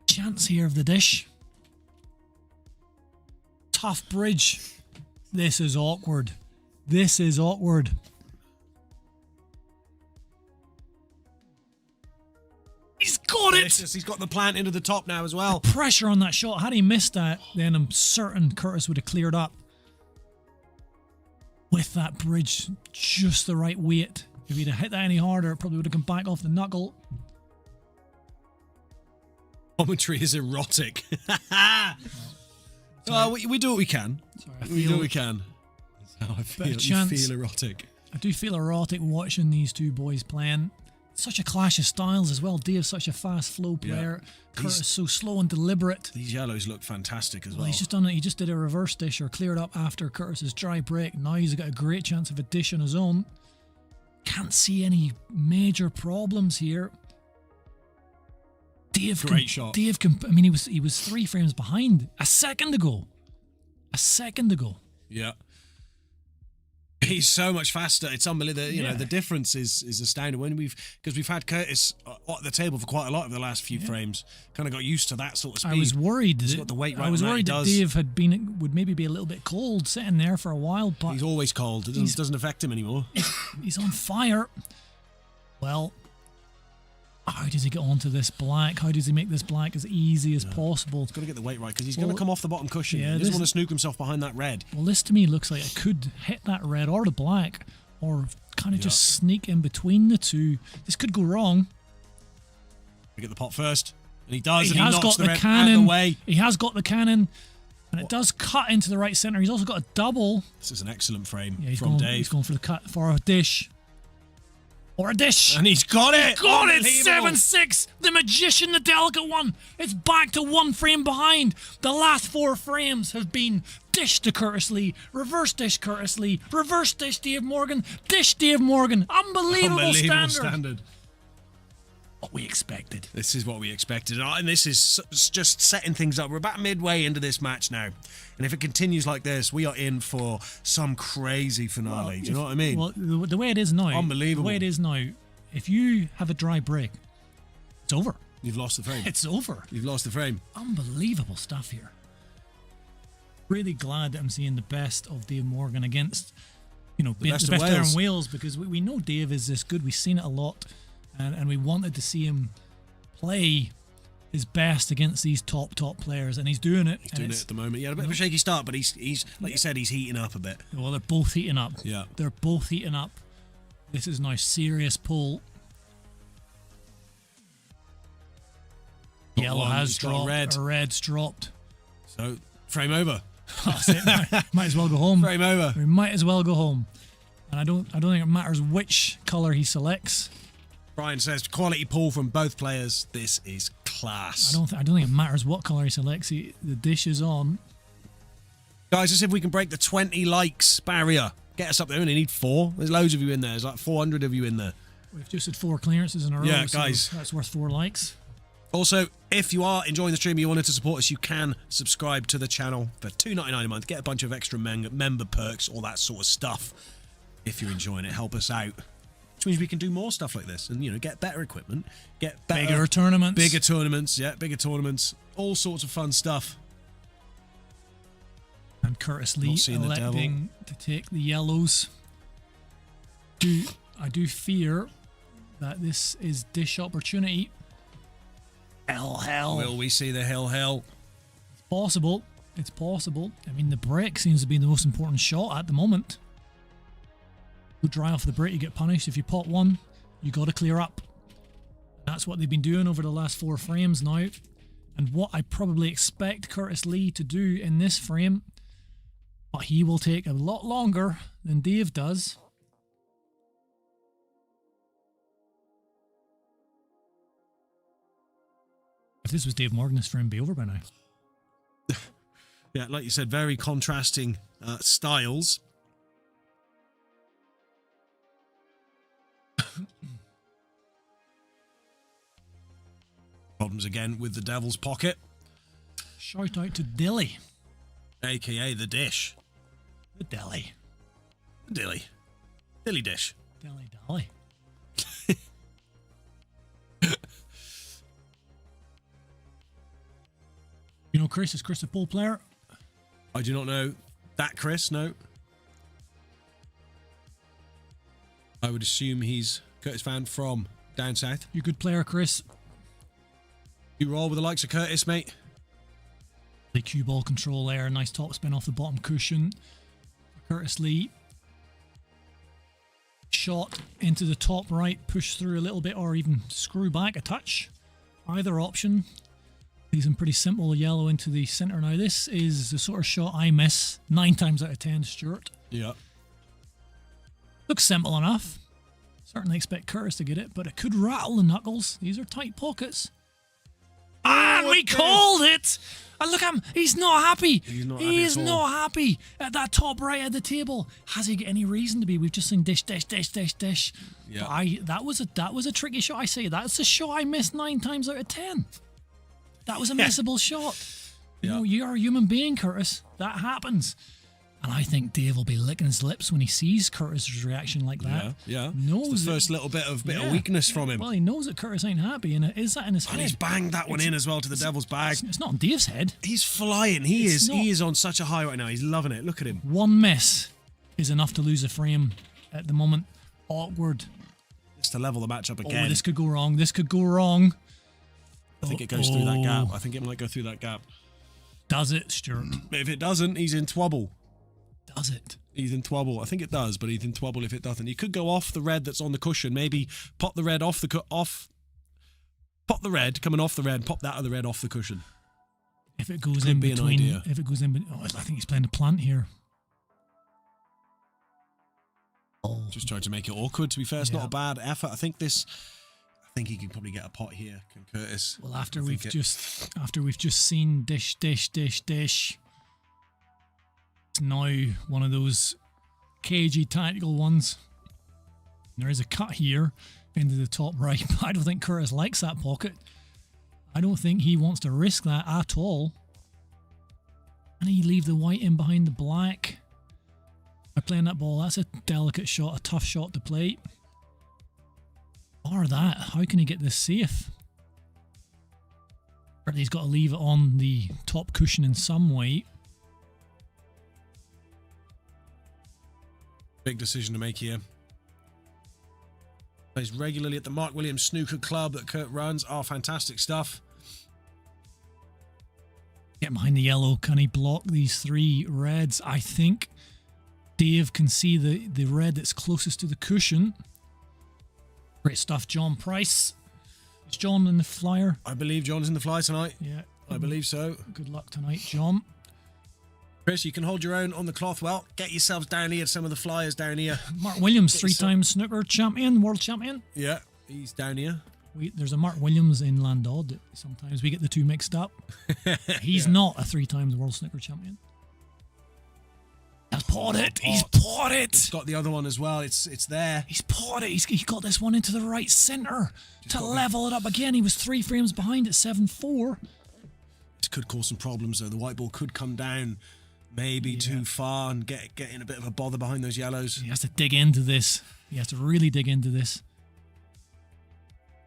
Speaker 2: chance here of the dish. Tough bridge. This is awkward. This is awkward. He's got it!
Speaker 1: He's got the plant into the top now as well.
Speaker 2: Pressure on that shot. Had he missed that, then I'm certain Curtis would have cleared up. With that bridge, just the right weight. If he'd have hit that any harder, it probably would have come back off the knuckle.
Speaker 1: Commentary is erotic. Oh, we do what we can.
Speaker 2: Sorry,
Speaker 1: We do what we can. That's how I feel. You
Speaker 2: chance.
Speaker 1: feel erotic.
Speaker 2: I do feel erotic watching these two boys playing. Such a clash of styles as well. Dave's such a fast flow player. Curtis so slow and deliberate.
Speaker 1: These yellows look fantastic as well.
Speaker 2: He's just done it. He just did a reverse dish or cleared up after Curtis's dry break. Now he's got a great chance of a dish on his own. Can't see any major problems here.
Speaker 1: Great shot.
Speaker 2: Dave can. I mean, he was 3 frames behind a second ago.
Speaker 1: Yeah. He's so much faster. It's unbelievable. You know, the difference is astounding. Because we've had Curtis at the table for quite a lot of the last few frames. Kind of got used to that sort of speed.
Speaker 2: I was worried.
Speaker 1: He's got the weight right
Speaker 2: I was
Speaker 1: on that.
Speaker 2: worried
Speaker 1: He
Speaker 2: that
Speaker 1: does.
Speaker 2: Dave would maybe be a little bit cold sitting there for a while, but
Speaker 1: He's always cold. It doesn't affect him anymore.
Speaker 2: he's on fire. Well, how does he get onto this black? How does he make this black as easy as possible?
Speaker 1: He's got to get the weight right because he's going to come off the bottom cushion.
Speaker 2: yeah,
Speaker 1: He doesn't
Speaker 2: this-
Speaker 1: want to snook himself behind that red.
Speaker 2: Well, this to me looks like it could hit that red or the black, or kind of just sneak in between the two. This could go wrong.
Speaker 1: We get the pot first. And he does.
Speaker 2: He
Speaker 1: and
Speaker 2: has
Speaker 1: he knocks
Speaker 2: got
Speaker 1: the
Speaker 2: the
Speaker 1: red
Speaker 2: cannon.
Speaker 1: out of the way.
Speaker 2: He has got the cannon, and it does cut into the right centre. He's also got a double.
Speaker 1: This is an excellent frame
Speaker 2: Yeah, he's
Speaker 1: from
Speaker 2: going,
Speaker 1: Dave.
Speaker 2: He's going for the cut for a dish. Or a dish.
Speaker 1: And he's got it.
Speaker 2: Got it!
Speaker 1: Unbelievable.
Speaker 2: 7-6! The magician, the delicate one. It's back to 1 frame behind. The last 4 frames have been dish to Curtis Lee, reverse dish Curtis Lee, reverse dish Dave Morgan, dish Dave Morgan. Unbelievable standard. What we expected.
Speaker 1: This is what we expected. And this is just setting things up. We're about midway into this match now. And if it continues like this, we are in for some crazy finale. Do you know what I mean?
Speaker 2: Well, the way it is now.
Speaker 1: Unbelievable.
Speaker 2: The way it is now, if you have a dry break, it's over.
Speaker 1: You've lost the frame.
Speaker 2: It's over.
Speaker 1: You've lost the frame.
Speaker 2: Unbelievable stuff here. Really glad that I'm seeing the best of Dave Morgan against, the best
Speaker 1: of
Speaker 2: player in
Speaker 1: Wales.
Speaker 2: Wales, because we know Dave is this good. We've seen it a lot, and we wanted to see him play his best against these top players, and he's doing it.
Speaker 1: He's doing it at the moment. He had a bit of a shaky start, but he's like you said, he's heating up a bit.
Speaker 2: Well, they're both heating up.
Speaker 1: Yeah.
Speaker 2: They're both heating up. This is now serious pull. Yellow has dropped. Red's dropped.
Speaker 1: So, frame over.
Speaker 2: That's it. Might as well go home.
Speaker 1: Frame over.
Speaker 2: We might as well go home. And I don't think it matters which colour he selects.
Speaker 1: Brian says, quality pull from both players. This is class.
Speaker 2: I don't think it matters what colour he selects. The dish is on.
Speaker 1: Guys, let's see if we can break the 20 likes barrier. Get us up there. We only need 4. There's loads of you in there. There's like 400 of you in there.
Speaker 2: We've just had 4 clearances in a row.
Speaker 1: Yeah,
Speaker 2: so
Speaker 1: guys.
Speaker 2: that's worth 4 likes.
Speaker 1: Also, if you are enjoying the stream and you wanted to support us, you can subscribe to the channel for $2.99 a month. Get a bunch of extra member perks, all that sort of stuff. If you're enjoying it, help us out. Which means we can do more stuff like this and, you know, get better equipment, get better,
Speaker 2: bigger tournaments.
Speaker 1: Bigger tournaments, all sorts of fun stuff.
Speaker 2: And Curtis Lee electing to take the yellows. I do fear that this is dish opportunity. Hell.
Speaker 1: Will we see the hell?
Speaker 2: It's possible. It's possible. I mean, the break seems to be the most important shot at the moment. You dry off the break, you get punished. If you pot one, you got to clear up. That's what they've been doing over the last 4 frames now. And what I probably expect Curtis Lee to do in this frame, but he will take a lot longer than Dave does. If this was Dave Morgan, this frame would be over by now.
Speaker 1: Yeah, like you said, very contrasting styles. Problems again with the Devil's Pocket.
Speaker 2: Shout out to Dilly.
Speaker 1: AKA the dish.
Speaker 2: The Dilly.
Speaker 1: Dilly dish.
Speaker 2: Dilly Dally. You know Chris? Is Chris a pool player?
Speaker 1: I do not know that, Chris, no. I would assume he's Curtis fan from down south.
Speaker 2: You good player, Chris.
Speaker 1: You roll with the likes of Curtis, mate.
Speaker 2: The cue ball control there. Nice top spin off the bottom cushion. Curtis Lee. Shot into the top right. Push through a little bit or even screw back a touch. Either option. Leaves him pretty simple yellow into the centre. Now this is the sort of shot I miss 9 times out of 10, Stuart.
Speaker 1: Yeah.
Speaker 2: Looks simple enough. Certainly expect Curtis to get it, but it could rattle the knuckles. These are tight pockets. And we called it! And look at him, he's not happy. He's not happy at that top right of the table. Has he got any reason to be? We've just seen dish.
Speaker 1: Yeah.
Speaker 2: But that was a tricky shot. I say that's a shot I missed 9 times out of 10. That was a missable shot. You know, you're a human being, Curtis. That happens. And I think Dave will be licking his lips when he sees Curtis's reaction like that.
Speaker 1: Yeah.
Speaker 2: Knows
Speaker 1: it's the first little bit of weakness from him.
Speaker 2: Well, he knows that Curtis ain't happy, and is that in his head?
Speaker 1: And he's banged that one in as well to the Devil's bag.
Speaker 2: It's not on Dave's head.
Speaker 1: He's flying. He is on such a high right now. He's loving it. Look at him.
Speaker 2: One miss is enough to lose a frame at the moment. Awkward.
Speaker 1: Just to level the match up again.
Speaker 2: Oh, this could go wrong. This could go wrong.
Speaker 1: I think it goes through that gap. I think it might go through that gap.
Speaker 2: Does it, Stuart?
Speaker 1: If it doesn't, he's in trouble.
Speaker 2: Does it?
Speaker 1: He's in trouble. I think it does, but he's in trouble if it doesn't. He could go off the red that's on the cushion. Maybe pop the red off the pop the red coming off the red. Pop that other red off the cushion.
Speaker 2: If it goes in between, if it goes in, I think he's playing a plant here.
Speaker 1: Oh. Just trying to make it awkward. To be fair, it's not a bad effort. I think he can probably get a pot here. Can Curtis?
Speaker 2: Well, after we've just seen dish. It's now one of those cagey tactical ones. There is a cut here into the top right, but I don't think Curtis likes that pocket. I don't think he wants to risk that at all. And he leave the white in behind the black. By playing that ball, that's a delicate shot, a tough shot to play. Or that, how can he get this safe? Or he's got to leave it on the top cushion in some way. Big
Speaker 1: decision to make here. Plays regularly at the Mark Williams Snooker Club that Kurt runs. Oh, fantastic stuff.
Speaker 2: Get behind the yellow. Can he block these 3 reds? I think Dave can see the red that's closest to the cushion. Great stuff, John Price. Is John in the flyer?
Speaker 1: I believe John's in the fly tonight.
Speaker 2: Yeah.
Speaker 1: I believe so.
Speaker 2: Good luck tonight, John.
Speaker 1: Chris, you can hold your own on the cloth well. Get yourselves down here, some of the flyers down here.
Speaker 2: Mark Williams, 3-time snooker champion, world champion.
Speaker 1: Yeah, he's down here.
Speaker 2: There's a Mark Williams in Landod. Sometimes we get the two mixed up. He's not a 3-time world snooker champion. He's pawed it. He's pawed it.
Speaker 1: He's got the other one as well. It's there.
Speaker 2: He's pawed it. He got this one into the right centre to level it up again. He was 3 frames behind at 7-4.
Speaker 1: This could cause some problems though. The white ball could come down maybe too far and get in a bit of a bother behind those yellows.
Speaker 2: He has to dig into this. He has to really dig into this.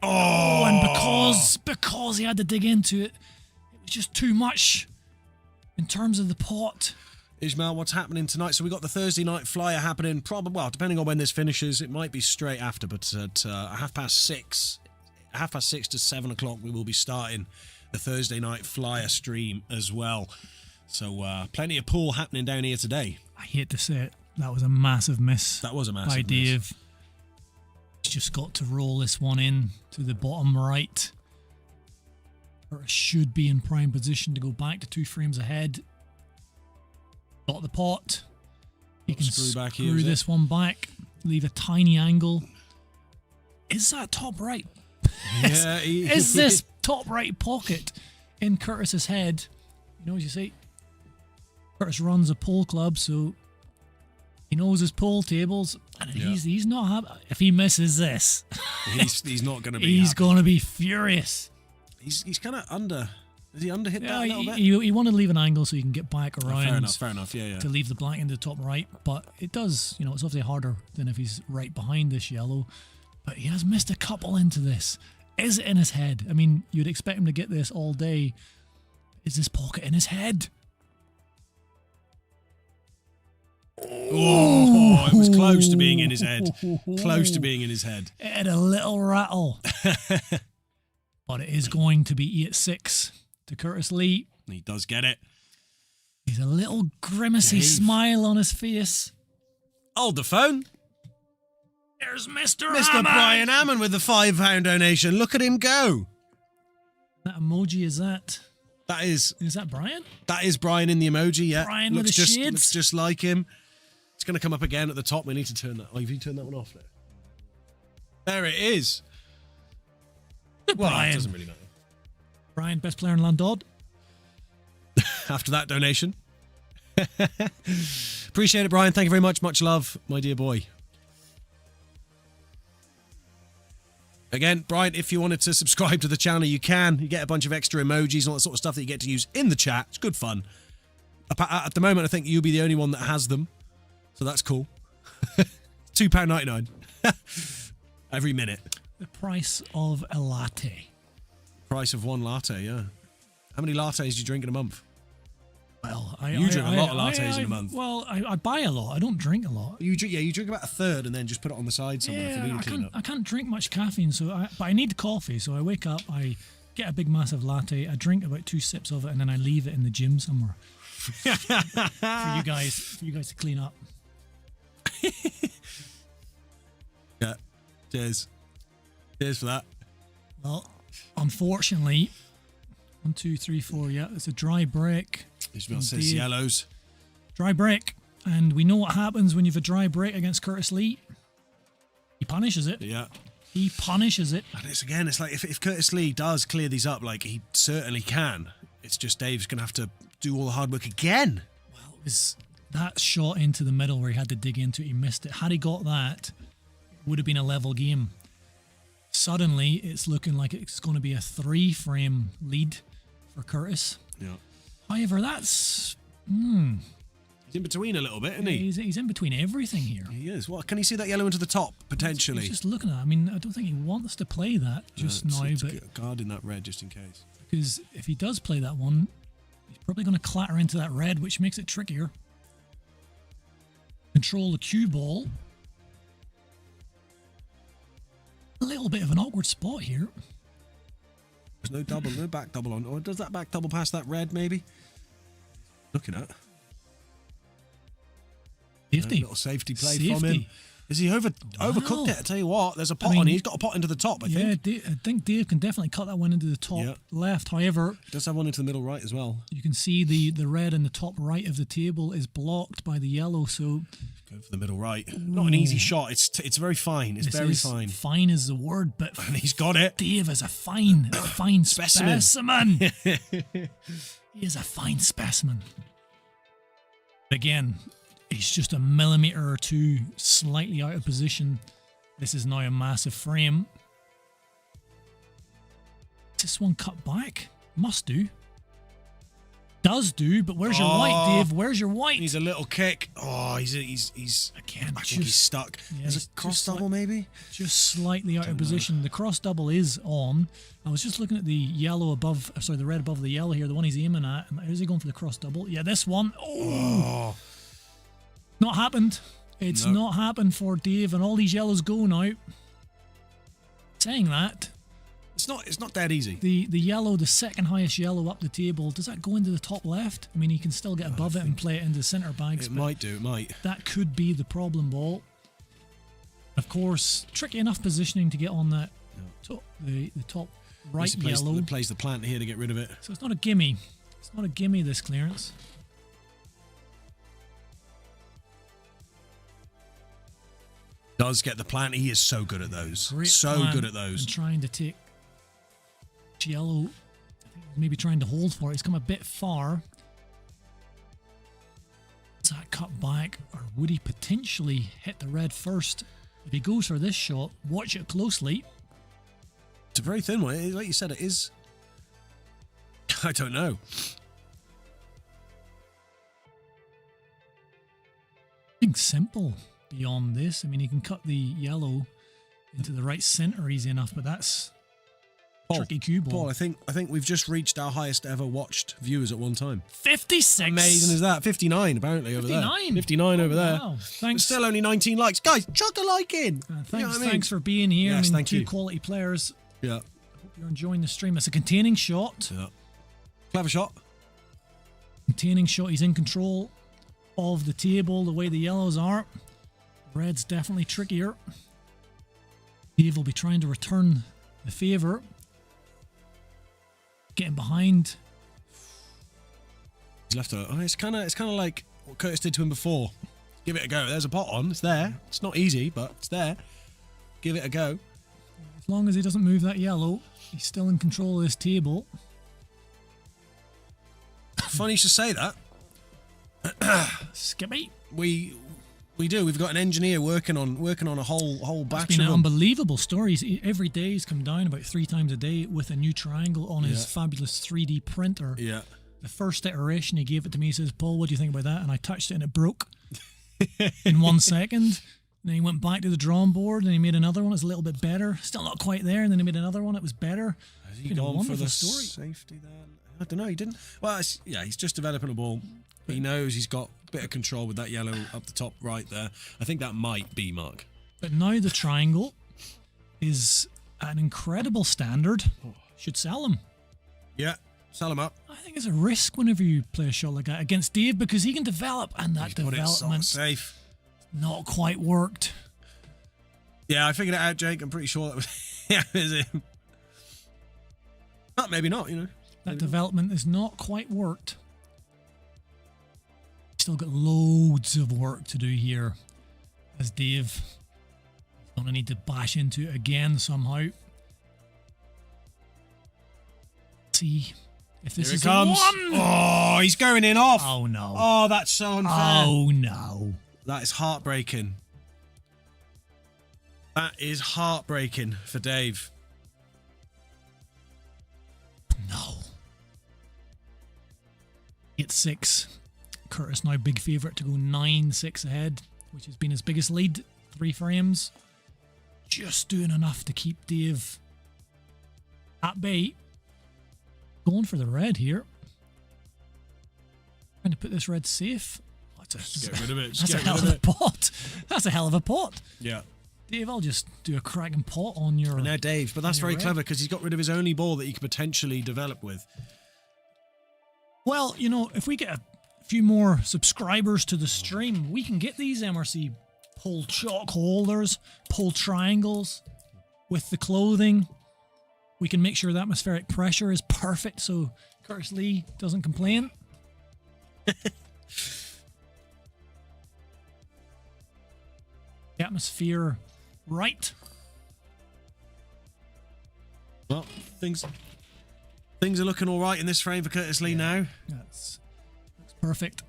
Speaker 2: Oh, and because he had to dig into it, it was just too much in terms of the pot.
Speaker 1: Ismail, what's happening tonight? So we got the Thursday night flyer happening. Well, depending on when this finishes, it might be straight after, but at 6:30 to 7 o'clock, we will be starting the Thursday night flyer stream as well. So plenty of pool happening down here today.
Speaker 2: I hate to say it, that was a massive miss.
Speaker 1: That was a massive
Speaker 2: by Dave. He's just got to roll this one in to the bottom right. Or it should be in prime position to go back to 2 frames ahead. Got the pot. He can screw this one back. Leave a tiny angle. Is that top right?
Speaker 1: Yeah.
Speaker 2: Is this top right pocket in Curtis's head? You know, as you say, Curtis runs a pool club, so he knows his pool tables, and he's not happy. If he misses this,
Speaker 1: he's not going to be.
Speaker 2: He's going to be furious.
Speaker 1: He's kind of under. Is he under hit that a little bit?
Speaker 2: He wanted to leave an angle so he can get back around.
Speaker 1: Fair enough. Yeah.
Speaker 2: To leave the black into the top right, but it does. You know, it's obviously harder than if he's right behind this yellow. But he has missed a couple into this. Is it in his head? I mean, you'd expect him to get this all day. Is this pocket in his head?
Speaker 1: Oh, it was close to being in his head. Close to being in his head.
Speaker 2: It had a little rattle. But it is going to be 8-6 to Curtis Lee.
Speaker 1: He does get it.
Speaker 2: He's a little grimacy smile on his face.
Speaker 1: Hold the phone.
Speaker 2: There's Mr.
Speaker 1: Brian Hammond with the £5 donation. Look at him go.
Speaker 2: That emoji is that?
Speaker 1: Is
Speaker 2: that Brian?
Speaker 1: That is Brian in the emoji, yeah.
Speaker 2: Brian with the shades.
Speaker 1: Looks just like him. It's going to come up again at the top. We need to turn that. Oh, have you turned that one off now? There it is. Well,
Speaker 2: Brian.
Speaker 1: It doesn't really matter.
Speaker 2: Brian, best player in Landod.
Speaker 1: After that donation. Appreciate it, Brian. Thank you very much. Much love, my dear boy. Again, Brian, if you wanted to subscribe to the channel, you can. You get a bunch of extra emojis and all that sort of stuff that you get to use in the chat. It's good fun. At the moment, I think you'll be the only one that has them. So that's cool. £2.99 every minute.
Speaker 2: The price of a latte.
Speaker 1: Price of one latte, yeah. How many lattes do you drink in a month?
Speaker 2: Well,
Speaker 1: you drink a lot of lattes in a month.
Speaker 2: Well, I buy a lot. I don't drink a lot.
Speaker 1: You drink about a third and then just put it on the side somewhere for me to clean up.
Speaker 2: I can't drink much caffeine, but I need coffee. So I wake up, I get a big massive latte, I drink about 2 sips of it, and then I leave it in the gym somewhere for you guys to clean up.
Speaker 1: Yeah, cheers for that.
Speaker 2: Well, unfortunately, 1, 2, 3, 4. Yeah, it's a dry break.
Speaker 1: Ismail says yellows.
Speaker 2: Dry break. And we know what happens when you have a dry break against Curtis Lee. He punishes it.
Speaker 1: Yeah.
Speaker 2: He punishes it.
Speaker 1: And it's like if Curtis Lee does clear these up, like he certainly can, it's just Dave's going to have to do all the hard work again.
Speaker 2: Well, it was that shot into the middle where he had to dig into it. He missed it. Had he got that, it would have been a level game. Suddenly, it's looking like it's going to be a 3-frame lead for Curtis.
Speaker 1: Yeah.
Speaker 2: However, that's...
Speaker 1: He's in between a little bit, isn't he?
Speaker 2: He's in between everything here.
Speaker 1: He is. Well, can he see that yellow into the top, potentially?
Speaker 2: He's just looking at it. I mean, I don't think he wants to play that just now.
Speaker 1: But guarding that red just in case.
Speaker 2: Because if he does play that one, he's probably going to clatter into that red, which makes it trickier. Control the cue ball. little bit of an awkward spot here.
Speaker 1: There's no double, no back double on. Or does that back double past that red, maybe? Looking at.
Speaker 2: Safety.
Speaker 1: Little safety play from him. Is he overcooked it? I tell you what, there's a pot on. He's got a pot into the top, I think.
Speaker 2: Yeah, I think Dave can definitely cut that one into the top left. However,
Speaker 1: does have one into the middle right as well.
Speaker 2: You can see the red in the top right of the table is blocked by the yellow, so
Speaker 1: go for the middle right. Not an easy shot. It's very fine. It's very fine.
Speaker 2: Fine is the word, but
Speaker 1: and he's got it.
Speaker 2: Dave is a fine specimen. He is a fine specimen. Again, he's just a millimetre or two slightly out of position. This is now a massive frame. Is this one cut back? Must do. Does do, but where's your white, Dave? Where's your white?
Speaker 1: He's a little kick. Oh, he's
Speaker 2: again.
Speaker 1: I think he's stuck. Yeah, there's a cross double, maybe?
Speaker 2: Just slightly out of position. The cross double is on. I was just looking at the yellow above, sorry, the red above the yellow here, the one he's aiming at. Is he going for the cross double? Yeah, this one. Oh. Not happened. It's not happened for Dave, and all these yellows go now. Saying that,
Speaker 1: it's not that easy.
Speaker 2: The yellow, the second highest yellow up the table, does that go into the top left? I mean, he can still get above it and play it into the centre bags.
Speaker 1: It might do. It might.
Speaker 2: That could be the problem ball. Of course, tricky enough positioning to get on that top, the top right yellow.
Speaker 1: Plays the plant here to get rid of it.
Speaker 2: So it's not a gimme. It's not a gimme, this clearance.
Speaker 1: Does get the plant. He is so good at those. So good at those.
Speaker 2: And trying to take yellow, I think maybe trying to hold for it. He's come a bit far. Is that cut back, or would he potentially hit the red first? If he goes for this shot, watch it closely.
Speaker 1: It's a very thin one. Like you said, it is. I don't know.
Speaker 2: I think simple. Beyond this, I mean, he can cut the yellow into the right centre easy enough, but that's tricky cue ball.
Speaker 1: Paul, I think we've just reached our highest ever watched viewers at one time.
Speaker 2: 56.
Speaker 1: Amazing is that? 59 apparently over 59. There. 59 over there.
Speaker 2: Wow. Thanks.
Speaker 1: But still only 19 likes. Guys, chuck a like in.
Speaker 2: Thanks, you know thanks for being here.
Speaker 1: Yes,
Speaker 2: I mean,
Speaker 1: thank you.
Speaker 2: Quality players.
Speaker 1: Yeah.
Speaker 2: I hope you're enjoying the stream. It's a containing shot.
Speaker 1: Yeah. Clever shot.
Speaker 2: Containing shot. He's in control of the table the way the yellows are. Red's definitely trickier. Dave will be trying to return the favour. Getting behind.
Speaker 1: He's left it. Oh, it's kind of like what Curtis did to him before. Give it a go. There's a pot on. It's there. It's not easy, but it's there. Give it a go.
Speaker 2: As long as he doesn't move that yellow, he's still in control of this table.
Speaker 1: Funny you should say that.
Speaker 2: Skippy.
Speaker 1: We do. We've got an engineer working on a whole batch
Speaker 2: it's been
Speaker 1: of
Speaker 2: an unbelievable stories. Every day he's come down about 3 times a day with a new triangle on his fabulous 3D printer.
Speaker 1: Yeah.
Speaker 2: The first iteration he gave it to me. He says, "Paul, what do you think about that?" And I touched it and it broke in 1 second. And then he went back to the drawing board and he made another one. It's a little bit better. Still not quite there. And then he made another one. It was better.
Speaker 1: Has he gone for the safety then? I don't know. He didn't. Well, he's just developing a ball. He knows he's got a bit of control with that yellow up the top right there. I think that might be Mark.
Speaker 2: But now the triangle is at an incredible standard. Should sell him.
Speaker 1: Yeah, sell him up.
Speaker 2: I think it's a risk whenever you play a shot like that against Dave because he can develop, and that development
Speaker 1: safe.
Speaker 2: Not quite worked.
Speaker 1: Yeah, I figured it out, Jake. I'm pretty sure that was it was him. Maybe not, you know.
Speaker 2: That development is not quite worked. Still got loads of work to do here as Dave is going to need to bash into it again somehow. See if this is
Speaker 1: comes.
Speaker 2: One.
Speaker 1: Oh, he's going in off.
Speaker 2: Oh no.
Speaker 1: Oh, that's so unfair.
Speaker 2: Oh no.
Speaker 1: That is heartbreaking. That is heartbreaking for Dave.
Speaker 2: No. 8-6. Curtis now big favourite to go 9-6 ahead, which has been his biggest lead. 3 frames. Just doing enough to keep Dave at bay. Going for the red here. Trying to put this red safe.
Speaker 1: Just get rid of it.
Speaker 2: That's a hell of a pot. That's a hell of a pot.
Speaker 1: Yeah.
Speaker 2: Dave, I'll just do a cracking pot on your...
Speaker 1: And now Dave, but that's very
Speaker 2: red.
Speaker 1: clever because he's got rid of his only ball that he could potentially develop with.
Speaker 2: Well, you know, if we get a few more subscribers to the stream, we can get these MRC pull chalk holders, pull triangles with the clothing. We can make sure the atmospheric pressure is perfect so Curtis Lee doesn't complain. The atmosphere right.
Speaker 1: Well, things are looking all right in this frame for Curtis Lee now.
Speaker 2: Looks perfect.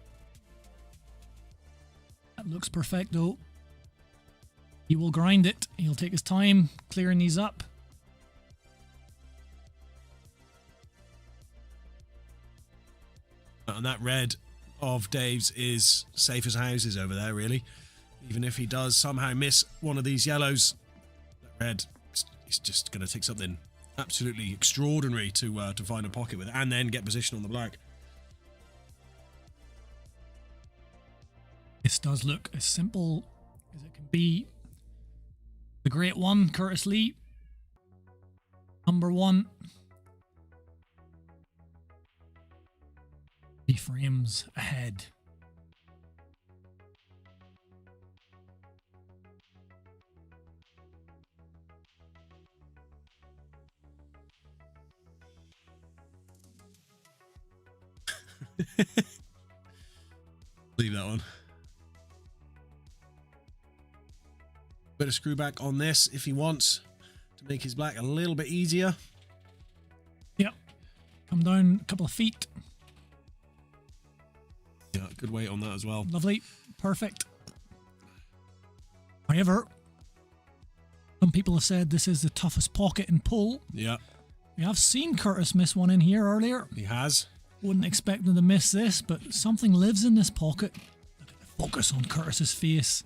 Speaker 2: That looks perfecto. He will grind it. He'll take his time clearing these up.
Speaker 1: And that red of Dave's is safe as houses over there, really. Even if he does somehow miss one of these yellows, that red is just going to take something absolutely extraordinary to find a pocket with, and then get position on the black.
Speaker 2: This does look as simple as it can be. The great one, Curtis Lee, number 1. 3 frames ahead.
Speaker 1: Leave that one. Bit of screw back on this if he wants to make his black a little bit easier.
Speaker 2: Yep. Come down a couple of feet.
Speaker 1: Yeah, good weight on that as well.
Speaker 2: Lovely. Perfect. However, some people have said this is the toughest pocket in pull.
Speaker 1: Yeah.
Speaker 2: We have seen Curtis miss one in here earlier.
Speaker 1: He has.
Speaker 2: Wouldn't expect him to miss this, but something lives in this pocket. Look at the focus on Curtis's face.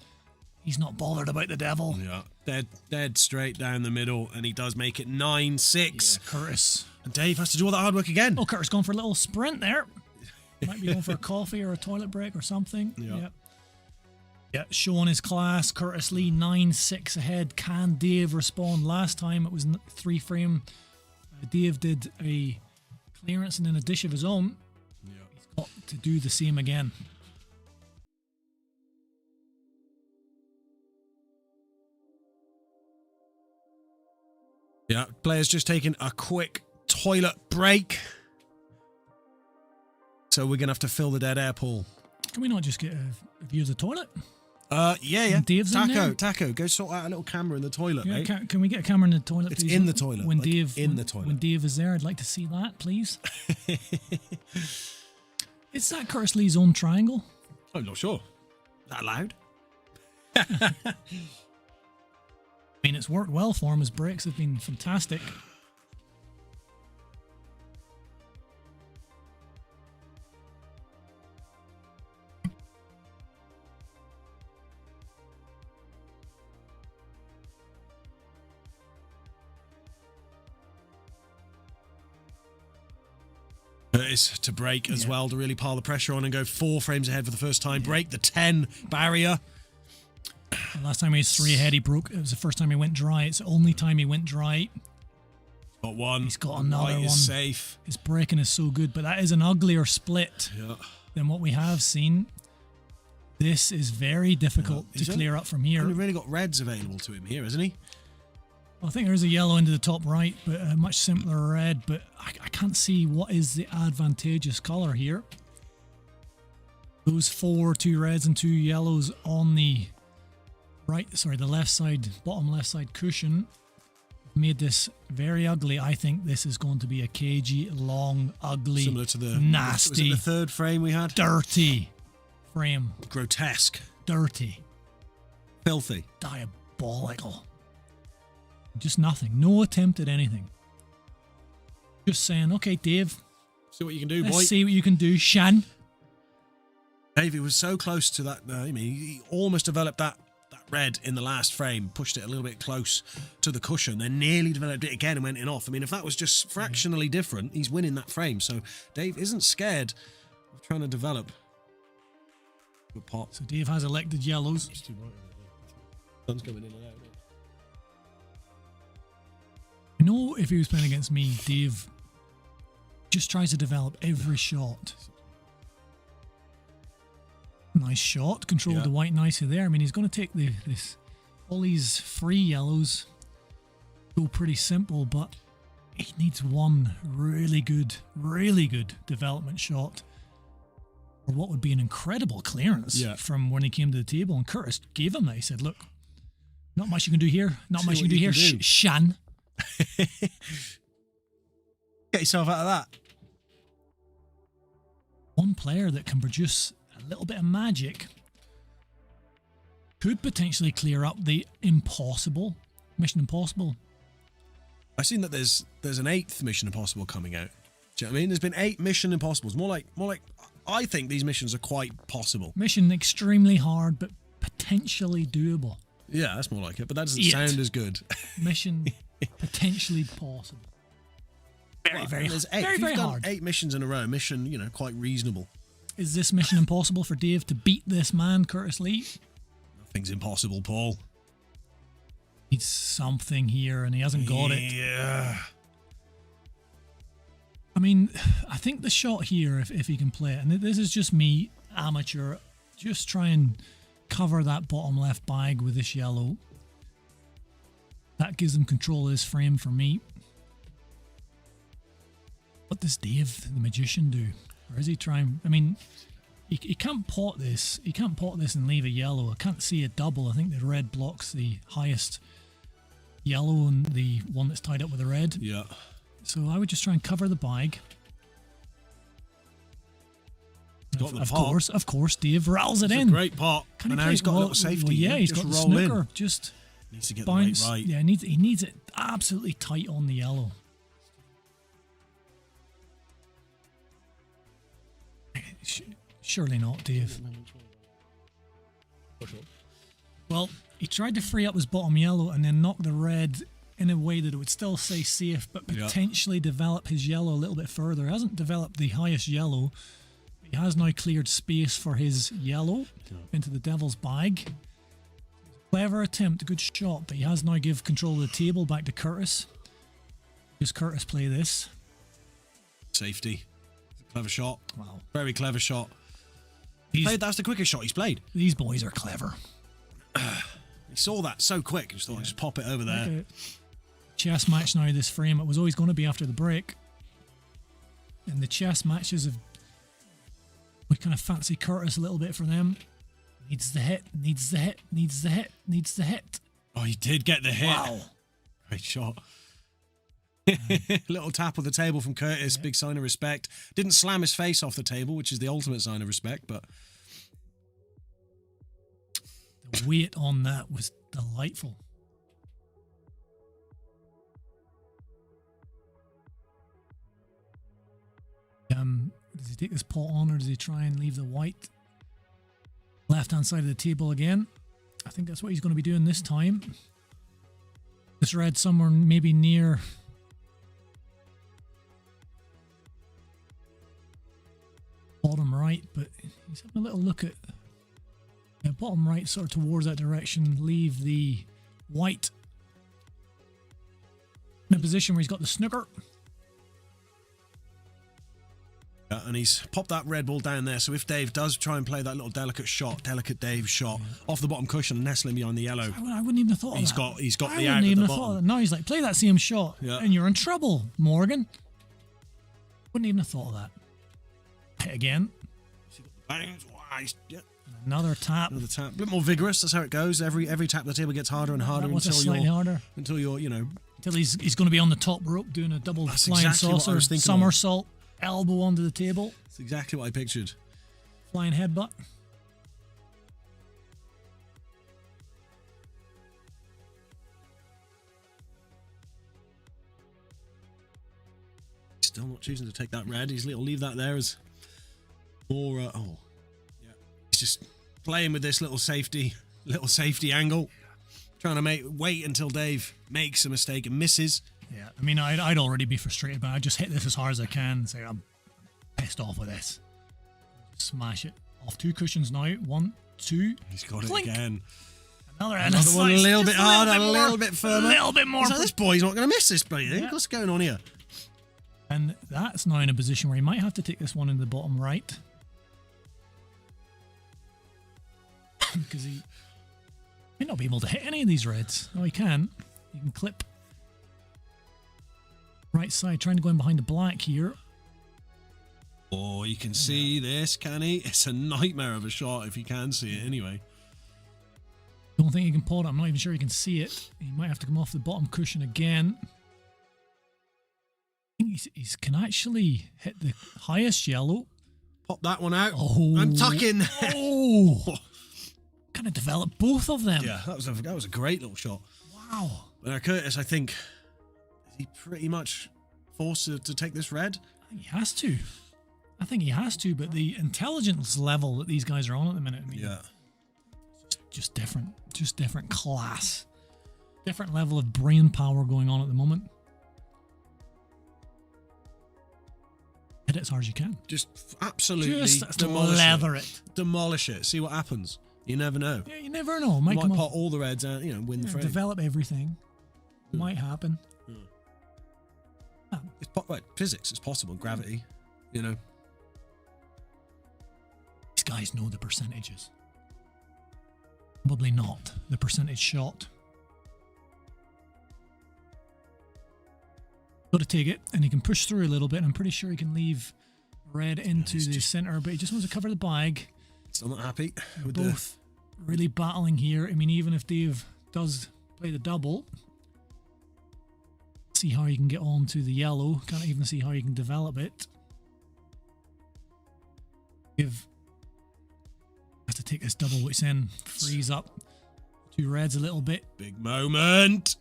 Speaker 2: He's not bothered about the devil.
Speaker 1: Yeah, dead straight down the middle, and he does make it 9-6.
Speaker 2: Yeah, Curtis.
Speaker 1: And Dave has to do all the hard work again.
Speaker 2: Oh, Curtis going for a little sprint there. Might be going for a coffee or a toilet break or something.
Speaker 1: Yeah.
Speaker 2: Yeah, showing his class. Curtis Lee 9-6 ahead. Can Dave respond? Last time it was 3 frame. Dave did a clearance and then a dish of his own.
Speaker 1: Yeah.
Speaker 2: He's got to do the same again.
Speaker 1: Yeah, players just taking a quick toilet break. So we're going to have to fill the dead air pool.
Speaker 2: Can we not just get a view of the toilet?
Speaker 1: Yeah.
Speaker 2: And Dave's in there?
Speaker 1: Taco, go sort out a little camera in the toilet,
Speaker 2: Yeah,
Speaker 1: mate.
Speaker 2: can we get a camera in the toilet,
Speaker 1: It's
Speaker 2: please?
Speaker 1: in the toilet.
Speaker 2: When
Speaker 1: like
Speaker 2: Dave
Speaker 1: in the toilet.
Speaker 2: When Dave is there, I'd like to see that, please. Is that Curtis Lee's own triangle?
Speaker 1: I'm not sure. That loud?
Speaker 2: I mean, it's worked well for him. His breaks have been fantastic.
Speaker 1: Is to break as well, to really pile the pressure on and go 4 frames ahead for the first time. Break the 10 barrier.
Speaker 2: The last time he was 3 ahead, he broke. It was the first time he went dry. It's the only time he went dry.
Speaker 1: Got one.
Speaker 2: He's got another
Speaker 1: White
Speaker 2: one.
Speaker 1: is safe.
Speaker 2: His breaking is so good, but that is an uglier split than what we have seen. This is very difficult to clear up from here.
Speaker 1: He's only really got reds available to him here, isn't he?
Speaker 2: I think there's a yellow into the top right, but a much simpler red, but I can't see what is the advantageous colour here. Those 4, 2 reds and 2 yellows on the the left side, bottom left side cushion made this very ugly. I think this is going to be a cagey, long, ugly,
Speaker 1: similar to the
Speaker 2: nasty,
Speaker 1: was it the 3rd frame we had?
Speaker 2: Dirty frame.
Speaker 1: Grotesque.
Speaker 2: Dirty.
Speaker 1: Filthy.
Speaker 2: Diabolical. Just nothing. No attempt at anything. Just saying, okay, Dave.
Speaker 1: See what you can do, boy.
Speaker 2: Let's see what you can do, Shan.
Speaker 1: Dave, he was so close to that. I mean, he almost developed that red in the last frame, pushed it a little bit close to the cushion, then nearly developed it again and went in off. I mean, if that was just fractionally different, he's winning that frame. So Dave isn't scared of trying to develop a pot.
Speaker 2: So Dave has elected yellows.
Speaker 1: Sun's coming in and out.
Speaker 2: You know, if he was playing against me, Dave just tries to develop every shot. Nice shot, controlled the white nicely there. I mean, he's going to take all these free yellows, go pretty simple, but he needs one really good development shot, or what would be an incredible clearance from when he came to the table. And Curtis gave him that. He said, look, not much you can do here. Not much you can do here, Shan.
Speaker 1: Get yourself out of that.
Speaker 2: One player that can produce a little bit of magic could potentially clear up the Mission Impossible.
Speaker 1: I've seen that there's an 8th Mission Impossible coming out. Do you know what I mean? There's been 8 Mission Impossibles. More like I think these missions are quite possible.
Speaker 2: Mission extremely hard, but potentially doable.
Speaker 1: Yeah, that's more like it, but that doesn't sound as good.
Speaker 2: Mission potentially possible. Very hard.
Speaker 1: 8 missions in a row. Mission, quite reasonable.
Speaker 2: Is this Mission Impossible for Dave to beat this man, Curtis Lee?
Speaker 1: Nothing's impossible, Paul.
Speaker 2: Needs something here, and he hasn't got it.
Speaker 1: Yeah.
Speaker 2: I mean, I think the shot here, if he can play it, and this is just me, amateur, just try and cover that bottom left bag with this yellow. That gives him control of this frame for me. What does Dave, the magician, do? Or is he trying... I mean, he can't pot this. He can't pot this and leave a yellow. I can't see a double. I think the red blocks the highest yellow and the one that's tied up with the red.
Speaker 1: Yeah.
Speaker 2: So I would just try and cover the bag. Of course, Dave rattles it in.
Speaker 1: A great pot. And now he's got a little safety.
Speaker 2: Well, yeah, he's got the snooker. In. Just
Speaker 1: needs to get
Speaker 2: bounce.
Speaker 1: the weight right.
Speaker 2: Yeah, he needs it absolutely tight on the yellow. Surely not, Dave. Well, he tried to free up his bottom yellow and then knock the red in a way that it would still stay safe, but potentially develop his yellow a little bit further. He hasn't developed the highest yellow. He has now cleared space for his yellow into the devil's bag. Clever attempt, a good shot, but he has now give control of the table back to Curtis. Does Curtis play this?
Speaker 1: Safety. Clever shot.
Speaker 2: Wow.
Speaker 1: Very clever shot. That's the quickest shot he's played.
Speaker 2: These boys are clever.
Speaker 1: He saw that so quick. Just thought, just pop it over there.
Speaker 2: Okay. Chess match now, this frame. It was always going to be after the break. And the chess matches we kind of fancy Curtis a little bit for them. Needs the hit, needs the hit, needs the hit, needs the hit.
Speaker 1: Oh, he did get the hit.
Speaker 2: Wow.
Speaker 1: Great shot. Little tap of the table from Curtis, big sign of respect. Didn't slam his face off the table, which is the ultimate sign of respect, but
Speaker 2: the weight on that was delightful. Does he take this pot on, or does he try and leave the white left-hand side of the table again? I think that's what he's going to be doing this time. This red somewhere maybe near bottom right, but he's having a little look at bottom right, sort of towards that direction. Leave the white in a position where he's got the snooker.
Speaker 1: Yeah, and he's popped that red ball down there, so if Dave does try and play that little delicate Dave shot off the bottom cushion, nestling behind the yellow,
Speaker 2: I wouldn't even have thought of that.
Speaker 1: He's got the out at the bottom.
Speaker 2: Now he's like, play that same shot, and you're in trouble, Morgan. Wouldn't even have thought of that. Hit again. Another tap.
Speaker 1: A bit more vigorous. That's how it goes. Every tap the table gets harder and harder until you're
Speaker 2: until he's going to be on the top rope doing a double flying saucer, somersault, elbow onto the table.
Speaker 1: That's exactly what I pictured.
Speaker 2: Flying headbutt.
Speaker 1: Still not choosing to take that red. He'll leave that there as more. He's just playing with this little safety angle, trying to wait until Dave makes a mistake and misses.
Speaker 2: Yeah, I mean, I'd already be frustrated, but I just hit this as hard as I can and say I'm pissed off with this. Smash it off 2 cushions now. 1, 2.
Speaker 1: He's got
Speaker 2: clink.
Speaker 1: it again. Another one a little bit harder, a little bit firmer.
Speaker 2: A little bit more.
Speaker 1: So this boy's not going to miss this bloody thing. What's going on here?
Speaker 2: And that's now in a position where he might have to take this one in the bottom right. Because he might not be able to hit any of these reds. Oh, he can. He can clip. Right side, trying to go in behind the black here.
Speaker 1: Oh, you can see this, can he? It's a nightmare of a shot if he can see it anyway.
Speaker 2: Don't think he can pot it. I'm not even sure he can see it. He might have to come off the bottom cushion again. I think he can actually hit the highest yellow.
Speaker 1: Pop that one out.
Speaker 2: Oh,
Speaker 1: I'm tucking.
Speaker 2: Oh, kind of developed both of them.
Speaker 1: Yeah, that was a great little shot.
Speaker 2: Wow.
Speaker 1: But now Curtis, I think, is he pretty much forced to take this red?
Speaker 2: I think he has to. I think he has to, but the intelligence level that these guys are on at the minute, I mean,
Speaker 1: yeah,
Speaker 2: just different class, different level of brain power going on at the moment. Hit it as hard as you can.
Speaker 1: Just absolutely
Speaker 2: Just
Speaker 1: demolish
Speaker 2: leather it.
Speaker 1: Demolish it. See what happens. You never know.
Speaker 2: Yeah, you never know. Might
Speaker 1: You
Speaker 2: come
Speaker 1: might
Speaker 2: off,
Speaker 1: pot all the reds out, win the frame.
Speaker 2: develop everything. Might happen.
Speaker 1: It's right, physics. It's possible. Gravity.
Speaker 2: These guys know the percentages. Probably not the percentage shot. Got to take it, and he can push through a little bit. I'm pretty sure he can leave red into the center, but he just wants to cover the bag.
Speaker 1: Still not happy with
Speaker 2: Both really battling here. I mean, even if Dave does play the double, see how he can get on to the yellow. Can't even see how he can develop it. Give has to take this double, which then frees up two reds a little bit.
Speaker 1: Big moment.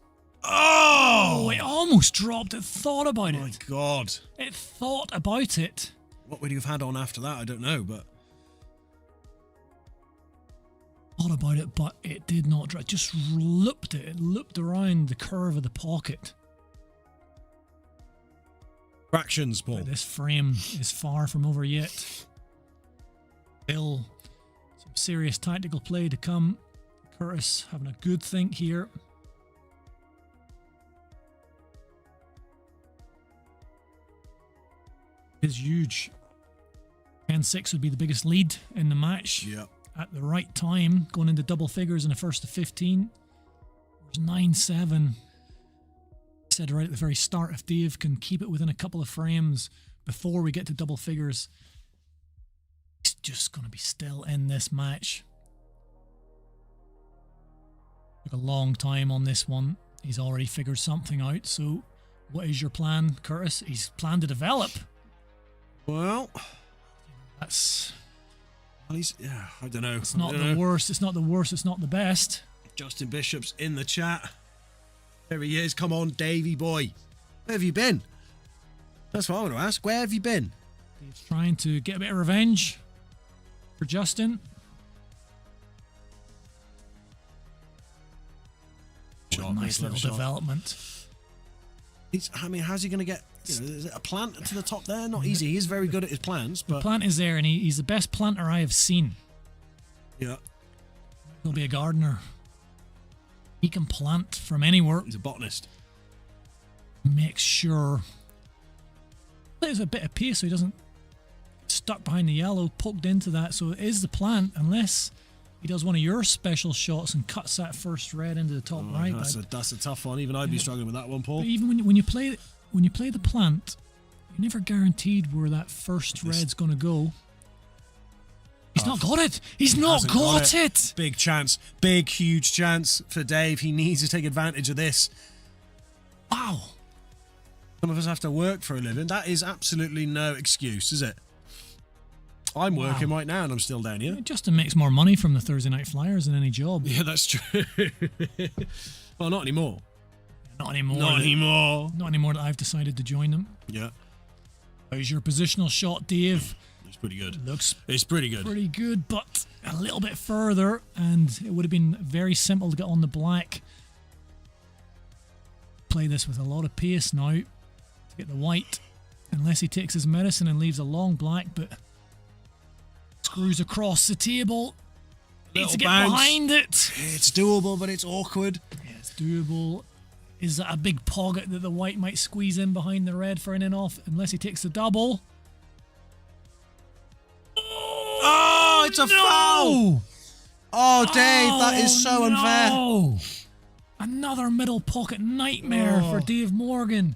Speaker 1: Oh,
Speaker 2: It almost dropped. It thought about
Speaker 1: my
Speaker 2: it.
Speaker 1: God.
Speaker 2: It thought about it.
Speaker 1: What would you have had on after that? I don't know, but
Speaker 2: Thought about it, but it did not drop. It just looped it. It looped around the curve of the pocket.
Speaker 1: fractions, Paul.
Speaker 2: But this frame is far from over yet. Still some serious tactical play to come. Curtis having a good think here. Is huge. 10-6 would be the biggest lead in the match.
Speaker 1: Yeah.
Speaker 2: At the right time, going into double figures in the first of 15. There's 9-7. I said right at the very start, if Dave can keep it within a couple of frames before we get to double figures, he's just going to be still in this match. Took a long time on this one. He's already figured something out. So what is your plan, Curtis? He's planned to develop.
Speaker 1: Well,
Speaker 2: That's...
Speaker 1: Well, yeah, I don't know.
Speaker 2: It's not the worst. It's not the worst. It's not the best.
Speaker 1: Justin Bishop's in the chat. There he is. Come on, Davey boy. Where have you been? That's what I want to ask. Where have you been?
Speaker 2: He's trying to get a bit of revenge for Justin. Nice little development.
Speaker 1: I mean, how's he going to get... is it a plant to the top there? Not easy. He is very good at his plants, but...
Speaker 2: The plant is there, and he's the best planter I have seen.
Speaker 1: Yeah.
Speaker 2: He'll be a gardener. He can plant from anywhere.
Speaker 1: He's a botanist.
Speaker 2: Make sure there's a bit of pace so he doesn't get stuck behind the yellow, poked into that. So it is the plant, unless he does one of your special shots and cuts that first red into the top right.
Speaker 1: That's a tough one. Even I'd be struggling with that one, Paul.
Speaker 2: But even when you play the plant, you're never guaranteed where that first red's going to go. He's not got it. He's not got it.
Speaker 1: Big chance. Big, huge chance for Dave. He needs to take advantage of this.
Speaker 2: Wow.
Speaker 1: Some of us have to work for a living. That is absolutely no excuse, is it? I'm working right now and I'm still down here.
Speaker 2: Justin makes more money from the Thursday Night Flyers than any job.
Speaker 1: Yeah, that's true. Well, not anymore.
Speaker 2: Not anymore.
Speaker 1: Not anymore.
Speaker 2: Not anymore that I've decided to join them.
Speaker 1: Yeah.
Speaker 2: How's your positional shot, Dave?
Speaker 1: It's pretty good.
Speaker 2: It's
Speaker 1: pretty good.
Speaker 2: Pretty good, but a little bit further, and it would have been very simple to get on the black. Play this with a lot of pace now to get the white, unless he takes his medicine and leaves a long black, but screws across the table. Needs to get
Speaker 1: bounce.
Speaker 2: behind it.
Speaker 1: It's doable, but it's awkward.
Speaker 2: Yeah, it's doable. Is that a big pocket that the white might squeeze in behind the red for an in-off, unless he takes the double?
Speaker 1: Oh, it's a foul! Oh, Dave, that is so unfair.
Speaker 2: No. Another middle pocket nightmare for Dave Morgan.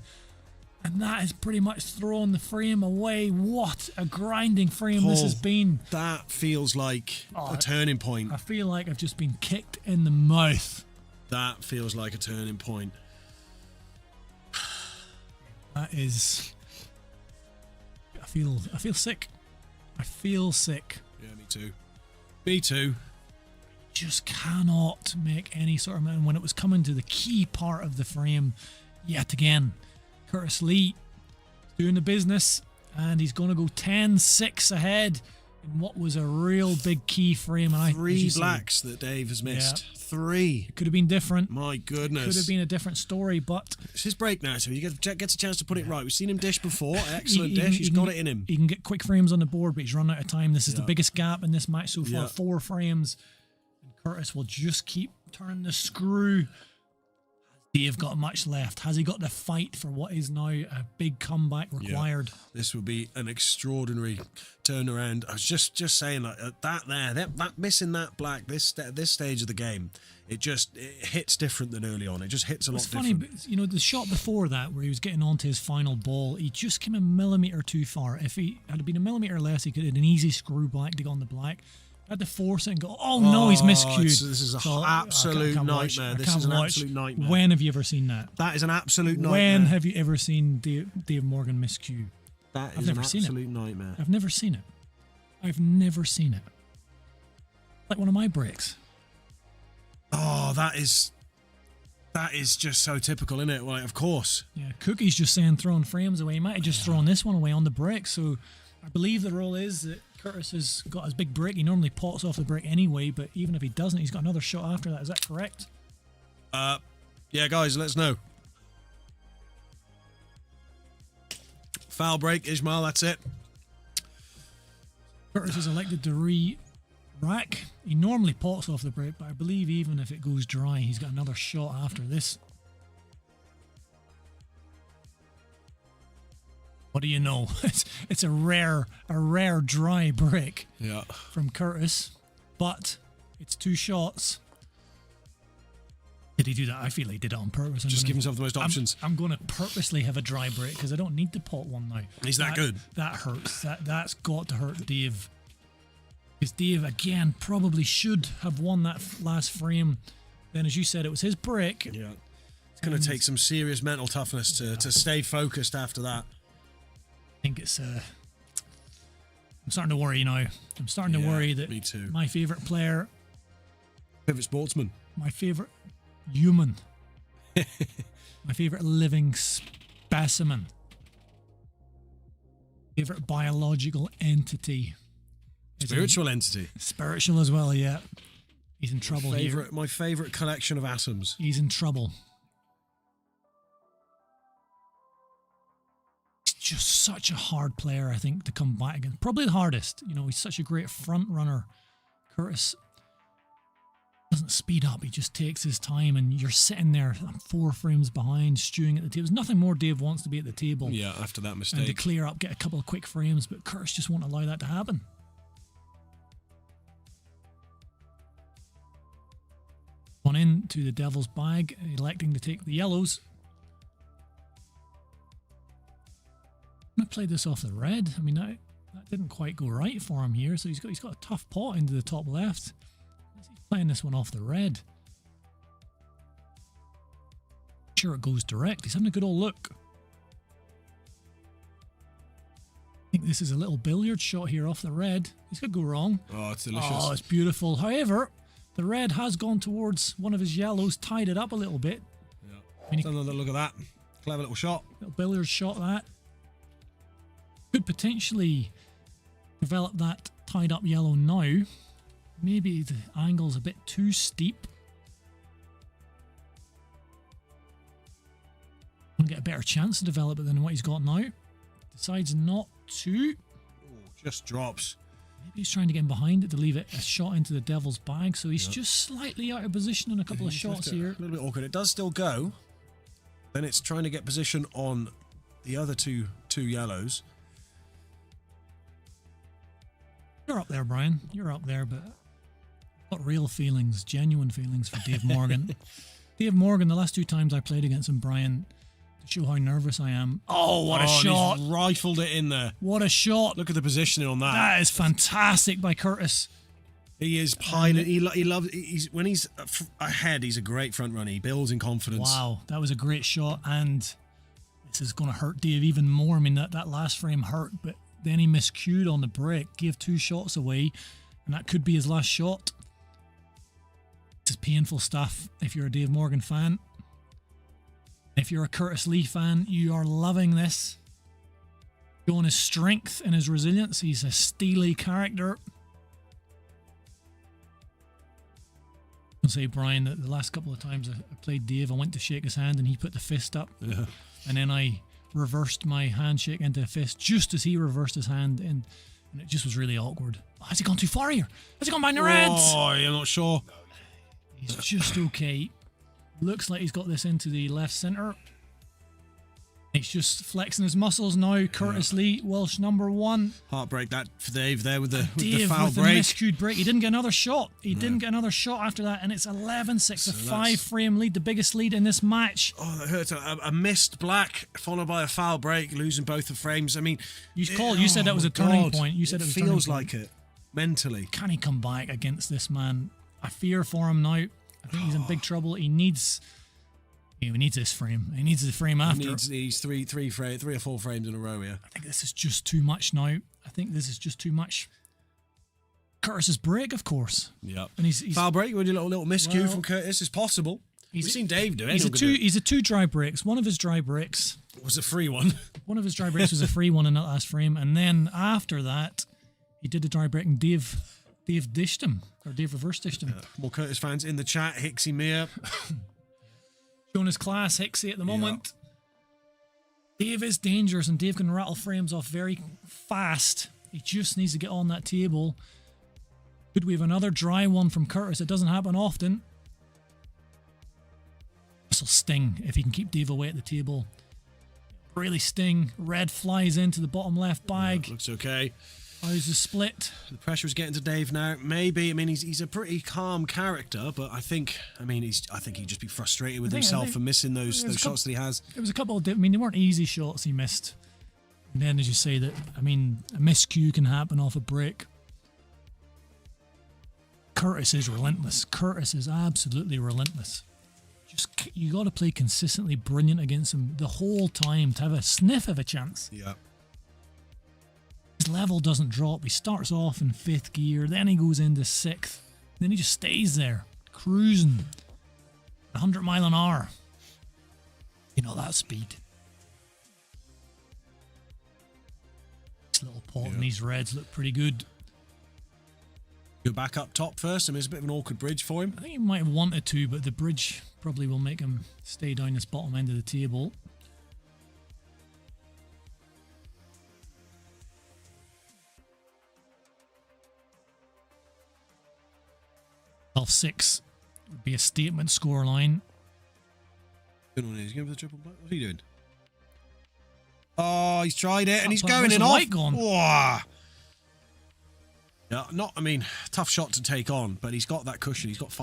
Speaker 2: And that has pretty much thrown the frame away. What a grinding frame this has been.
Speaker 1: That feels like a turning point.
Speaker 2: I feel like I've just been kicked in the mouth.
Speaker 1: That feels like a turning point.
Speaker 2: That is... I feel sick. I feel sick.
Speaker 1: Yeah, me too. Me too.
Speaker 2: Just cannot make any sort of... And when it was coming to the key part of the frame, yet again, Curtis Lee doing the business, and he's going to go 10-6 ahead in what was a real big key frame. And
Speaker 1: Three blacks that Dave has missed.
Speaker 2: Yeah.
Speaker 1: 3.
Speaker 2: It could have been different.
Speaker 1: My goodness.
Speaker 2: Could have been a different story, but...
Speaker 1: It's his break now, so he gets a chance to put it right. We've seen him dish before. Excellent dish. He's got it in him.
Speaker 2: He can get quick frames on the board, but he's run out of time. This is the biggest gap in this match so far. 4 frames. And Curtis will just keep turning the screw. Dave got much left. Has he got the fight for what is now a big comeback required?
Speaker 1: Yeah. This will be an extraordinary turnaround. I was just saying that missing that black this stage of the game, it hits different than early on. It just hits a lot different.
Speaker 2: It's funny, but, you know, the shot before that where he was getting onto his final ball, he just came a millimetre too far. If he had been a millimetre less, he could have had an easy screw black to go on the black. Had to force it and go, oh no, he's miscued.
Speaker 1: This is an absolute nightmare. This is an absolute nightmare.
Speaker 2: When have you ever seen that?
Speaker 1: That is an absolute nightmare.
Speaker 2: When have you ever seen Dave Morgan miscue?
Speaker 1: That is an absolute nightmare.
Speaker 2: I've never seen it. I've never seen it. Like one of my breaks.
Speaker 1: Oh, that is just so typical, isn't it? Like, of course.
Speaker 2: Yeah, Cookie's just saying throwing frames away. He might have just thrown this one away on the break. So I believe the rule is that Curtis has got his big break. He normally pots off the break anyway, but even if he doesn't, he's got another shot after that. Is that correct?
Speaker 1: Yeah, guys, let us know. Foul break, Ismail, that's it.
Speaker 2: Curtis has elected to re-rack. He normally pots off the break, but I believe even if it goes dry, he's got another shot after this. What do you know? It's a rare dry break from Curtis, but it's 2 shots. Did he do that? I feel he did it on purpose.
Speaker 1: Just give himself the most options.
Speaker 2: I'm going to purposely have a dry break because I don't need to pot one now.
Speaker 1: He's that good.
Speaker 2: That hurts. That's got to hurt Dave. Because Dave, again, probably should have won that last frame. Then, as you said, it was his break.
Speaker 1: Yeah. It's going to take some serious mental toughness to stay focused after that.
Speaker 2: I think it's I'm starting to worry now. I'm starting to worry that
Speaker 1: me too.
Speaker 2: My favourite player,
Speaker 1: favourite sportsman,
Speaker 2: my favourite human, my favourite living specimen, favourite biological entity,
Speaker 1: spiritual entity,
Speaker 2: spiritual as well. Yeah, he's in trouble here.
Speaker 1: My favourite collection of atoms.
Speaker 2: He's in trouble. Just such a hard player, I think, to come back against. Probably the hardest. You know, he's such a great front runner. Curtis doesn't speed up. He just takes his time, and you're sitting there 4 frames behind, stewing at the table. There's nothing more Dave wants to be at the table.
Speaker 1: Yeah, after that mistake.
Speaker 2: And to clear up, get a couple of quick frames, but Curtis just won't allow that to happen. On into the devil's bag, electing to take the yellows. I played this off the red. I mean, that didn't quite go right for him here. So he's got a tough pot into the top left. He's playing this one off the red. Sure, it goes direct. He's having a good old look. I think this is a little billiard shot here off the red. He's going to go wrong.
Speaker 1: Oh, it's delicious.
Speaker 2: Oh, it's beautiful. However, the red has gone towards one of his yellows, tied it up a little bit.
Speaker 1: Yeah. I mean, another look at that. Clever little shot.
Speaker 2: Little billiard shot that. Could potentially develop that tied up yellow now. Maybe the angle's a bit too steep. Gonna get a better chance to develop it than what he's got now. Decides not to.
Speaker 1: Oh, just drops.
Speaker 2: Maybe he's trying to get in behind it to leave it a shot into the devil's bag. So he's just slightly out of position on a couple of shots here.
Speaker 1: A little bit awkward. It does still go. Then it's trying to get position on the other two yellows.
Speaker 2: You're up there, Brian. You're up there, but I've got real feelings, genuine feelings for Dave Morgan. Dave Morgan, the last 2 times I played against him, Brian, to show how nervous I am. Oh, what a shot.
Speaker 1: He's rifled it in there.
Speaker 2: What a shot.
Speaker 1: Look at the positioning on that.
Speaker 2: That is fantastic by Curtis.
Speaker 1: He is piling. He loves. When he's ahead, he's a great front runner. He builds in confidence.
Speaker 2: Wow, that was a great shot, and this is going to hurt Dave even more. I mean, that last frame hurt, but then he miscued on the break, gave 2 shots away, and that could be his last shot. This is painful stuff if you're a Dave Morgan fan. If you're a Curtis Lee fan, you are loving this. Showing his strength and his resilience. He's a steely character. I'll say, Brian, that the last couple of times I played Dave, I went to shake his hand and he put the fist up.
Speaker 1: Yeah.
Speaker 2: And then I reversed my handshake into a fist just as he reversed his hand, and it just was really awkward. Oh, has he gone too far here? Has he gone behind the reds?
Speaker 1: Oh, I'm not sure.
Speaker 2: He's just okay. Looks like he's got this into the left centre. He's just flexing his muscles now. Curtis Lee, Welsh number 1.
Speaker 1: Heartbreak that for Dave there with the
Speaker 2: Dave
Speaker 1: foul
Speaker 2: with
Speaker 1: break.
Speaker 2: the miscued break. He didn't get another shot. He didn't get another shot after that, and it's 11-6, a 5-frame lead, the biggest lead in this match.
Speaker 1: Oh, that hurts. A missed black followed by a foul break, losing both the frames. I mean,
Speaker 2: You said that was a turning point. You said it was a turning
Speaker 1: feels
Speaker 2: point.
Speaker 1: like it mentally.
Speaker 2: Can he come back against this man? I fear for him now. I think he's in big trouble. He needs this frame. He needs the frame after.
Speaker 1: He needs three or four frames in a row here.
Speaker 2: I think this is just too much now. I think this is just too much. Curtis's break, of course.
Speaker 1: Yeah.
Speaker 2: And he's
Speaker 1: foul break with a little miscue from Curtis is possible. We've seen Dave do it.
Speaker 2: He's a 2 dry breaks. One of his dry breaks
Speaker 1: was a free one.
Speaker 2: One of his dry breaks was a free one in that last frame, and then after that, he did the dry break, and Dave dished him, or Dave reverse dished him.
Speaker 1: More Curtis fans in the chat. Hicksy Mia.
Speaker 2: Showing his class, Hicksy, at the moment. Dave is dangerous, and Dave can rattle frames off very fast. He just needs to get on that table. Could we have another dry one from Curtis? It doesn't happen often. This will sting if he can keep Dave away at the table. Really sting. Red flies into the bottom left bag.
Speaker 1: Yeah, looks okay.
Speaker 2: How's the split?
Speaker 1: The pressure's getting to Dave now. Maybe. I mean, he's a pretty calm character, but I think he'd just be frustrated with himself for missing those shots that he has.
Speaker 2: There was a couple of, they weren't easy shots he missed. And then, as you say, that, a miscue can happen off a break. Curtis is relentless. Curtis is absolutely relentless. You got to play consistently brilliant against him the whole time to have a sniff of a chance.
Speaker 1: Yeah.
Speaker 2: His level doesn't drop. He starts off in 5th gear, then he goes into 6th, then he just stays there, cruising 100 mile an hour. That speed. This little pot and these reds look pretty good.
Speaker 1: Go back up top first. It's a bit of an awkward bridge for him.
Speaker 2: I think he might have wanted to, but the bridge probably will make him stay down this bottom end of the table. Six would be a statement scoreline.
Speaker 1: Good on, he's going for the triple black. What's he doing? Oh, he's tried it and he's
Speaker 2: Where's
Speaker 1: going
Speaker 2: the
Speaker 1: in off.
Speaker 2: light gone?
Speaker 1: Whoa. Yeah, tough shot to take on, but he's got that cushion. He's got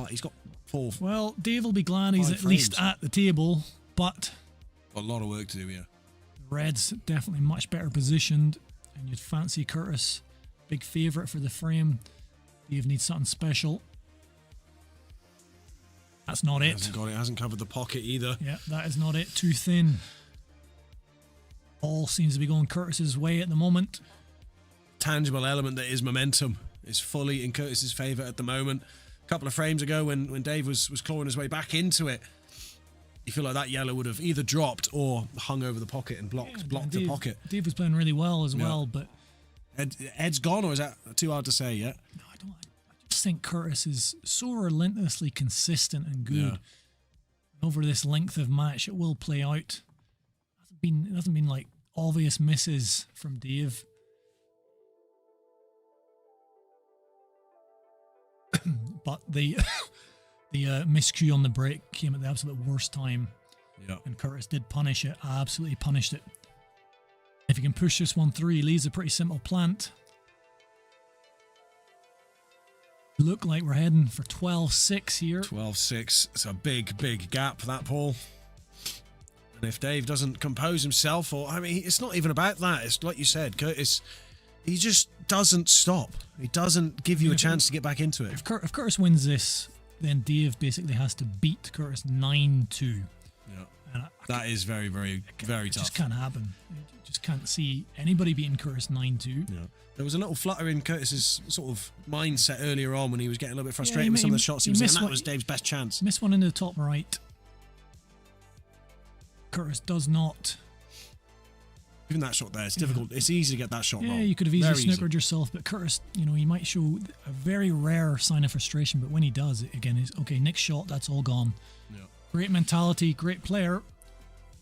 Speaker 1: 4.
Speaker 2: Well, Dave will be glad he's at
Speaker 1: frames.
Speaker 2: least at the table, but
Speaker 1: Got a lot of work to do, yeah.
Speaker 2: the Reds definitely much better positioned, and you'd fancy Curtis, big favourite for the frame. Dave needs something special. That's not it.
Speaker 1: Hasn't got it. Hasn't covered the pocket either.
Speaker 2: Yeah, that is not it. Too thin. All seems to be going Curtis's way at the moment.
Speaker 1: Tangible element that is momentum is fully in Curtis's favour at the moment. A couple of frames ago when Dave was clawing his way back into it, you feel like that yellow would have either dropped or hung over the pocket and blocked the pocket.
Speaker 2: Dave was playing really well as well, but
Speaker 1: Ed's gone, or is that too hard to say yet?
Speaker 2: No, I don't. I just think Curtis is so relentlessly consistent and good.
Speaker 1: Yeah.
Speaker 2: Over this length of match, it will play out. It hasn't been like obvious misses from Dave. but the miscue on the break came at the absolute worst time.
Speaker 1: Yeah.
Speaker 2: And Curtis did punish it, absolutely punished it. If he can push this one through, he leaves a pretty simple plant. Look like we're heading for 12-6 here.
Speaker 1: 12-6. It's a big, big gap, that, Paul. And if Dave doesn't compose himself, or, I mean, it's not even about that. It's like you said, Curtis, he just doesn't stop. He doesn't give you a chance to get back into it.
Speaker 2: If Curtis wins this, then Dave basically has to beat Curtis 9-2.
Speaker 1: Yeah.
Speaker 2: And
Speaker 1: that is very, very, very tough.
Speaker 2: It just can't happen. You just can't see anybody beating Curtis 9-2.
Speaker 1: Yeah. There was a little flutter in Curtis's sort of mindset earlier on when he was getting a little bit frustrated with some of the shots he was hitting. That was Dave's best chance.
Speaker 2: Missed one into the top right. Curtis does not.
Speaker 1: Even that shot there, it's difficult. It's easy to get that shot wrong.
Speaker 2: Yeah, you could have easily snookered yourself, but Curtis, he might show a very rare sign of frustration, but when he does, it again is, okay, next shot, that's all gone.
Speaker 1: Yeah.
Speaker 2: Great mentality, great player.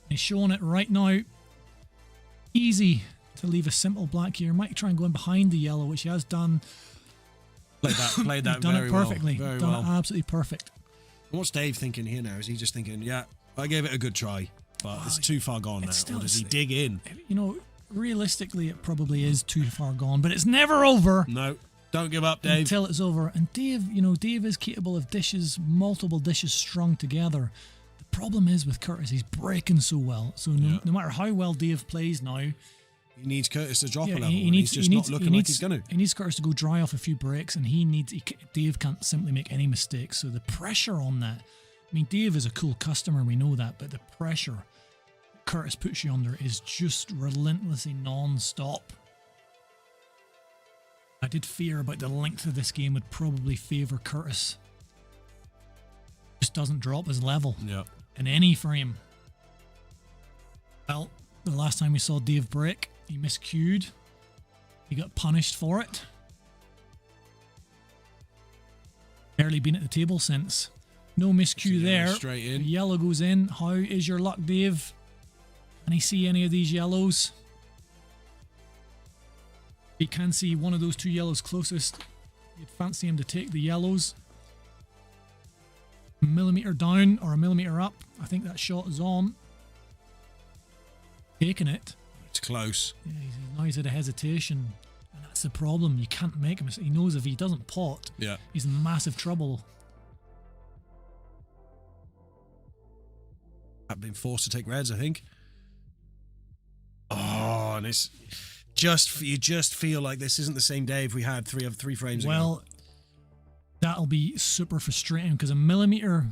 Speaker 2: He's showing it right now. Easy to leave a simple black here. Might try and go in behind the yellow, which he has done.
Speaker 1: Played that
Speaker 2: done
Speaker 1: very
Speaker 2: it perfectly.
Speaker 1: Well. Very
Speaker 2: done
Speaker 1: well.
Speaker 2: It absolutely perfect.
Speaker 1: What's Dave thinking here now? Is he just thinking, yeah, I gave it a good try, but it's too far gone now? Or does he dig in?
Speaker 2: Realistically, it probably is too far gone, but it's never over.
Speaker 1: No, don't give up, Dave.
Speaker 2: Until it's over. And Dave, Dave is capable of multiple dishes strung together. The problem is with Curtis, he's breaking so well. So no matter how well Dave plays now,
Speaker 1: he needs Curtis to drop a level.
Speaker 2: He's just
Speaker 1: not looking like he's going to.
Speaker 2: He needs Curtis to go dry off a few breaks, and Dave can't simply make any mistakes. So the pressure on that, I mean, Dave is a cool customer, we know that, but the pressure Curtis puts you under is just relentlessly non-stop. I did fear about the length of this game would probably favour Curtis. Just doesn't drop his level in any frame. Well, the last time we saw Dave break, he miscued. He got punished for it. Barely been at the table since. No miscue there.
Speaker 1: Straight in.
Speaker 2: The yellow goes in. How is your luck, Dave? Can he see any of these yellows? He can see one of those two yellows closest. You'd fancy him to take the yellows. A millimetre down or a millimetre up. I think that shot is on. Taking it.
Speaker 1: It's close.
Speaker 2: Yeah, now he's at a hesitation. And that's the problem. You can't make him. He knows if he doesn't pot, he's in massive trouble.
Speaker 1: I've been forced to take reds, I think. Oh, and it's you just feel like this isn't the same Dave we had three frames ago.
Speaker 2: Well, that'll be super frustrating because a millimetre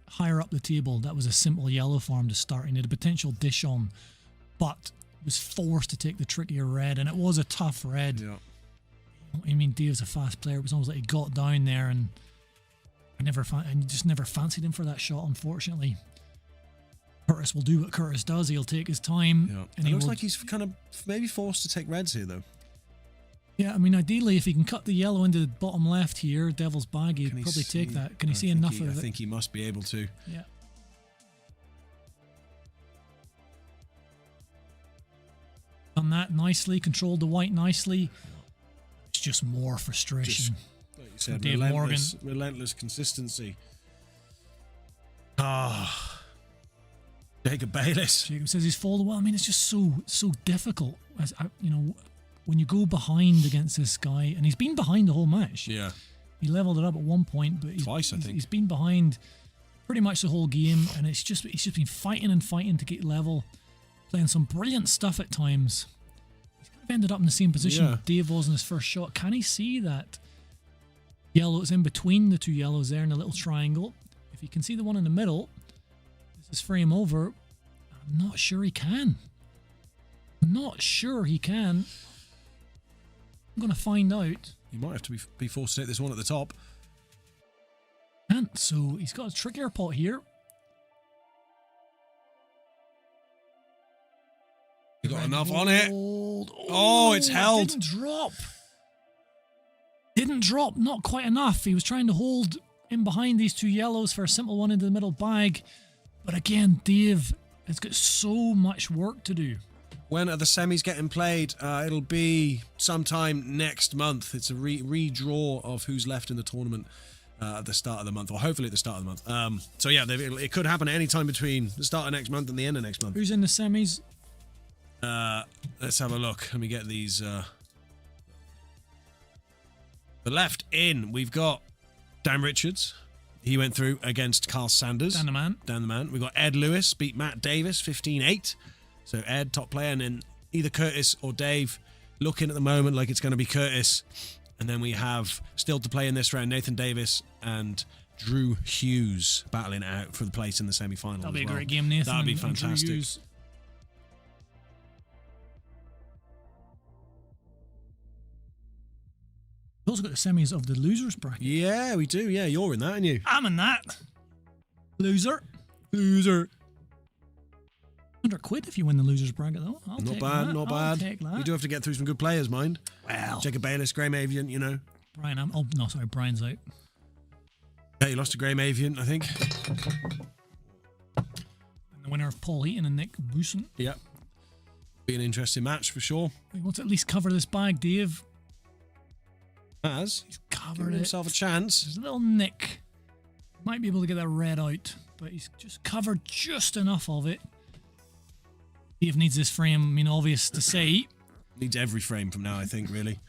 Speaker 2: higher up the table, that was a simple yellow for him to start. He had a potential dish on, but was forced to take the trickier red, and it was a tough red.
Speaker 1: Yeah.
Speaker 2: I mean, Dave's a fast player. It was almost like he got down there, and I just never fancied him for that shot, unfortunately. Curtis will do what Curtis does. He'll take his time.
Speaker 1: Yeah. And it looks like he's kind of maybe forced to take reds here, though.
Speaker 2: Yeah, I mean, ideally, if he can cut the yellow into the bottom left here, Devil's Bag, he'd probably take that. Can he see enough of it?
Speaker 1: I think he must be able to.
Speaker 2: Yeah. Done that nicely, controlled the white nicely. It's just more frustration.
Speaker 1: Like you said,
Speaker 2: Dave
Speaker 1: relentless consistency. Jacob Bayless.
Speaker 2: Jacob says he's folded well. I mean, it's just so difficult. When you go behind against this guy, and he's been behind the whole match.
Speaker 1: Yeah.
Speaker 2: He leveled it up at one point, but
Speaker 1: twice, I think.
Speaker 2: He's been behind pretty much the whole game, and he's just been fighting and fighting to get level, playing some brilliant stuff at times. He's kind of ended up in the same position Dave was in his first shot. Can he see that yellow is in between the two yellows there in a little triangle? If you can see the one in the middle, this is frame over. I'm not sure he can. I'm going to find out.
Speaker 1: You might have to be forced to take this one at the top.
Speaker 2: And so he's got a trickier pot here.
Speaker 1: You got enough on it. Oh, it's held.
Speaker 2: Didn't drop. Not quite enough. He was trying to hold in behind these two yellows for a simple one into the middle bag. But again, Dave has got so much work to do.
Speaker 1: When are the semis getting played? It'll be sometime next month. It's a redraw of who's left in the tournament at the start of the month, or hopefully at the start of the month. So yeah, it could happen at any time between the start of next month and the end of next month.
Speaker 2: Who's in the semis?
Speaker 1: Let's have a look. Let me get these. The left in, we've got Dan Richards. He went through against Carl Sanders.
Speaker 2: Dan the man.
Speaker 1: We've got Ed Lewis, beat Matt Davis, 15-8. So Ed, top player, and then either Curtis or Dave looking at the moment like it's going to be Curtis. And then we have, still to play in this round, Nathan Davis and Drew Hughes battling it out for the place in the semi-final.
Speaker 2: That'll be a great game, Nathan.
Speaker 1: That'll be fantastic.
Speaker 2: We've also got the semis of the losers bracket.
Speaker 1: Yeah, we do. Yeah, you're in that, aren't you?
Speaker 2: I'm in that. Loser. 100 quid if you win the losers bracket, though.
Speaker 1: Not bad.
Speaker 2: I'll take that.
Speaker 1: You do have to get through some good players, mind.
Speaker 2: Well,
Speaker 1: Jacob Bayless, Graham Avian, you know.
Speaker 2: Brian's out.
Speaker 1: Yeah, you lost to Graham Avian, I think.
Speaker 2: And the winner of Paul Heaton and Nick Booson.
Speaker 1: Yeah. Be an interesting match for sure.
Speaker 2: He wants to at least cover this bag, Dave.
Speaker 1: He's
Speaker 2: covered
Speaker 1: himself a chance.
Speaker 2: There's a little nick. Might be able to get that red out, but he's just covered just enough of it. Dave needs this frame, obvious to say.
Speaker 1: Needs every frame from now, I think, really.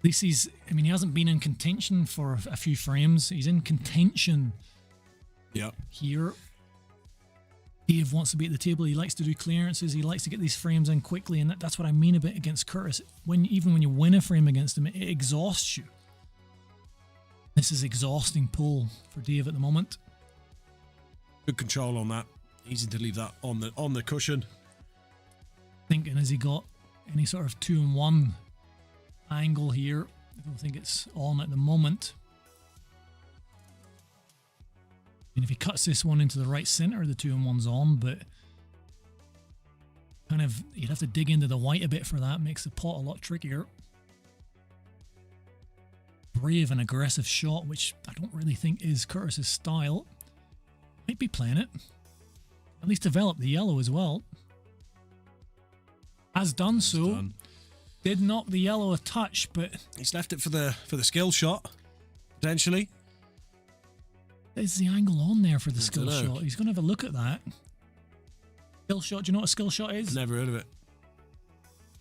Speaker 2: At least he hasn't been in contention for a few frames. He's in contention here. Dave wants to be at the table. He likes to do clearances. He likes to get these frames in quickly, and that's what I mean a bit against Curtis. Even when you win a frame against him, it exhausts you. This is exhausting pull for Dave at the moment.
Speaker 1: Good control on that. Easy to leave that on the cushion.
Speaker 2: Thinking, has he got any sort of 2-in-1 angle here? I don't think it's on at the moment. And if he cuts this one into the right center, the 2-in-1's on, but kind of you'd have to dig into the white a bit for that. Makes the pot a lot trickier. Brave and aggressive shot, which I don't really think is Curtis's style. Might be playing it. At least develop the yellow as well. Has done so. Did knock the yellow a touch, but
Speaker 1: he's left it for the skill shot, potentially.
Speaker 2: Is the angle on there for the skill shot? He's going to have a look at that. Skill shot, do you know what a skill shot is?
Speaker 1: Never heard of it.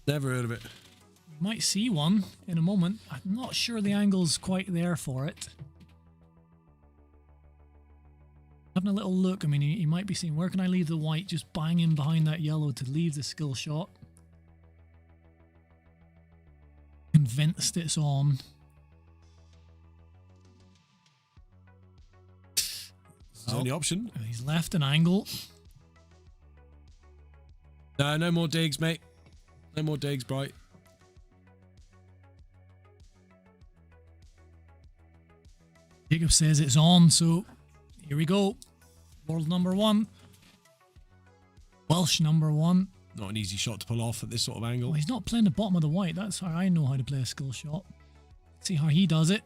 Speaker 1: Never heard of it.
Speaker 2: You might see one in a moment. I'm not sure the angle's quite there for it. Having a little look, he might be seeing, where can I leave the white? Just banging behind that yellow to leave the skill shot. Convinced it's on.
Speaker 1: It's the only option.
Speaker 2: He's left an angle.
Speaker 1: No more digs, mate. No more digs, Bright.
Speaker 2: Jacob says it's on, so here we go. World number 1. Welsh number 1.
Speaker 1: Not an easy shot to pull off at this sort of angle.
Speaker 2: Well, he's not playing the bottom of the white. That's how I know how to play a skill shot. See how he does it.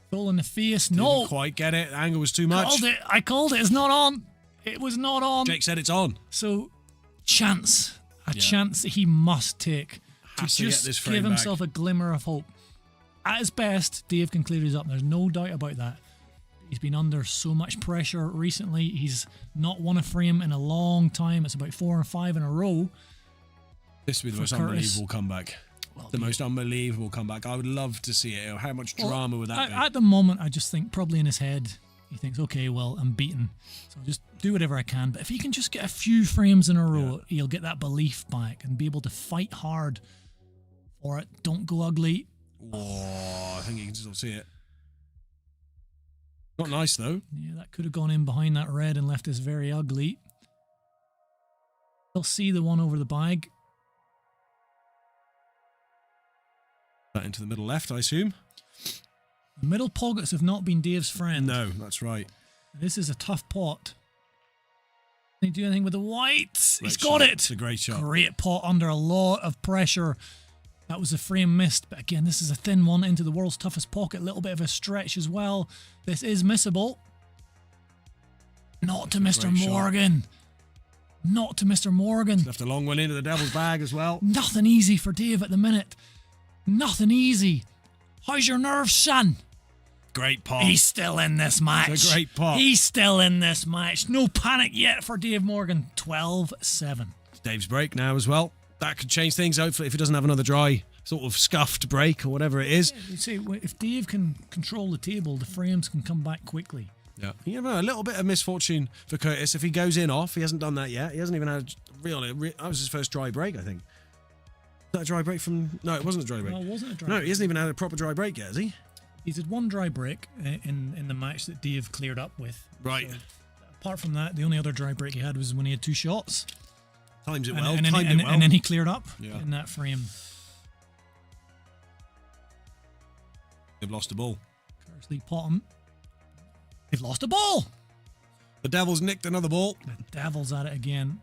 Speaker 2: Full in the face. No!
Speaker 1: Didn't quite get it. The angle was too much.
Speaker 2: I called it. It's not on. It was not on.
Speaker 1: Jake said it's on.
Speaker 2: So, chance. A chance that he must take
Speaker 1: Has to
Speaker 2: just
Speaker 1: get this frame
Speaker 2: give himself
Speaker 1: back.
Speaker 2: a glimmer of hope. At his best, Dave can clear his up. There's no doubt about that. He's been under so much pressure recently. He's not won a frame in a long time. It's about 4 or 5 in a row.
Speaker 1: This would be the most unbelievable comeback. Well, the most unbelievable comeback. I would love to see it. How much drama would that be?
Speaker 2: At the moment, I just think probably in his head, he thinks, okay, well, I'm beaten. So I'll just do whatever I can. But if he can just get a few frames in a row, he'll get that belief back and be able to fight hard for it. Don't go ugly.
Speaker 1: Oh, I think you can still see it. Not nice, though.
Speaker 2: Yeah, that could have gone in behind that red and left us very ugly. They'll see the one over the bag.
Speaker 1: That into the middle left, I assume.
Speaker 2: The middle pockets have not been Dave's friend.
Speaker 1: No, that's right.
Speaker 2: This is a tough pot. Can he do anything with the whites? He's
Speaker 1: Great
Speaker 2: got
Speaker 1: shot.
Speaker 2: it.
Speaker 1: It's a great shot.
Speaker 2: Great pot under a lot of pressure. That was a frame missed, but again, this is a thin one into the world's toughest pocket. A little bit of a stretch as well. This is missable. Not to Mr. Morgan. Not to Mr. Morgan.
Speaker 1: Left a long one into the devil's bag as well.
Speaker 2: Nothing easy for Dave at the minute. Nothing easy. How's your nerves, son?
Speaker 1: Great pot.
Speaker 2: He's still in this match.
Speaker 1: It's a great pot.
Speaker 2: He's still in this match. No panic yet for Dave Morgan. 12-7.
Speaker 1: Dave's break now as well. That could change things, hopefully, if he doesn't have another dry, sort of scuffed break or whatever it is.
Speaker 2: Yeah, you see, if Dave can control the table, the frames can come back quickly.
Speaker 1: Yeah. You know, a little bit of misfortune for Curtis if he goes in off. He hasn't done that yet. He hasn't even had that was his first dry break, I think. Was that a dry break from... No, it wasn't a dry break.
Speaker 2: No, it wasn't a dry
Speaker 1: No,
Speaker 2: break.
Speaker 1: he hasn't even had a proper dry break yet, has he?
Speaker 2: He's had one dry break in the match that Dave cleared up with.
Speaker 1: Right.
Speaker 2: So, apart from that, the only other dry break he had was when he had 2 shots.
Speaker 1: Times it
Speaker 2: And,
Speaker 1: well.
Speaker 2: and, then,
Speaker 1: Timed
Speaker 2: and,
Speaker 1: it well.
Speaker 2: and then he cleared up
Speaker 1: Yeah.
Speaker 2: in that frame.
Speaker 1: They've lost the ball.
Speaker 2: Curtis Lee Potham. They've lost a ball.
Speaker 1: The Devils nicked another ball.
Speaker 2: The Devils at it again.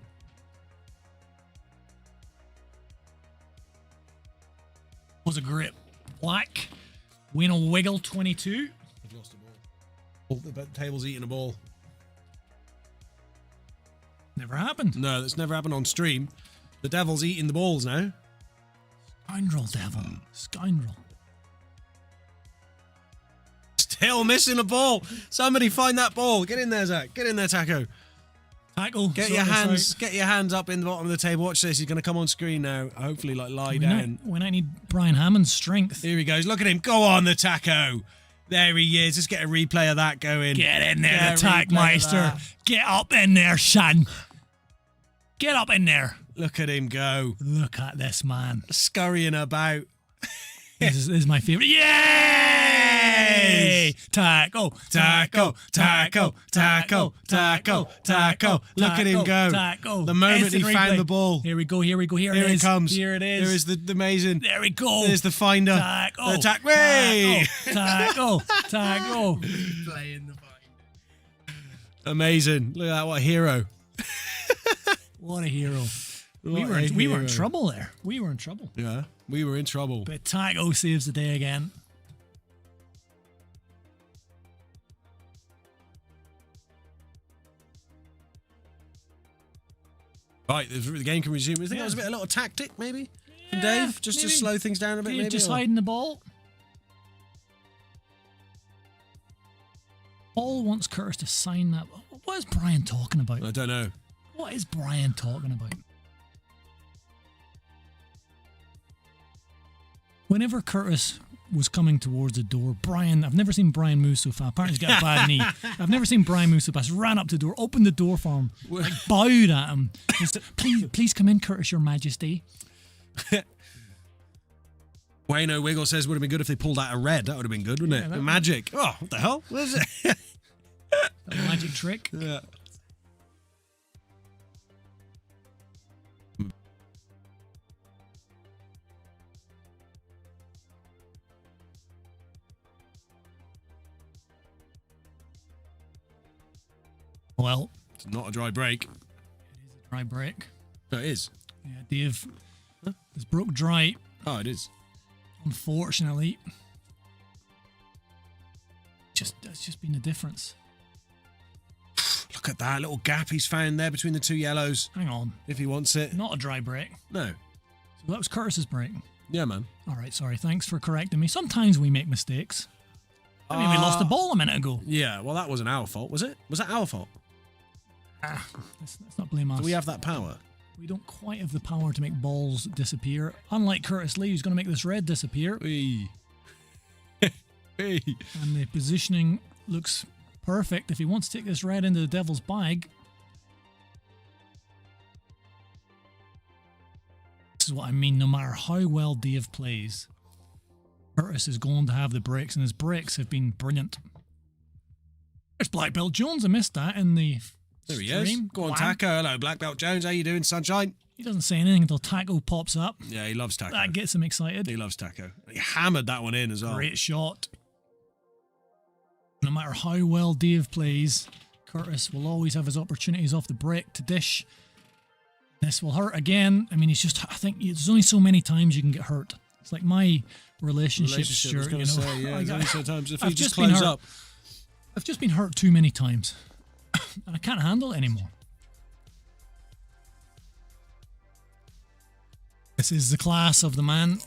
Speaker 2: Was a great black. Win a wiggle 22.
Speaker 1: They've lost the ball. The table's eating a ball.
Speaker 2: Never happened.
Speaker 1: No, that's never happened on stream. The Devil's eating the balls now.
Speaker 2: Scoundrel, Devil. Scoundrel.
Speaker 1: Still missing a ball. Somebody find that ball. Get in there, Zach. Get in there, Taco.
Speaker 2: Tackle.
Speaker 1: Get
Speaker 2: sort
Speaker 1: your
Speaker 2: this
Speaker 1: hands.
Speaker 2: out.
Speaker 1: Get your hands up in the bottom of the table. Watch this. He's going to come on screen now. Hopefully, like lie down.
Speaker 2: We might need Brian Hammond's strength.
Speaker 1: Here he goes. Look at him. Go on, the Taco. There he is. Let's get a replay of that going.
Speaker 2: Get in there,
Speaker 1: Get a
Speaker 2: the
Speaker 1: replay of
Speaker 2: Tackmeister.
Speaker 1: that.
Speaker 2: Get up in there, son. Get up in there.
Speaker 1: Look at him go.
Speaker 2: Look at this man.
Speaker 1: Scurrying about.
Speaker 2: This is my favorite. Yay! Taco,
Speaker 1: Taco, taco, taco, taco, taco. Look at him go.
Speaker 2: Taco.
Speaker 1: The moment he
Speaker 2: Instant
Speaker 1: found
Speaker 2: replay.
Speaker 1: the ball.
Speaker 2: Here we go, here we go, here
Speaker 1: Here
Speaker 2: it
Speaker 1: it
Speaker 2: is.
Speaker 1: comes.
Speaker 2: Here it is.
Speaker 1: There is the amazing.
Speaker 2: There we go.
Speaker 1: There's the finder.
Speaker 2: Taco.
Speaker 1: The tack. Way.
Speaker 2: Taco. Taco.
Speaker 3: Playing the fight.
Speaker 1: Amazing. Look at that. What a hero.
Speaker 2: What a hero.
Speaker 1: What
Speaker 2: We
Speaker 1: a
Speaker 2: were in
Speaker 1: hero.
Speaker 2: trouble there. We were in trouble.
Speaker 1: Yeah. We were in trouble.
Speaker 2: But Taco saves the day again.
Speaker 1: Right. The game can resume. I think that was a little tactic, maybe, from
Speaker 2: Yeah,
Speaker 1: Dave, just to
Speaker 2: maybe.
Speaker 1: slow things down a bit.
Speaker 2: Dave
Speaker 1: Maybe
Speaker 2: just
Speaker 1: or-
Speaker 2: hiding the ball. Paul wants Curtis to sign that. What is Brian talking about?
Speaker 1: I don't know.
Speaker 2: What is Brian talking about? Whenever Curtis was coming towards the door, I've never seen Brian move so fast. Apparently he's got a bad knee. I've never seen Brian move so fast. Ran up to the door, opened the door for him, like bowed at him. Just, please come in, Curtis, your majesty.
Speaker 1: Wayne O'Wiggle says would have been good if they pulled out a red. That would have been good, wouldn't it?
Speaker 2: that-
Speaker 1: Magic. Oh, what the hell? What is it?
Speaker 2: A magic trick.
Speaker 1: Yeah.
Speaker 2: Well,
Speaker 1: It's not a dry break.
Speaker 2: dry break.
Speaker 1: No, it is.
Speaker 2: Yeah, Dave has broke dry,
Speaker 1: Oh, it is.
Speaker 2: unfortunately. That's just been the difference.
Speaker 1: Look at that little gap he's found there between the two yellows.
Speaker 2: Hang on.
Speaker 1: If he wants it.
Speaker 2: Not a dry break.
Speaker 1: No.
Speaker 2: So that was Curtis's break.
Speaker 1: Yeah, man.
Speaker 2: All right, sorry. Thanks for correcting me. Sometimes we make mistakes. I mean, we lost the ball a minute ago.
Speaker 1: Yeah, well, that wasn't our fault, was it? Was that our fault?
Speaker 2: Let's not blame us.
Speaker 1: Do we have that power?
Speaker 2: We don't quite have the power to make balls disappear. Unlike Curtis Lee, who's going to make this red disappear.
Speaker 1: Wee. Wee.
Speaker 2: And the positioning looks perfect. If he wants to take this red into the devil's bag. This is what I mean. No matter how well Dave plays, Curtis is going to have the breaks, and his breaks have been brilliant. There's Black Belt Jones. I missed that in the
Speaker 1: There he
Speaker 2: stream.
Speaker 1: is. Go on,
Speaker 2: Wow.
Speaker 1: Taco. Hello, Black Belt Jones. How you doing, sunshine?
Speaker 2: He doesn't say anything until Taco pops up.
Speaker 1: Yeah, he loves Taco.
Speaker 2: That gets him excited.
Speaker 1: He loves Taco. He hammered that one in as well.
Speaker 2: Great shot. No matter how well Dave plays, Curtis will always have his opportunities off the break to dish. This will hurt again. I mean, I think there's only so many times you can get hurt. It's like my relationship
Speaker 1: I was
Speaker 2: shirt,
Speaker 1: going
Speaker 2: you
Speaker 1: to
Speaker 2: know.
Speaker 1: say, yeah, there's only sometimes if
Speaker 2: I've
Speaker 1: you just
Speaker 2: just been
Speaker 1: close
Speaker 2: hurt.
Speaker 1: up.
Speaker 2: I've just been hurt too many times. And I can't handle it anymore. This is the class of the man.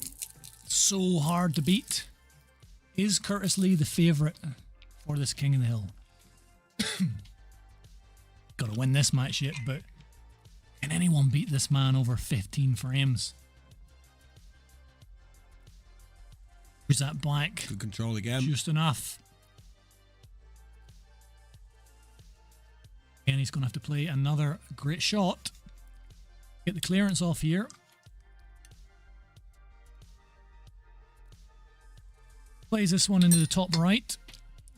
Speaker 2: So hard to beat. Is Curtis Lee the favourite for this King of the Hill? Got to win this match yet, but can anyone beat this man over 15 frames? Who's that black?
Speaker 1: Good control again.
Speaker 2: Just enough. And he's going to have to play another great shot. Get the clearance off here. Plays this one into the top right.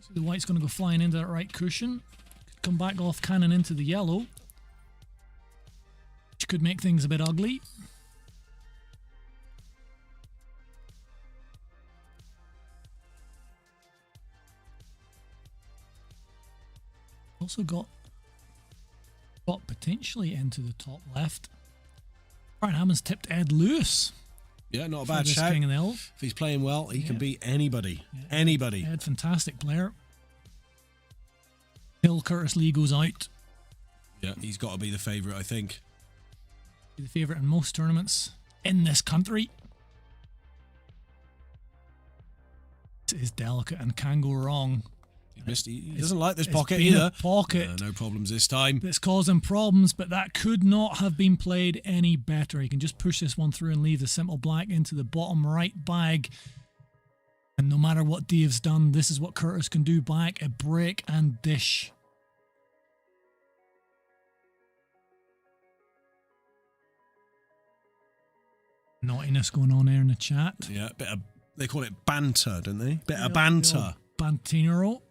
Speaker 2: So the white's going to go flying into that right cushion. Could come back off cannon into the yellow, which could make things a bit ugly. Also got potentially into the top left. Brian Hammond's tipped Ed Lewis.
Speaker 1: Yeah, not a bad shout.
Speaker 2: King of the Hill.
Speaker 1: If he's playing well, he can beat anybody. Yeah. Anybody.
Speaker 2: Ed, fantastic player. Till Curtis Lee goes out.
Speaker 1: Yeah, he's got to be the favourite, I think.
Speaker 2: Be the favourite in most tournaments in this country. It is delicate and can go wrong.
Speaker 1: He doesn't like this pocket either.
Speaker 2: Pocket.
Speaker 1: No problems this time.
Speaker 2: It's causing problems, but that could not have been played any better. He can just push this one through and leave the simple black into the bottom right bag. And no matter what Dave's done, this is what Curtis can do back. A break and dish. Naughtiness going on there in the chat.
Speaker 1: Yeah, they call it banter, don't they? Bit of banter.
Speaker 2: Bantinero.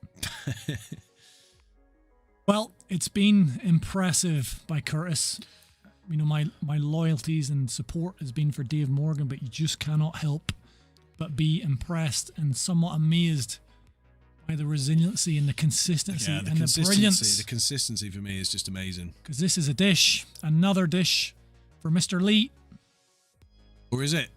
Speaker 2: Well, it's been impressive by Curtis. You know, my loyalties and support has been for Dave Morgan, but you just cannot help but be impressed and somewhat amazed by the resiliency and the consistency and the brilliance.
Speaker 1: The consistency for me is just amazing.
Speaker 2: Because this is a dish, another dish for Mr. Lee.
Speaker 1: Or is it?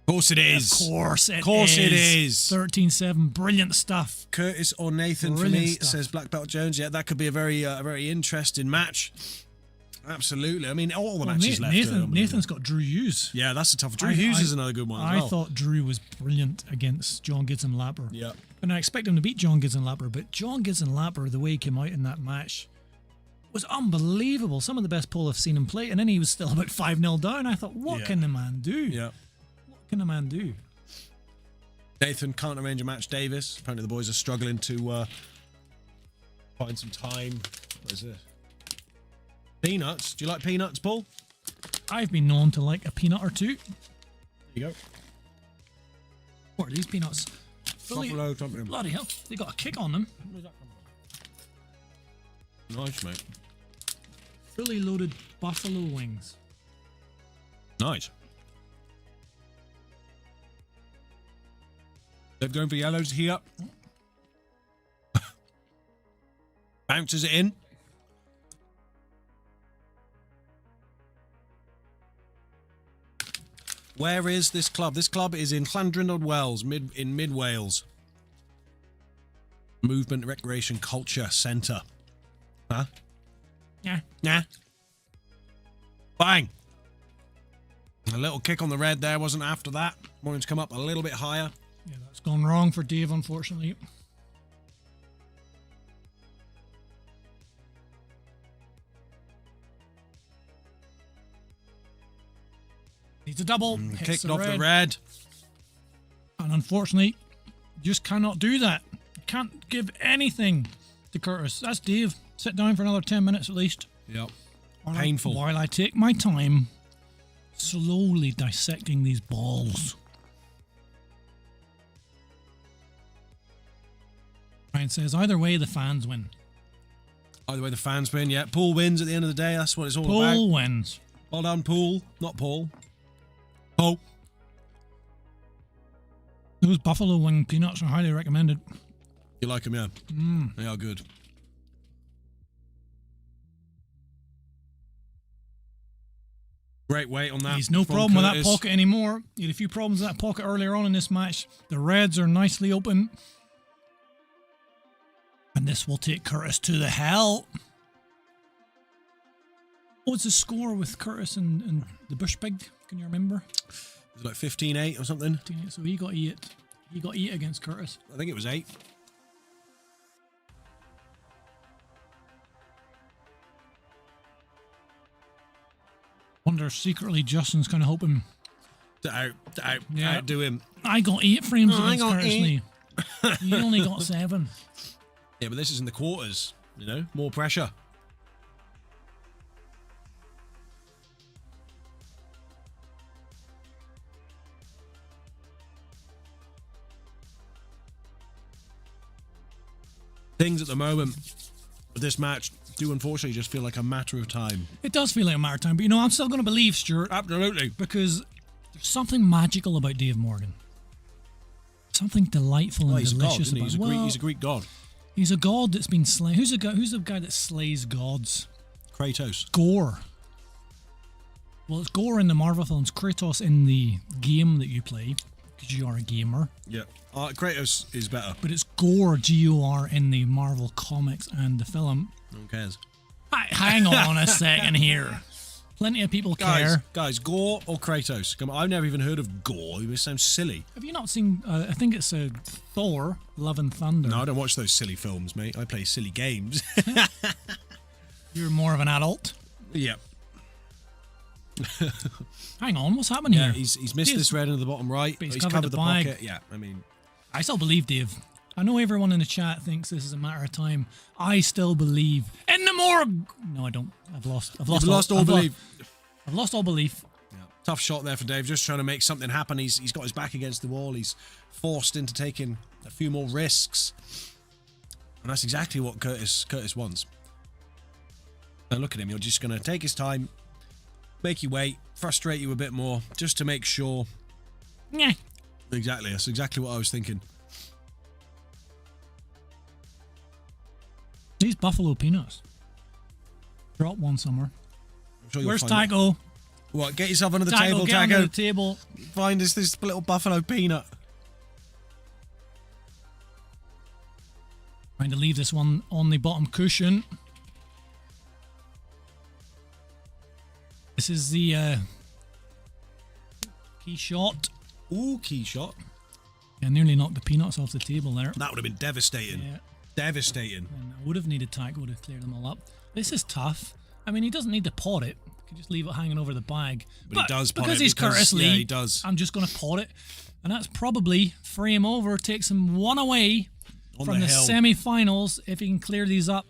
Speaker 1: Of course it is.
Speaker 2: Of course it
Speaker 1: is.
Speaker 2: 13-7, brilliant stuff.
Speaker 1: Curtis or Nathan
Speaker 2: Brilliant
Speaker 1: for me,
Speaker 2: stuff.
Speaker 1: says Black Belt Jones. Yeah, that could be a very interesting match. Absolutely. I mean, all the matches left.
Speaker 2: Nathan's got Drew Hughes.
Speaker 1: Yeah, that's a tough one. Drew Hughes is another good one as well.
Speaker 2: I thought Drew was brilliant against John Gids and Lapper.
Speaker 1: Yeah.
Speaker 2: And I expect him to beat John Gids and Lapper, but John Gids and Lapper, the way he came out in that match, was unbelievable. Some of the best pull I've seen him play, and then he was still about 5-0 down. I thought, what can the man do?
Speaker 1: Yeah.
Speaker 2: What can the man do?
Speaker 1: Nathan can't arrange a match. Davis. Apparently the boys are struggling to find some time. What is this? Peanuts. Do you like peanuts, Paul?
Speaker 2: I've been known to like a peanut or two.
Speaker 1: There you go.
Speaker 2: What are these peanuts?
Speaker 1: Buffalo trumpet.
Speaker 2: Bloody hell. They got a kick on them.
Speaker 1: Where's that from? Nice, mate.
Speaker 2: Fully loaded buffalo wings.
Speaker 1: Nice. They're going for yellows here. Bounces it in. Where is this club? This club is in Llandrindod Wells, in mid Wales. Movement Recreation Culture Centre. Huh?
Speaker 2: Yeah.
Speaker 1: Nah. Bang. A little kick on the red there, wasn't after that. Wanted to come up a little bit higher.
Speaker 2: Yeah, that's gone wrong for Dave, unfortunately. Needs a double.
Speaker 1: Kicked off the red.
Speaker 2: And unfortunately, just cannot do that. Can't give anything to Curtis. That's Dave. Sit down for another 10 minutes at least.
Speaker 1: Yep. Painful.
Speaker 2: While I take my time slowly dissecting these balls. Ryan says, either way, the fans win.
Speaker 1: Either way, the fans win. Yeah, Paul wins at the end of the day. That's what it's all about.
Speaker 2: Paul wins.
Speaker 1: Well done, Paul. Not Paul. Paul.
Speaker 2: Those buffalo wing peanuts are highly recommended.
Speaker 1: You like them, yeah? They are good. Great weight on that.
Speaker 2: He's no problem with that pocket anymore. He had a few problems with that pocket earlier on in this match. The reds are nicely open. And this will take Curtis to the hell. What's the score with Curtis and the Bush Pig? Can you remember?
Speaker 1: Was it like 15-8 or something?
Speaker 2: 15-8, so he got 8. He got 8 against Curtis.
Speaker 1: I think it was 8.
Speaker 2: Wonder secretly Justin's kind of hoping.
Speaker 1: Outdo him.
Speaker 2: I got 8 frames
Speaker 1: I
Speaker 2: against
Speaker 1: got
Speaker 2: Curtis
Speaker 1: 8.
Speaker 2: Lee. You only got 7.
Speaker 1: Yeah, but this is in the quarters, you know? More pressure. Things at the moment with this match do unfortunately just feel like a matter of time.
Speaker 2: It does feel like a matter of time, but you know, I'm still going to believe, Stuart.
Speaker 1: Absolutely.
Speaker 2: Because there's something magical about Dave Morgan. Something delightful and
Speaker 1: He's a god,
Speaker 2: delicious
Speaker 1: isn't he?
Speaker 2: about
Speaker 1: He's a Greek god.
Speaker 2: He's a god that's been slain. Who's the guy that slays gods?
Speaker 1: Kratos.
Speaker 2: Gore. Well, it's Gore in the Marvel films, Kratos in the game that you play, because you are a gamer.
Speaker 1: Yeah. Kratos is better.
Speaker 2: But it's Gore, G-O-R, in the Marvel comics and the film.
Speaker 1: No one cares.
Speaker 2: Hang on a second here. Plenty of people care.
Speaker 1: Guys, Gore or Kratos? Come on, I've never even heard of Gore. It sounds silly.
Speaker 2: Have you not seen, I think it's Thor, Love and Thunder.
Speaker 1: No, I don't watch those silly films, mate. I play silly games.
Speaker 2: You're more of an adult.
Speaker 1: Yeah.
Speaker 2: Hang on, what's happening here?
Speaker 1: He's missed this red into the bottom right, but he's covered the
Speaker 2: bag.
Speaker 1: pocket. Yeah, I mean...
Speaker 2: I still believe, Dave. I know everyone in the chat thinks this is a matter of time. I still believe in the morgue. No, I don't. I've lost all belief. I've lost all belief.
Speaker 1: Yeah. Tough shot there for Dave, just trying to make something happen. He's got his back against the wall. He's forced into taking a few more risks. And that's exactly what Curtis wants. Now look at him. You're just going to take his time, make you wait, frustrate you a bit more, just to make sure.
Speaker 2: Yeah.
Speaker 1: Exactly. That's exactly what I was thinking.
Speaker 2: These buffalo peanuts. Drop one somewhere.
Speaker 1: Sure
Speaker 2: Where's Taco?
Speaker 1: What? Get yourself under the table,
Speaker 2: get under the table.
Speaker 1: Find this little buffalo peanut.
Speaker 2: Trying to leave this one on the bottom cushion. This is the key shot.
Speaker 1: Ooh, key shot.
Speaker 2: Yeah, nearly knocked the peanuts off the table there.
Speaker 1: That would have been devastating.
Speaker 2: Yeah.
Speaker 1: Devastating.
Speaker 2: And I would have needed Taco, would have cleared them all up. This is tough. I mean, he doesn't need to pot it. He can just leave it hanging over the bag.
Speaker 1: But he does pot
Speaker 2: because
Speaker 1: it
Speaker 2: he's Curtis Lee.
Speaker 1: Yeah, he does.
Speaker 2: I'm just going to pot it. And that's probably frame over, takes him one away from the semi-finals. If he can clear these up,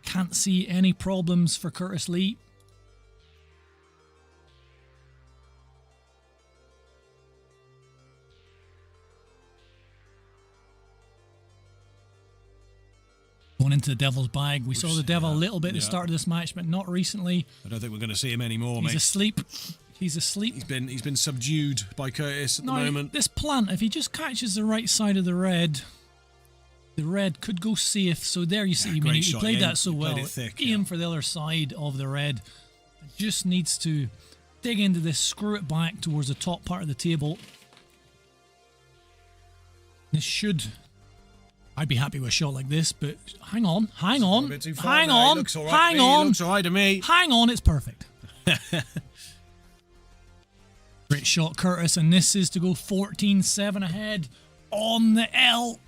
Speaker 2: can't see any problems for Curtis Lee. Going into the devil's bag. We saw the devil a little bit at the start of this match, but not recently.
Speaker 1: I don't think we're going to see him anymore,
Speaker 2: He's
Speaker 1: mate.
Speaker 2: asleep. He's asleep.
Speaker 1: He's been subdued by Curtis at the moment.
Speaker 2: This plant, if he just catches the right side of the red could go safe. So there you see, he played that so well. Aim for the other side of the red. Just needs to dig into this, screw it back towards the top part of the table. This should... I'd be happy with a shot like this, but hang on. Hang on,
Speaker 1: looks all right to me.
Speaker 2: Hang on, it's perfect. Great shot, Curtis, and this is to go 14-7 ahead on the L.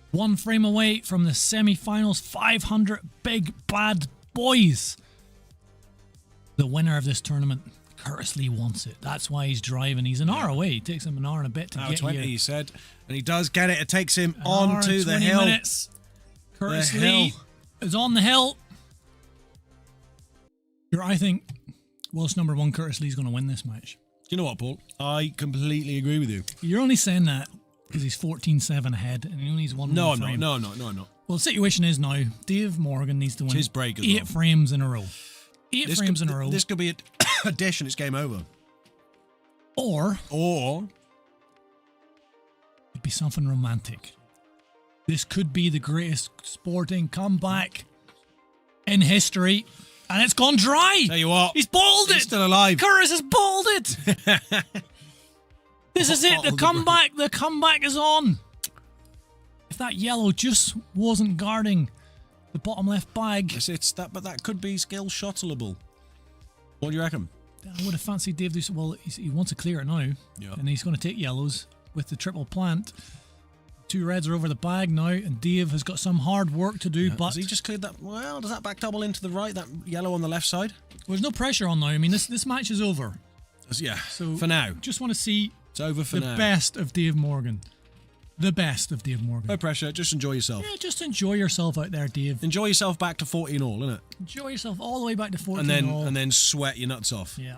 Speaker 2: One frame away from the semi-finals, 500 big bad boys. The winner of this tournament, Curtis Lee, wants it. That's why he's driving. He's an hour away. It takes him an hour and a bit to get
Speaker 1: 20,
Speaker 2: here.
Speaker 1: he said. And he does get it. It takes him on to the hill.
Speaker 2: Minutes. Curtis Lee is on the hill. I think world's number one Curtis Lee's going to win this match.
Speaker 1: Do you know what, Paul? I completely agree with you.
Speaker 2: You're only saying that because he's 14-7 ahead and he only needs one more frame.
Speaker 1: No, I'm not.
Speaker 2: Well, the situation is now, Dave Morgan needs to win
Speaker 1: his break as
Speaker 2: 8 frames in a row. 8 frames in a row.
Speaker 1: This could be a dish and it's game over.
Speaker 2: Or it'd be something romantic. This could be the greatest sporting comeback in history. And it's gone dry.
Speaker 1: Tell you what.
Speaker 2: He's balled it.
Speaker 1: He's still alive.
Speaker 2: Curtis has balled it. This is it. The comeback is on. If that yellow just wasn't guarding the bottom left bag.
Speaker 1: But that could be skill shotable. What do you reckon?
Speaker 2: I would have fancied Dave do. Well, he wants to clear it now, and he's going to take yellows with the triple plant. 2 reds are over the bag now, and Dave has got some hard work to do. But
Speaker 1: has he just cleared that? Well, does that back double into the right? That yellow on the left side?
Speaker 2: There's no pressure on now. I mean, this match is over.
Speaker 1: Yeah.
Speaker 2: So
Speaker 1: for now,
Speaker 2: just want to see
Speaker 1: it's over for now.
Speaker 2: The best of Dave Morgan. The best of Dave Morgan.
Speaker 1: No pressure. Just enjoy yourself.
Speaker 2: Yeah, just enjoy yourself out there, Dave.
Speaker 1: Enjoy yourself back to 14 all, innit?
Speaker 2: Enjoy yourself all the way back to 14 all.
Speaker 1: And then sweat your nuts off.
Speaker 2: Yeah.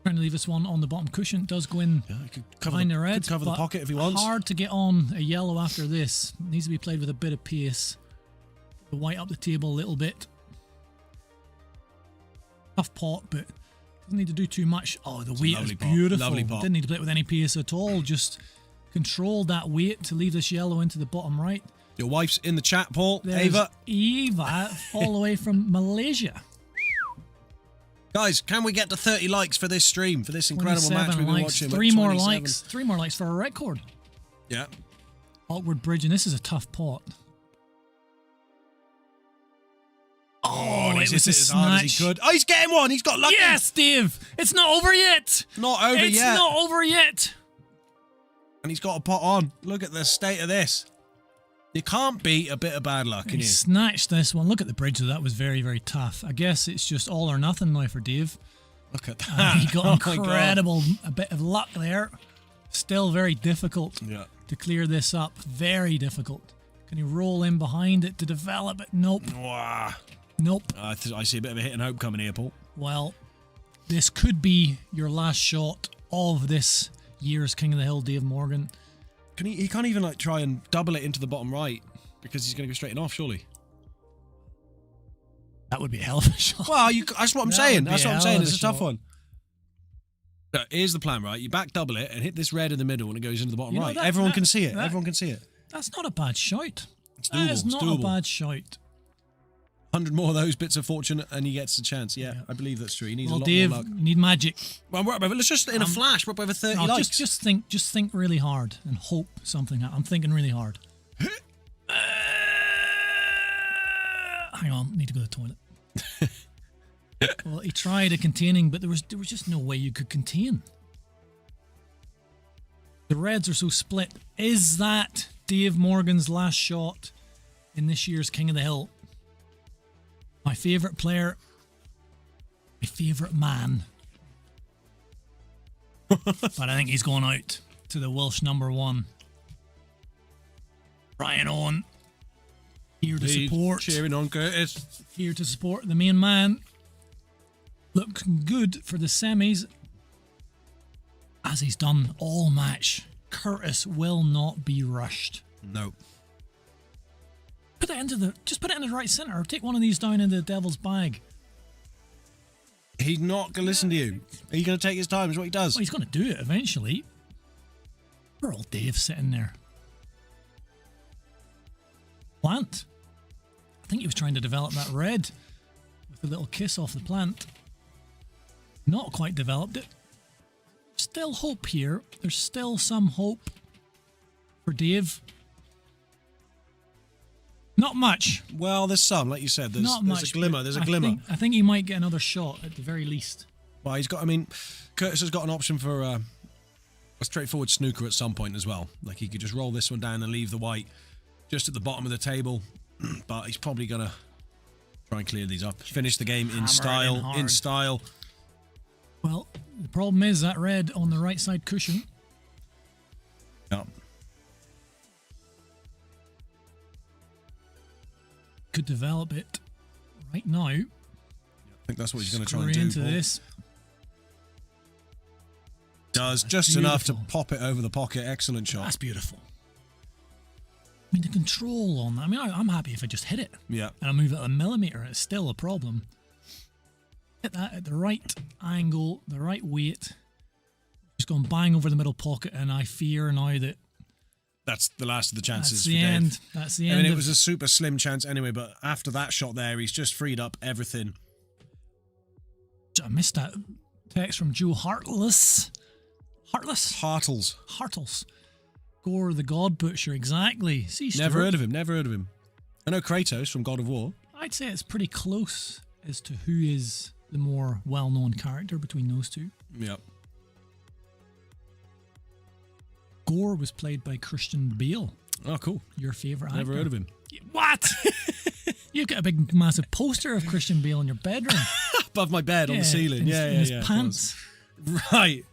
Speaker 2: Trying to leave this one on the bottom cushion. Does go in behind the red.
Speaker 1: Cover the pocket if he wants.
Speaker 2: Hard to get on a yellow after this. It needs to be played with a bit of pace. The white up the table a little bit. Tough pot, but doesn't need to do too much. Oh, the weight is beautiful.
Speaker 1: Lovely pot.
Speaker 2: Didn't need to play it with any pace at all. Just controlled that weight to leave this yellow into the bottom right.
Speaker 1: Your wife's in the chat, Paul.
Speaker 2: There's
Speaker 1: Ava,
Speaker 2: all the way from Malaysia.
Speaker 1: Guys, can we get to 30 likes for this stream, for this incredible match we've been watching?
Speaker 2: 3 more likes. 3 more likes for a record.
Speaker 1: Yeah.
Speaker 2: Awkward bridge, and this is a tough pot. Oh, it was a
Speaker 1: as hard as he could. Oh, he's getting one. He's got lucky.
Speaker 2: Yes, Dave. It's not over yet.
Speaker 1: Not over yet.
Speaker 2: It's not over yet.
Speaker 1: And he's got a pot on. Look at the state of this. You can't beat a bit of bad luck, can you?
Speaker 2: He snatched this one. Look at the bridge, though. That was very, very tough. I guess it's just all or nothing now for Dave.
Speaker 1: Look at that.
Speaker 2: He got incredible, a bit of luck there. Still very difficult to clear this up. Very difficult. Can he roll in behind it to develop it? Nope.
Speaker 1: Wow.
Speaker 2: Nope.
Speaker 1: I see a bit of a hit and hope coming here, Paul.
Speaker 2: Well, this could be your last shot of this year's King of the Hill, Dave Morgan.
Speaker 1: He can't even like try and double it into the bottom right because he's going to go straight and off, surely.
Speaker 2: That would be a hell of a shot.
Speaker 1: Well, that's what I'm saying. That's what I'm saying. It's a tough
Speaker 2: shot.
Speaker 1: one. Look, here's the plan, right? You back double it and hit this red in the middle and it goes into the bottom right. Everyone can see it. Everyone can see it.
Speaker 2: That's not a bad shout.
Speaker 1: It's doable.
Speaker 2: That is not a bad shout.
Speaker 1: 100 more of those bits of fortune and he gets a chance. Yeah, I believe that's true. He needs a lot
Speaker 2: Dave,
Speaker 1: more luck.
Speaker 2: You need magic.
Speaker 1: Well, let's just in a flash. We're up over 30 likes.
Speaker 2: Just think really hard and hope something happens. I'm thinking really hard. Hang on, need to go to the toilet. Well, he tried a containing, but there was just no way you could contain. The reds are so split. Is that Dave Morgan's last shot in this year's King of the Hill? My favourite player, my favourite man. But I think he's going out to the Welsh #1. Brian Owen. Here to support.
Speaker 1: Cheering on Curtis.
Speaker 2: Here to support the main man. Looking good for the semis. As he's done all match. Curtis will not be rushed.
Speaker 1: No.
Speaker 2: Put it just put it in the right centre, or take one of these down in the devil's bag.
Speaker 1: He's not going to listen to you. He's going to take his time, is what he does.
Speaker 2: Well, he's going to do it eventually. Poor old Dave sitting there. Plant. I think he was trying to develop that red with a little kiss off the plant. Not quite developed it. Still hope here. There's still some hope for Dave. Not much.
Speaker 1: Well, there's some, like you said. There's a glimmer. There's a glimmer.
Speaker 2: I think he might get another shot at the very least.
Speaker 1: Well, Curtis has got an option for a straightforward snooker at some point as well. Like he could just roll this one down and leave the white just at the bottom of the table. But he's probably going to try and clear these up. Finish the game in style. In style.
Speaker 2: Well, the problem is that red on the right side cushion.
Speaker 1: Yeah.
Speaker 2: Could develop it right now. I
Speaker 1: think that's what he's going to try and do.
Speaker 2: Into this.
Speaker 1: Does just enough to pop it over the pocket. Excellent shot.
Speaker 2: That's beautiful. I mean, the control on that. I mean, I'm happy if I just hit it.
Speaker 1: Yeah.
Speaker 2: And I move it a millimetre. It's still a problem. Hit that at the right angle, the right weight. Just going bang over the middle pocket, and I fear now that
Speaker 1: that's the last of the chances.
Speaker 2: That's the end. That's the end.
Speaker 1: I mean, it was a super slim chance anyway, but after that shot there, he's just freed up everything.
Speaker 2: I missed that text from Joe Hartless.
Speaker 1: Hartles.
Speaker 2: Gore the God Butcher, exactly. See, Stuart,
Speaker 1: never heard of him. I know Kratos from God of War.
Speaker 2: I'd say it's pretty close as to who is the more well-known character between those two.
Speaker 1: Yep.
Speaker 2: Gore was played by Christian Bale.
Speaker 1: Oh, cool.
Speaker 2: Your favourite actor.
Speaker 1: Never heard of him.
Speaker 2: What? You've got a big, massive poster of Christian Bale in your bedroom.
Speaker 1: Above my bed on the ceiling.
Speaker 2: In his pants.
Speaker 1: Right.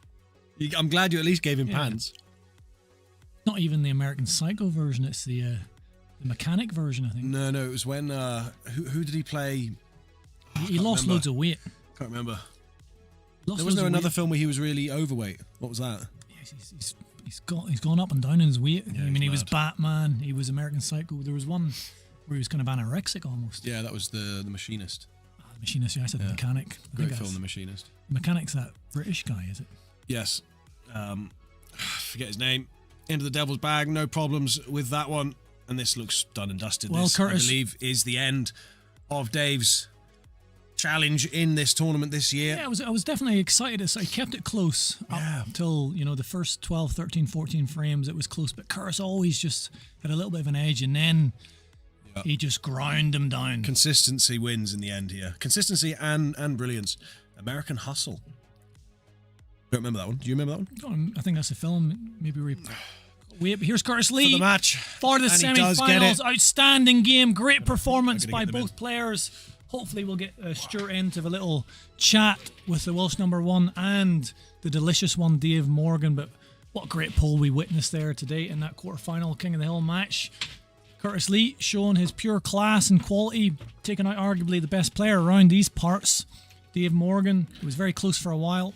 Speaker 1: I'm glad you at least gave him pants.
Speaker 2: Not even the American Psycho version. It's the mechanic version, I think.
Speaker 1: No, it was when who did he play?
Speaker 2: He lost loads of weight.
Speaker 1: Can't remember.
Speaker 2: Wasn't
Speaker 1: there another film where he was really overweight? What was that?
Speaker 2: Yes, he's gone up and down in his weight.
Speaker 1: Yeah,
Speaker 2: I mean, he was Batman. He was American Psycho. There was one where he was kind of anorexic almost.
Speaker 1: Yeah, that was the Machinist.
Speaker 2: The Machinist. Yeah, I said the Mechanic.
Speaker 1: Great film, The Machinist.
Speaker 2: The Mechanic's that British guy, is it?
Speaker 1: Yes. Forget his name. Into the Devil's Bag. No problems with that one. And this looks done and dusted.
Speaker 2: Well,
Speaker 1: this,
Speaker 2: Curtis,
Speaker 1: I believe, is the end of Dave's challenge in this tournament this year.
Speaker 2: Yeah, I was definitely excited. So I kept it close up until, the first 12, 13, 14 frames. It was close, but Curtis always just had a little bit of an edge, and then he just ground him down.
Speaker 1: Consistency wins in the end here. Consistency and brilliance. American Hustle. Don't remember that one. Do you remember that one?
Speaker 2: I think that's a film. Maybe wait, here's Curtis Lee
Speaker 1: for the match.
Speaker 2: For the semi-finals. Outstanding game. Great performance by both players. Hopefully we'll get Stuart in to have a little chat with the Welsh #1 and the delicious one, Dave Morgan. But what a great poll we witnessed there today in that quarter-final King of the Hill match. Curtis Lee showing his pure class and quality, taking out arguably the best player around these parts. Dave Morgan, who was very close for a while.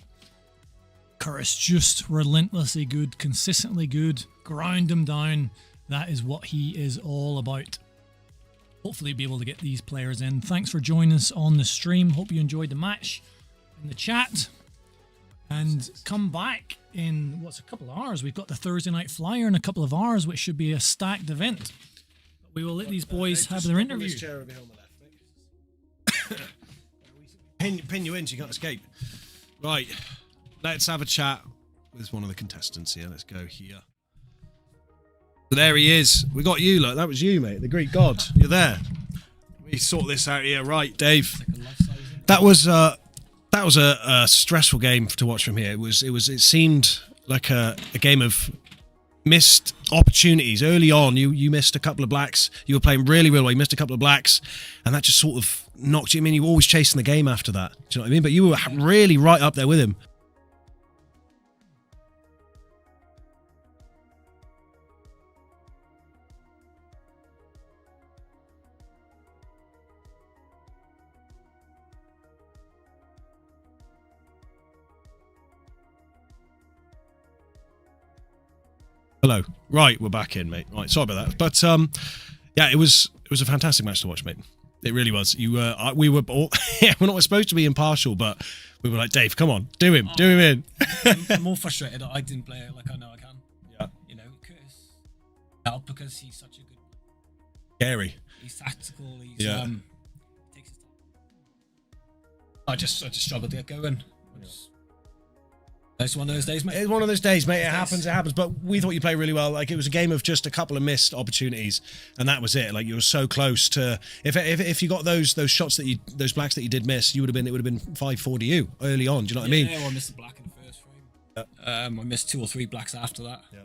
Speaker 2: Curtis just relentlessly good, consistently good, ground him down. That is what he is all about. Hopefully be able to get these players in. Thanks for joining us on the stream. Hope you enjoyed the match in the chat. And come back in, a couple of hours. We've got the Thursday Night Flyer in a couple of hours, which should be a stacked event. We will let these boys have their interview.
Speaker 1: Pin you in so you can't escape. Right. Let's have a chat with one of the contestants here. Let's go here. So there he is. We got you, look. That was you, mate. The Greek god. You're there. Let me sort this out here. Right, Dave. That was a stressful game to watch from here. It seemed like a game of missed opportunities. Early on, you missed a couple of blacks. You were playing really, really well. You missed a couple of blacks, and that just sort of knocked you. I mean, you were always chasing the game after that. Do you know what I mean? But you were really right up there with him. Hello. Right, we're back in, mate. Right, sorry about that. But yeah, it was a fantastic match to watch, mate. It really was. We were all, we're not supposed to be impartial, but we were like, Dave, come on, do him in.
Speaker 3: I'm more frustrated that I didn't play it like I know I can.
Speaker 1: Yeah.
Speaker 3: Curtis helped because he's such a good.
Speaker 1: Scary.
Speaker 3: He's tactical. He's takes his time. I just struggled to get going. It's one of those days, mate.
Speaker 1: It's one of those days, mate. It happens. But we thought you played really well. Like, it was a game of just a couple of missed opportunities, and that was it. Like, you were so close to. If you got those shots those blacks that you did miss, it would have been 5-4 to you early on. Do you know what I mean?
Speaker 3: Yeah, well, I missed the black in the first frame. Yeah. I missed 2 or 3 blacks after that.
Speaker 1: Yeah.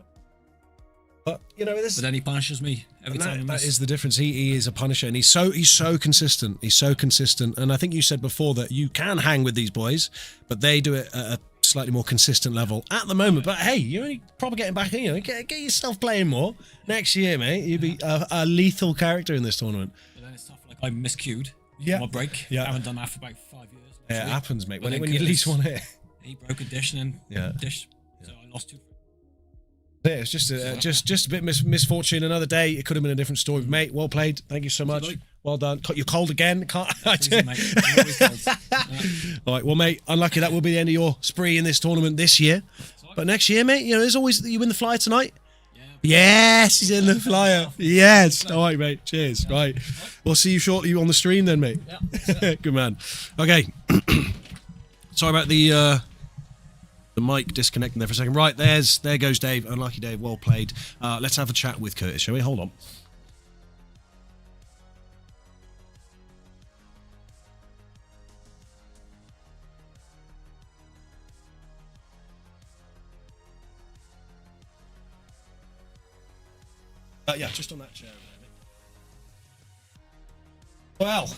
Speaker 1: But but
Speaker 3: then he punishes me every time I miss.
Speaker 1: That is the difference. He is a punisher, and he's so consistent. He's so consistent, and I think you said before that you can hang with these boys, but they do it at a slightly more consistent level at the moment. But hey, you're only probably getting back in. Get yourself playing more next year, mate. You'll be a lethal character in this tournament.
Speaker 3: But then it's tough. Like, I miscued. My break.
Speaker 1: Yeah.
Speaker 3: I haven't done that for about 5 years.
Speaker 1: Yeah, it happens, mate. When you at least want it.
Speaker 3: He broke a dish and dish. So I lost 2.
Speaker 1: Yeah, it's just a bit misfortune. Another day, it could have been a different story, mate. Well played. Thank you so much. Well done. You're cold again. Can't. All right. Well, mate, unlucky that will be the end of your spree in this tournament this year. But next year, mate, there's always you win the flyer tonight. Yeah. Yes, he's in the flyer. Yes. All right, mate. Cheers. Yeah. Right. We'll see you shortly on the stream then, mate. Yeah. Good man. Okay. Sorry about the mic disconnecting there for a second. Right, there goes Dave. Unlucky Dave. Well played. Let's have a chat with Curtis, shall we? Hold on. Yeah, just on that chair. Well,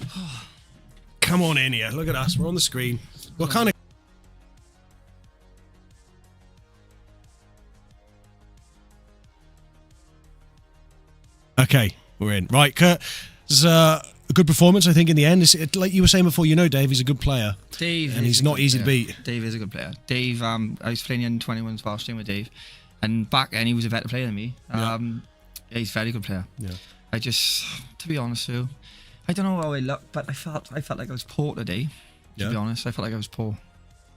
Speaker 1: come on in here. Look at us. We're on the screen. What kind of... Okay, we're in. Right, Kurt. This is a good performance, I think, in the end. Like you were saying before, Dave, he's a good player.
Speaker 4: Dave,
Speaker 1: and he's not easy to beat.
Speaker 4: Dave is a good player. Dave, I was playing in 21s while staying with Dave, and back then he was a better player than me. Yeah, he's a very good player. Yeah. I just, to be honest with you, I don't know how I look, but I felt like I was poor today. To be honest, I felt like I was poor.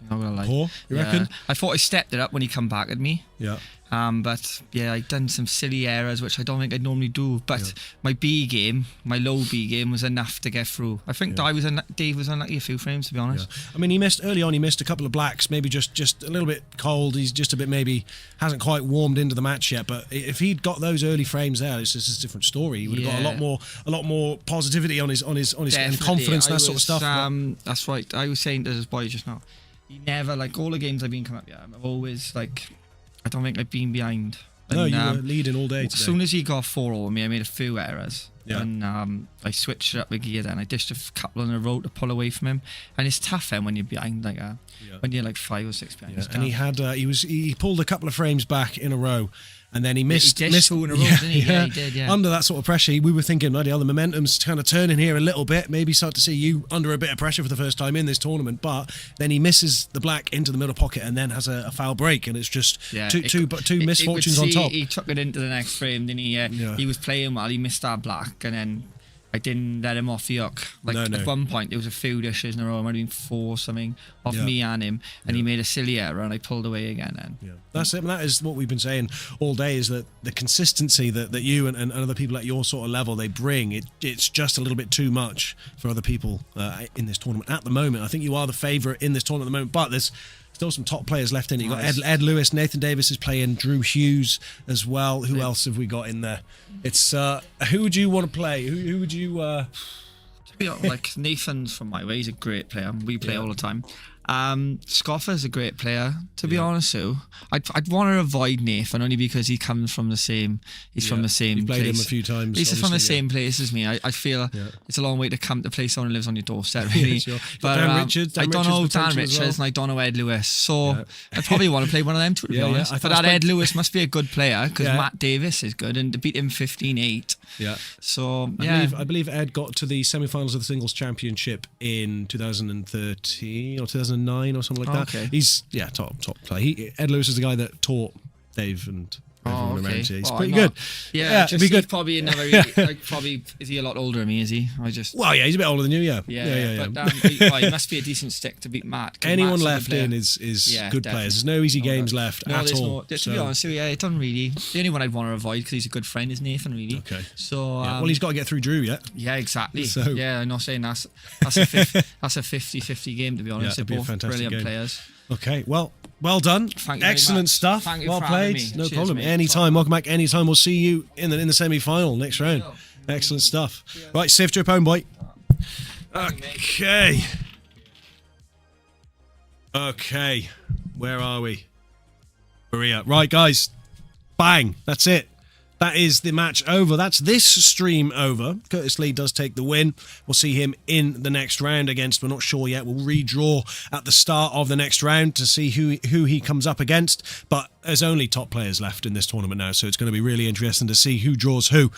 Speaker 4: I'm not gonna lie.
Speaker 1: Poor? You reckon?
Speaker 4: I thought I stepped it up when he come back at me.
Speaker 1: Yeah.
Speaker 4: But yeah, I'd done some silly errors which I don't think I'd normally do. But my B game, my low B game, was enough to get through. I think Dave was unlucky a few frames, to be honest.
Speaker 1: Yeah. I mean, he missed a couple of blacks, maybe just a little bit cold. He's just a bit, maybe hasn't quite warmed into the match yet. But if he'd got those early frames there, it's just a different story. He would have got a lot more positivity on his and confidence and that sort of stuff.
Speaker 4: That's right. I was saying to this boy just now, he never, like, all the games I've been coming up, I've always, like, I don't think I've been behind. And,
Speaker 1: no, you were leading all day today.
Speaker 4: As soon as he got 4 over me, I made a few errors. Yeah. And I switched it up the gear then. I dished a couple in a row to pull away from him. And it's tough then when you're behind, like, when you're like 5 or 6 behind.
Speaker 1: Yeah. And he had, he pulled a couple of frames back in a row. And then he missed
Speaker 4: 2 in a row, didn't he? Yeah, he did, yeah.
Speaker 1: Under that sort of pressure, we were thinking, bloody hell, the momentum's kind of turning here a little bit. Maybe start to see you under a bit of pressure for the first time in this tournament. But then he misses the black into the middle pocket and then has a foul break. And it's just two misfortunes on top.
Speaker 4: He took it into the next frame, didn't he? He was playing well, he missed that black, and then I didn't let him off the hook. Like, at one point, there was a few dishes in a row. It might have been 4 something off me and him, and he made a silly error, and I pulled away again. And
Speaker 1: that's it. And that is what we've been saying all day: is that the consistency that you and other people at your sort of level they bring, it's just a little bit too much for other people in this tournament at the moment. I think you are the favourite in this tournament at the moment, but there's still some top players left in it. You've got Ed Lewis, Nathan Davis is playing, Drew Hughes as well. Who else have we got in there? It's who would you want to play? Who would you
Speaker 4: like Nathan's from my way, he's a great player. We play all the time. Scoffer's a great player, to be honest. So I'd want to avoid Nathan only because he comes from the same. He's from the same.
Speaker 1: You've played
Speaker 4: place.
Speaker 1: him a few times.
Speaker 4: He's from the same place as me. I feel it's a long way to come to play someone who lives on your doorstep. Really,
Speaker 1: sure.
Speaker 4: But
Speaker 1: Dan Richards,
Speaker 4: I don't know Dan Richards and I don't know Ed Lewis. So I probably want to play one of them two, to be honest. But that Ed Lewis must be a good player because Matt Davis is good, and to beat him 15-8. Yeah. So
Speaker 1: I believe Ed got to the semi-finals of the singles championship in 2013 or 2009 or something like that. Okay. He's top player. Ed Lewis is the guy that taught Dave and everyone around here. He's pretty good.
Speaker 4: Yeah, it'd be good. He's probably another. Is he a lot older than me? Is he? He's
Speaker 1: a bit older than you. Yeah.
Speaker 4: But he must be a decent stick to beat Matt.
Speaker 1: Anyone left in is good players. There's no easy games left at all.
Speaker 4: To be honest, it doesn't really. The only one I'd want to avoid because he's a good friend is Nathan. Really.
Speaker 1: Okay.
Speaker 4: So
Speaker 1: well, he's got to get through Drew yet.
Speaker 4: Yeah, exactly. So I'm not saying that's a 50-50 game, to be honest. They're both brilliant players.
Speaker 1: Okay, well done. Excellent stuff. Well played. No problem.
Speaker 4: Mate.
Speaker 1: Anytime. Welcome back anytime. We'll see you in the semi-final next round. Excellent stuff. Right, safe trip home, boy. Okay. Where are we? Maria. Right, guys. Bang. That's it. That is the match over. That's this stream over. Curtis Lee does take the win. We'll see him in the next round against, we're not sure yet. We'll redraw at the start of the next round to see who he comes up against. But there's only top players left in this tournament now, so it's going to be really interesting to see who draws who.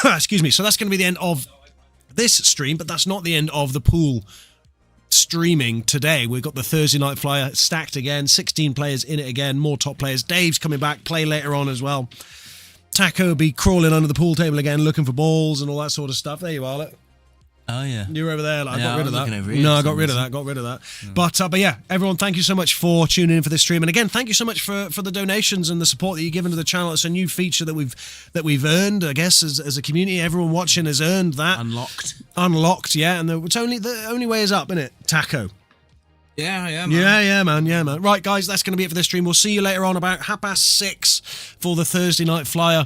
Speaker 1: Excuse me. So that's going to be the end of this stream, but that's not the end of the pool streaming today. We've got the Thursday night flyer stacked again, 16 players in it again, more top players. Dave's coming back, play later on as well. Taco will be crawling under the pool table again, looking for balls and all that sort of stuff. There you are, look.
Speaker 5: Oh yeah,
Speaker 1: you were over there. I got rid of that. I got rid of that. Yeah. But yeah, everyone, thank you so much for tuning in for this stream, and again, thank you so much for the donations and the support that you've given to the channel. It's a new feature that we've earned, I guess, as a community. Everyone watching has earned that. Unlocked, yeah. And the only way is up, isn't it? Taco.
Speaker 3: Yeah, man.
Speaker 1: Yeah, man. Right, guys, that's going to be it for this stream. We'll see you later on about 6:30 for the Thursday night flyer.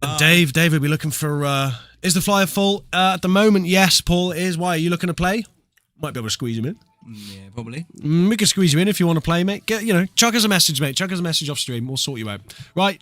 Speaker 1: And Dave will be looking for. Is the flyer full? At the moment, yes, Paul is. Why, are you looking to play? Might be able to squeeze him in.
Speaker 5: Yeah, probably.
Speaker 1: We can squeeze you in if you want to play, mate. Chuck us a message, mate. Chuck us a message off stream. We'll sort you out. Right.